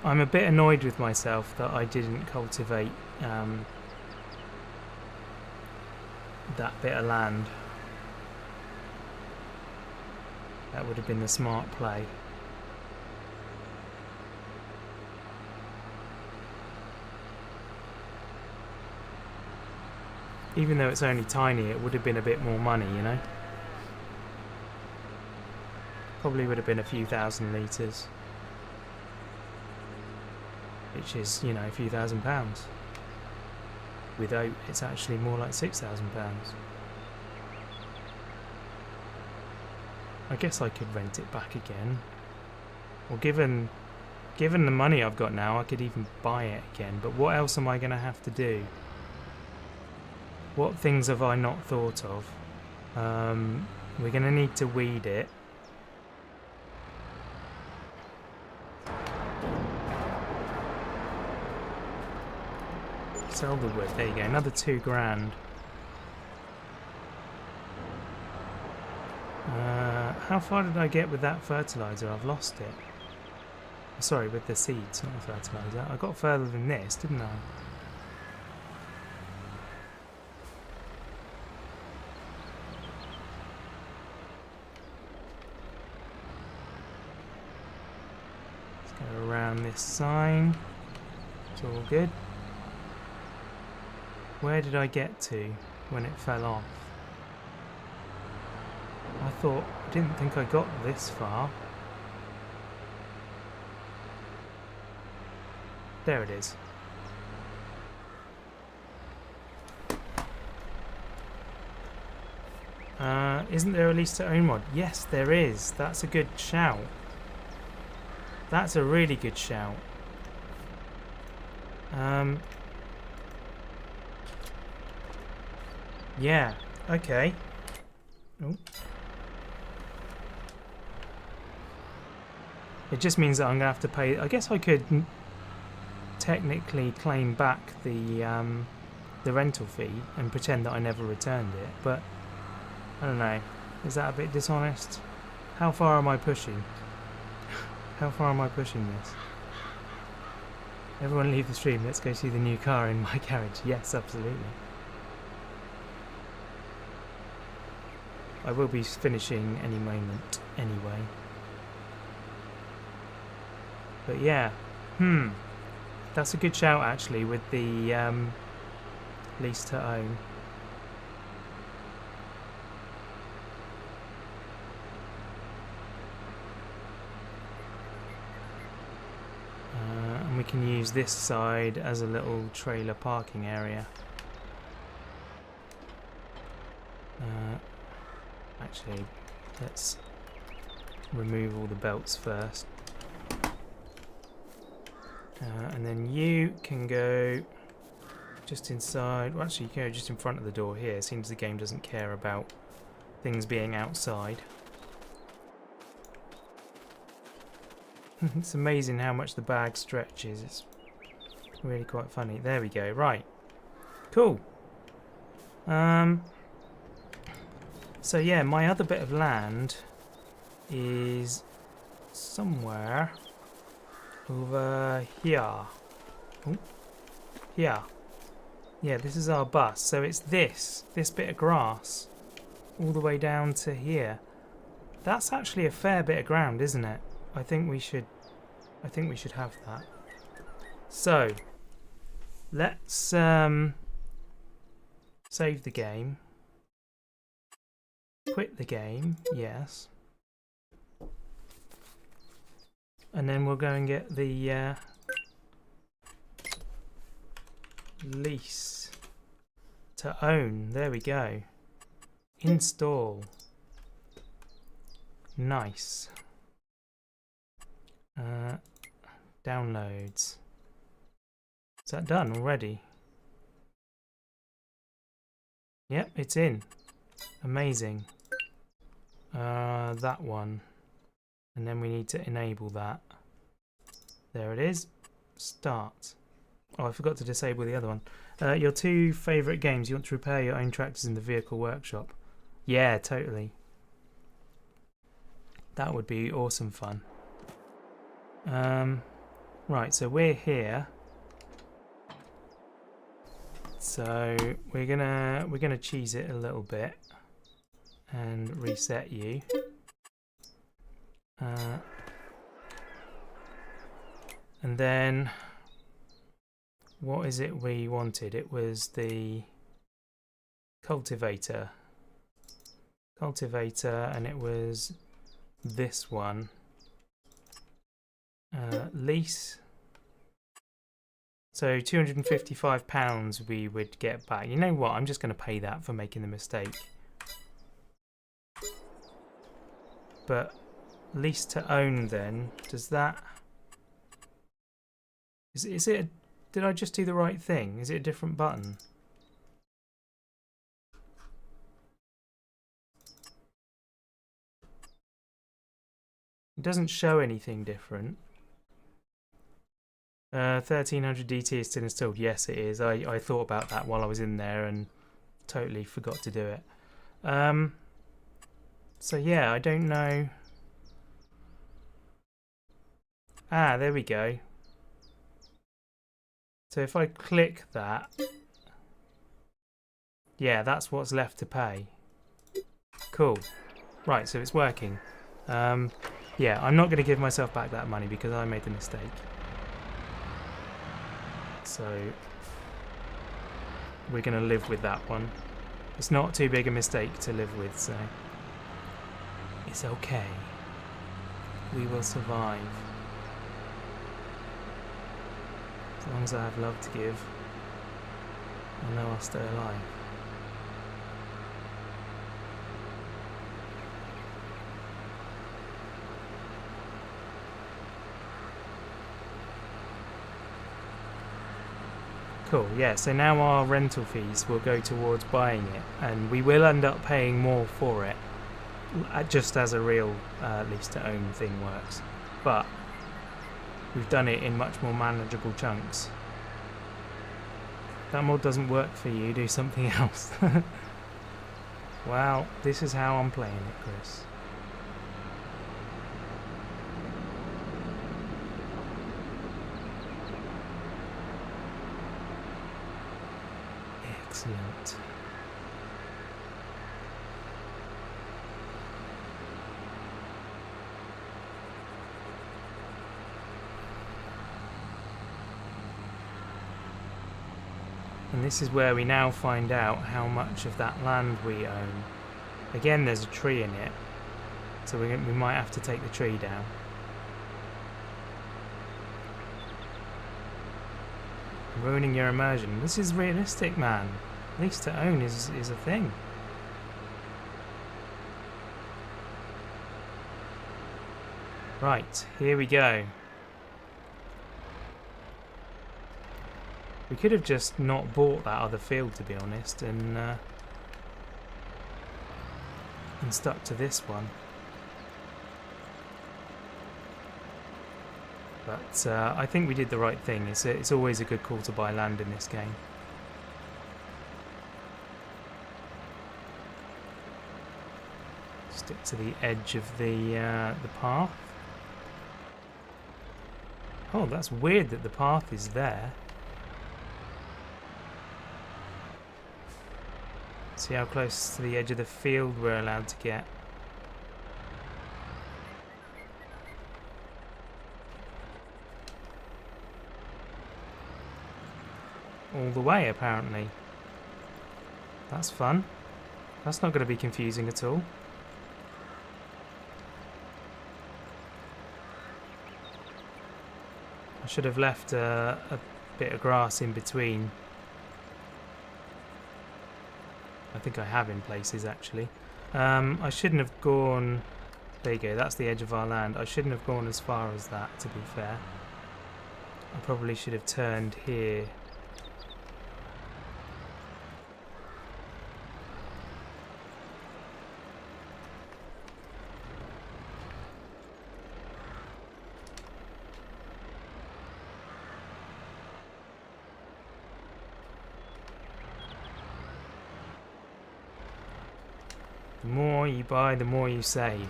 I'm a bit annoyed with myself that I didn't cultivate that bit of land. That would have been the smart play. Even though it's only tiny, it would have been a bit more money, you know? Probably would have been a few thousand litres. Which is, you know, a few £1,000s. With oat, it's actually more like £6,000. I guess I could rent it back again. Or given the money I've got now, I could even buy it again. But what else am I going to have to do? What things have I not thought of? We're going to need to weed it. Sell the wood. There you go. Another £2,000. How far did I get with that fertilizer? I've lost it. Sorry, with the seeds, not the fertilizer. I got further than this, didn't I? Let's go around this sign. It's all good. Where did I get to when it fell off? I didn't think I got this far. There it is. Isn't there a lease to own mod? Yes, there is. That's a good shout. That's a really good shout. Yeah, okay. Oh. It just means that I'm going to have to pay... I guess I could technically claim back the rental fee and pretend that I never returned it, but I don't know. Is that a bit dishonest? How far am I pushing? How far am I pushing this? Everyone leave the stream. Let's go see the new car in my garage. Yes, absolutely. I will be finishing any moment anyway. But yeah, that's a good shout actually with the lease to own. And we can use this side as a little trailer parking area. Actually, let's remove all the belts first. And then you can go just inside. Well, actually, you can go just in front of the door here. Seems the game doesn't care about things being outside. It's amazing how much the bag stretches. It's really quite funny. There we go. Right. Cool. So yeah, my other bit of land is somewhere over here. Oh, here. Yeah, this is our bus. So it's this bit of grass all the way down to here. That's actually a fair bit of ground, isn't it? I think we should have that. So let's save the game. Quit the game, yes. And then we'll go and get the lease to own. There we go. Install. Nice. Downloads. Is that done already? Yep, it's in. Amazing. That one. And then we need to enable that. There it is. Start. Oh, I forgot to disable the other one. Your 2 favourite games. You want to repair your own tractors in the vehicle workshop. Yeah, totally. That would be awesome fun. Right, so we're here. So we're gonna cheese it a little bit and reset you. And then what is it we wanted? It was the cultivator. And it was this one. Lease. So £255 we would get back. You know what? I'm just going to pay that for making the mistake. But lease to own then, does that... Is it... Did I just do the right thing? Is it a different button? It doesn't show anything different. 1300 DT is still installed. Yes, it is. I thought about that while I was in there and totally forgot to do it. So yeah, I don't know. Ah, there we go. So if I click that, yeah, that's what's left to pay. Cool. Right, so it's working. Yeah, I'm not going to give myself back that money because I made the mistake. So we're going to live with that one. It's not too big a mistake to live with, so it's okay. We will survive. As long as I have love to give, I know I'll stay alive. Cool, yeah, so now our rental fees will go towards buying it, and we will end up paying more for it, just as a real lease to own thing works. But we've done it in much more manageable chunks. If that mod doesn't work for you, do something else. Well, this is how I'm playing it, Chris. Excellent. And this is where we now find out how much of that land we own. Again, there's a tree in it, so we might have to take the tree down. Ruining your immersion. This is realistic, man. Lease to own is a thing. Right, here we go. We could have just not bought that other field, to be honest, and stuck to this one. But I think we did the right thing. It's always a good call to buy land in this game. Stick to the edge of the path. Oh, that's weird that the path is there. See how close to the edge of the field we're allowed to get. All the way, apparently. That's fun. That's not going to be confusing at all. I should have left a bit of grass in between. I think I have in places, actually. I shouldn't have gone... There you go, that's the edge of our land. I shouldn't have gone as far as that, to be fair. I probably should have turned here. The more you buy, the more you save.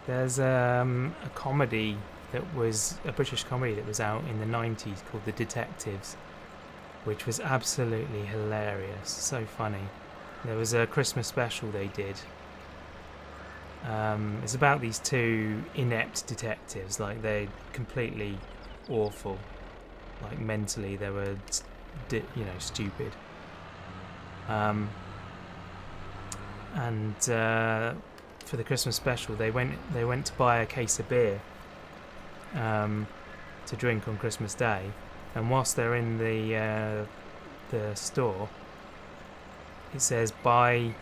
There's a comedy that was a British comedy that was out in the 90s called The Detectives, which was absolutely hilarious, so funny. There was a Christmas special they did. It's about these two inept detectives, like they're completely awful, like mentally they were, stupid. For the Christmas special, they went to buy a case of beer to drink on Christmas Day, and whilst they're in the store, it says buy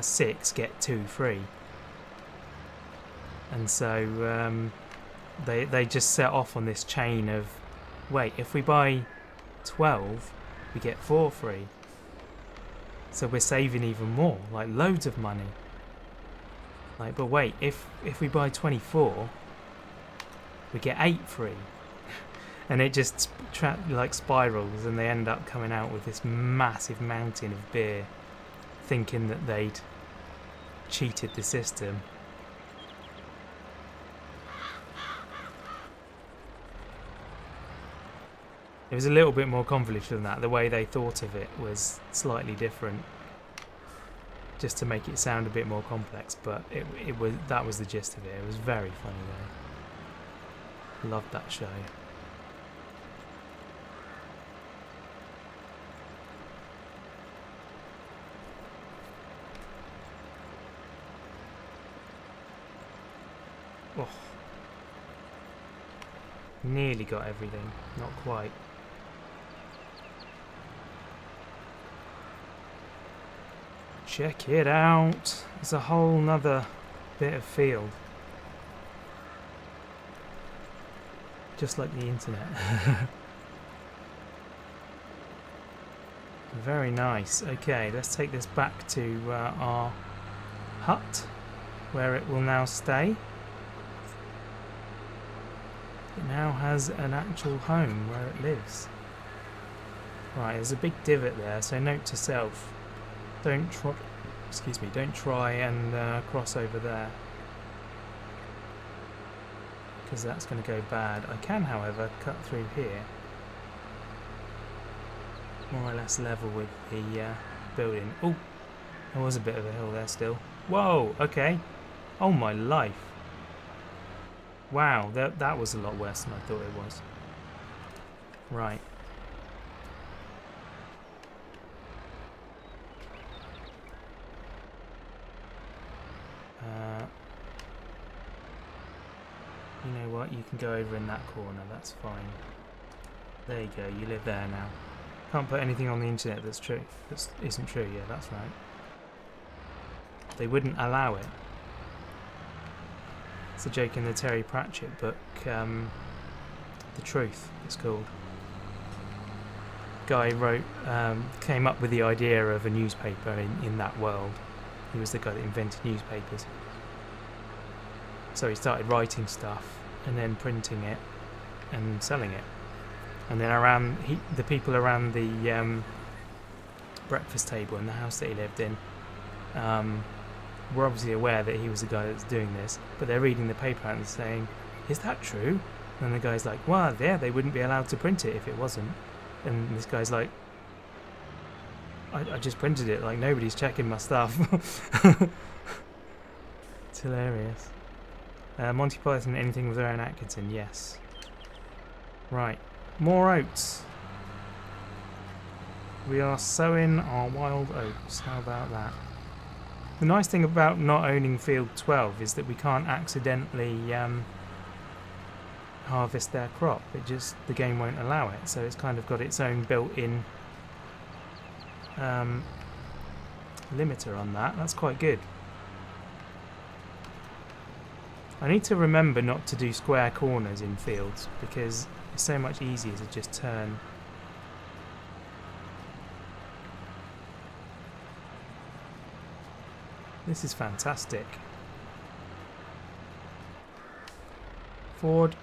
6 get 2 free, and so they just set off on this chain of, wait, if we buy 12 we get 4 free, so we're saving even more, like loads of money. Like, but wait, if we buy 24 we get 8 free. And it just spirals, and they end up coming out with this massive mountain of beer, thinking that they'd cheated the system. It was a little bit more convoluted than that. The way they thought of it was slightly different, just to make it sound a bit more complex. But that was the gist of it. It was very funny though. Loved that show. Oh. Nearly got everything, not quite. Check it out. There's a whole nother bit of field. Just like the internet. Very nice. Okay, let's take this back to our hut, where it will now stay. It now has an actual home where it lives. Right, there's a big divot there, so note to self: don't try and cross over there, because that's going to go bad. I can, however, cut through here, more or less level with the building. Oh, there was a bit of a hill there still. Whoa, okay. Oh my life. Wow, that was a lot worse than I thought it was. Right. You know what, you can go over in that corner, that's fine. There you go, you live there now. Can't put anything on the internet that's true. That isn't true, yeah, that's right. They wouldn't allow it. It's a joke in the Terry Pratchett book, The Truth, it's called. Guy came up with the idea of a newspaper in that world. He was the guy that invented newspapers. So he started writing stuff and then printing it and selling it. And then the people around the breakfast table in the house that he lived in were obviously aware that he was the guy that's doing this, but they're reading the paper and saying, "Is that true?" And the guy's like, "Well, yeah, they wouldn't be allowed to print it if it wasn't." And this guy's like, I just printed it, like nobody's checking my stuff. It's hilarious. Monty Python, anything with Rowan Atkinson, yes. Right, more oats. We are sowing our wild oats, how about that? The nice thing about not owning Field 12 is that we can't accidentally harvest their crop. The game won't allow it, so it's kind of got its own built-in limiter on that. That's quite good. I need to remember not to do square corners in fields, because it's so much easier to just turn. This is fantastic. Forward,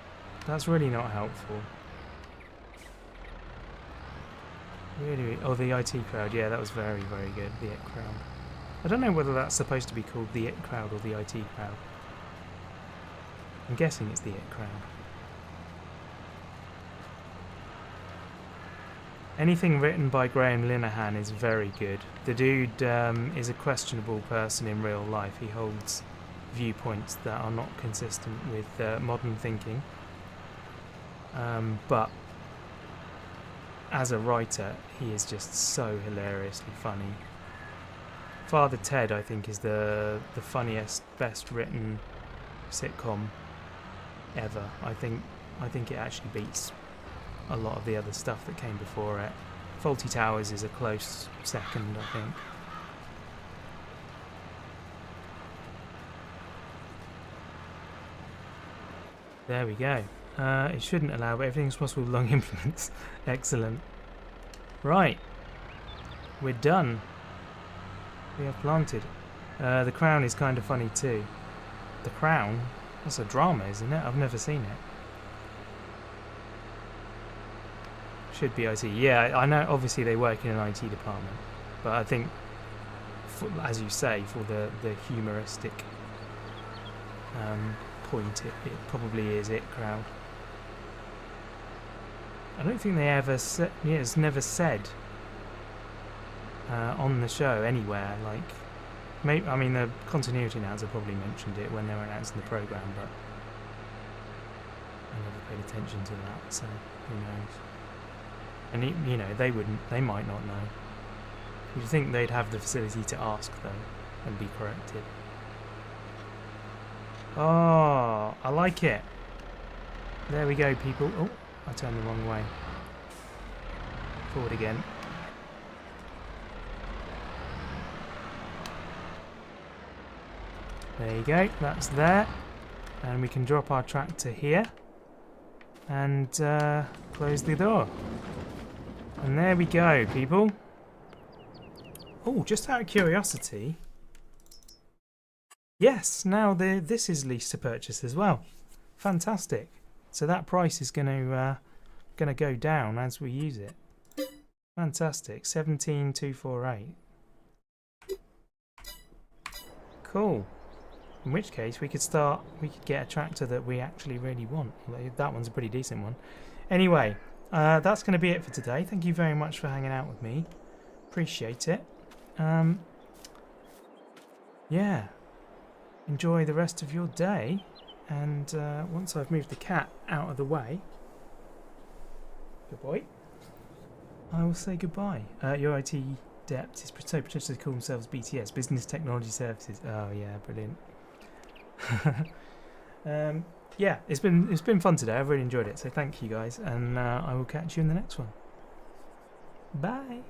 that's really not helpful. Really? Oh, the IT crowd. Yeah, that was very, very good. The IT crowd. I don't know whether that's supposed to be called the IT crowd or the IT crowd. I'm guessing it's the IT crowd. Anything written by Graham Linehan is very good. The dude is a questionable person in real life. He holds viewpoints that are not consistent with modern thinking. But as a writer, he is just so hilariously funny. Father Ted, I think, is the funniest, best written sitcom ever. I think it actually beats a lot of the other stuff that came before it. Fawlty Towers is a close second, I think. There we go. It shouldn't allow, but everything's possible with long implements. Excellent. Right. We're done. We have planted. The crown is kind of funny too. The crown? That's a drama, isn't it? I've never seen it. Should be IT. Yeah, I know obviously they work in an IT department, but I think, as you say, for the humoristic point, it probably is IT crowd. I don't think they ever said, yeah, it's never said on the show anywhere, like, maybe, I mean the continuity announcer probably mentioned it when they were announcing the programme, but I never paid attention to that, so who knows. And you know, they might not know. You'd think they'd have the facility to ask though, and be corrected. Oh, I like it. There we go, people. Oh, I turned the wrong way. Forward again. There you go, that's there. And we can drop our tractor here. And close the door. And there we go, people. Oh, just out of curiosity. Yes, now this is lease to purchase as well. Fantastic. So that price is gonna go down as we use it. Fantastic. 17,248. Cool. In which case we could get a tractor that we actually really want. That one's a pretty decent one. Anyway, that's going to be it for today. Thank you very much for hanging out with me. Appreciate it. Yeah. Enjoy the rest of your day. And once I've moved the cat out of the way, good boy, I will say goodbye. Your IT Dept is so pretentious to call themselves BTS, Business Technology Services. Oh yeah, brilliant. Yeah, it's been fun today. I've really enjoyed it. So thank you guys, and I will catch you in the next one. Bye.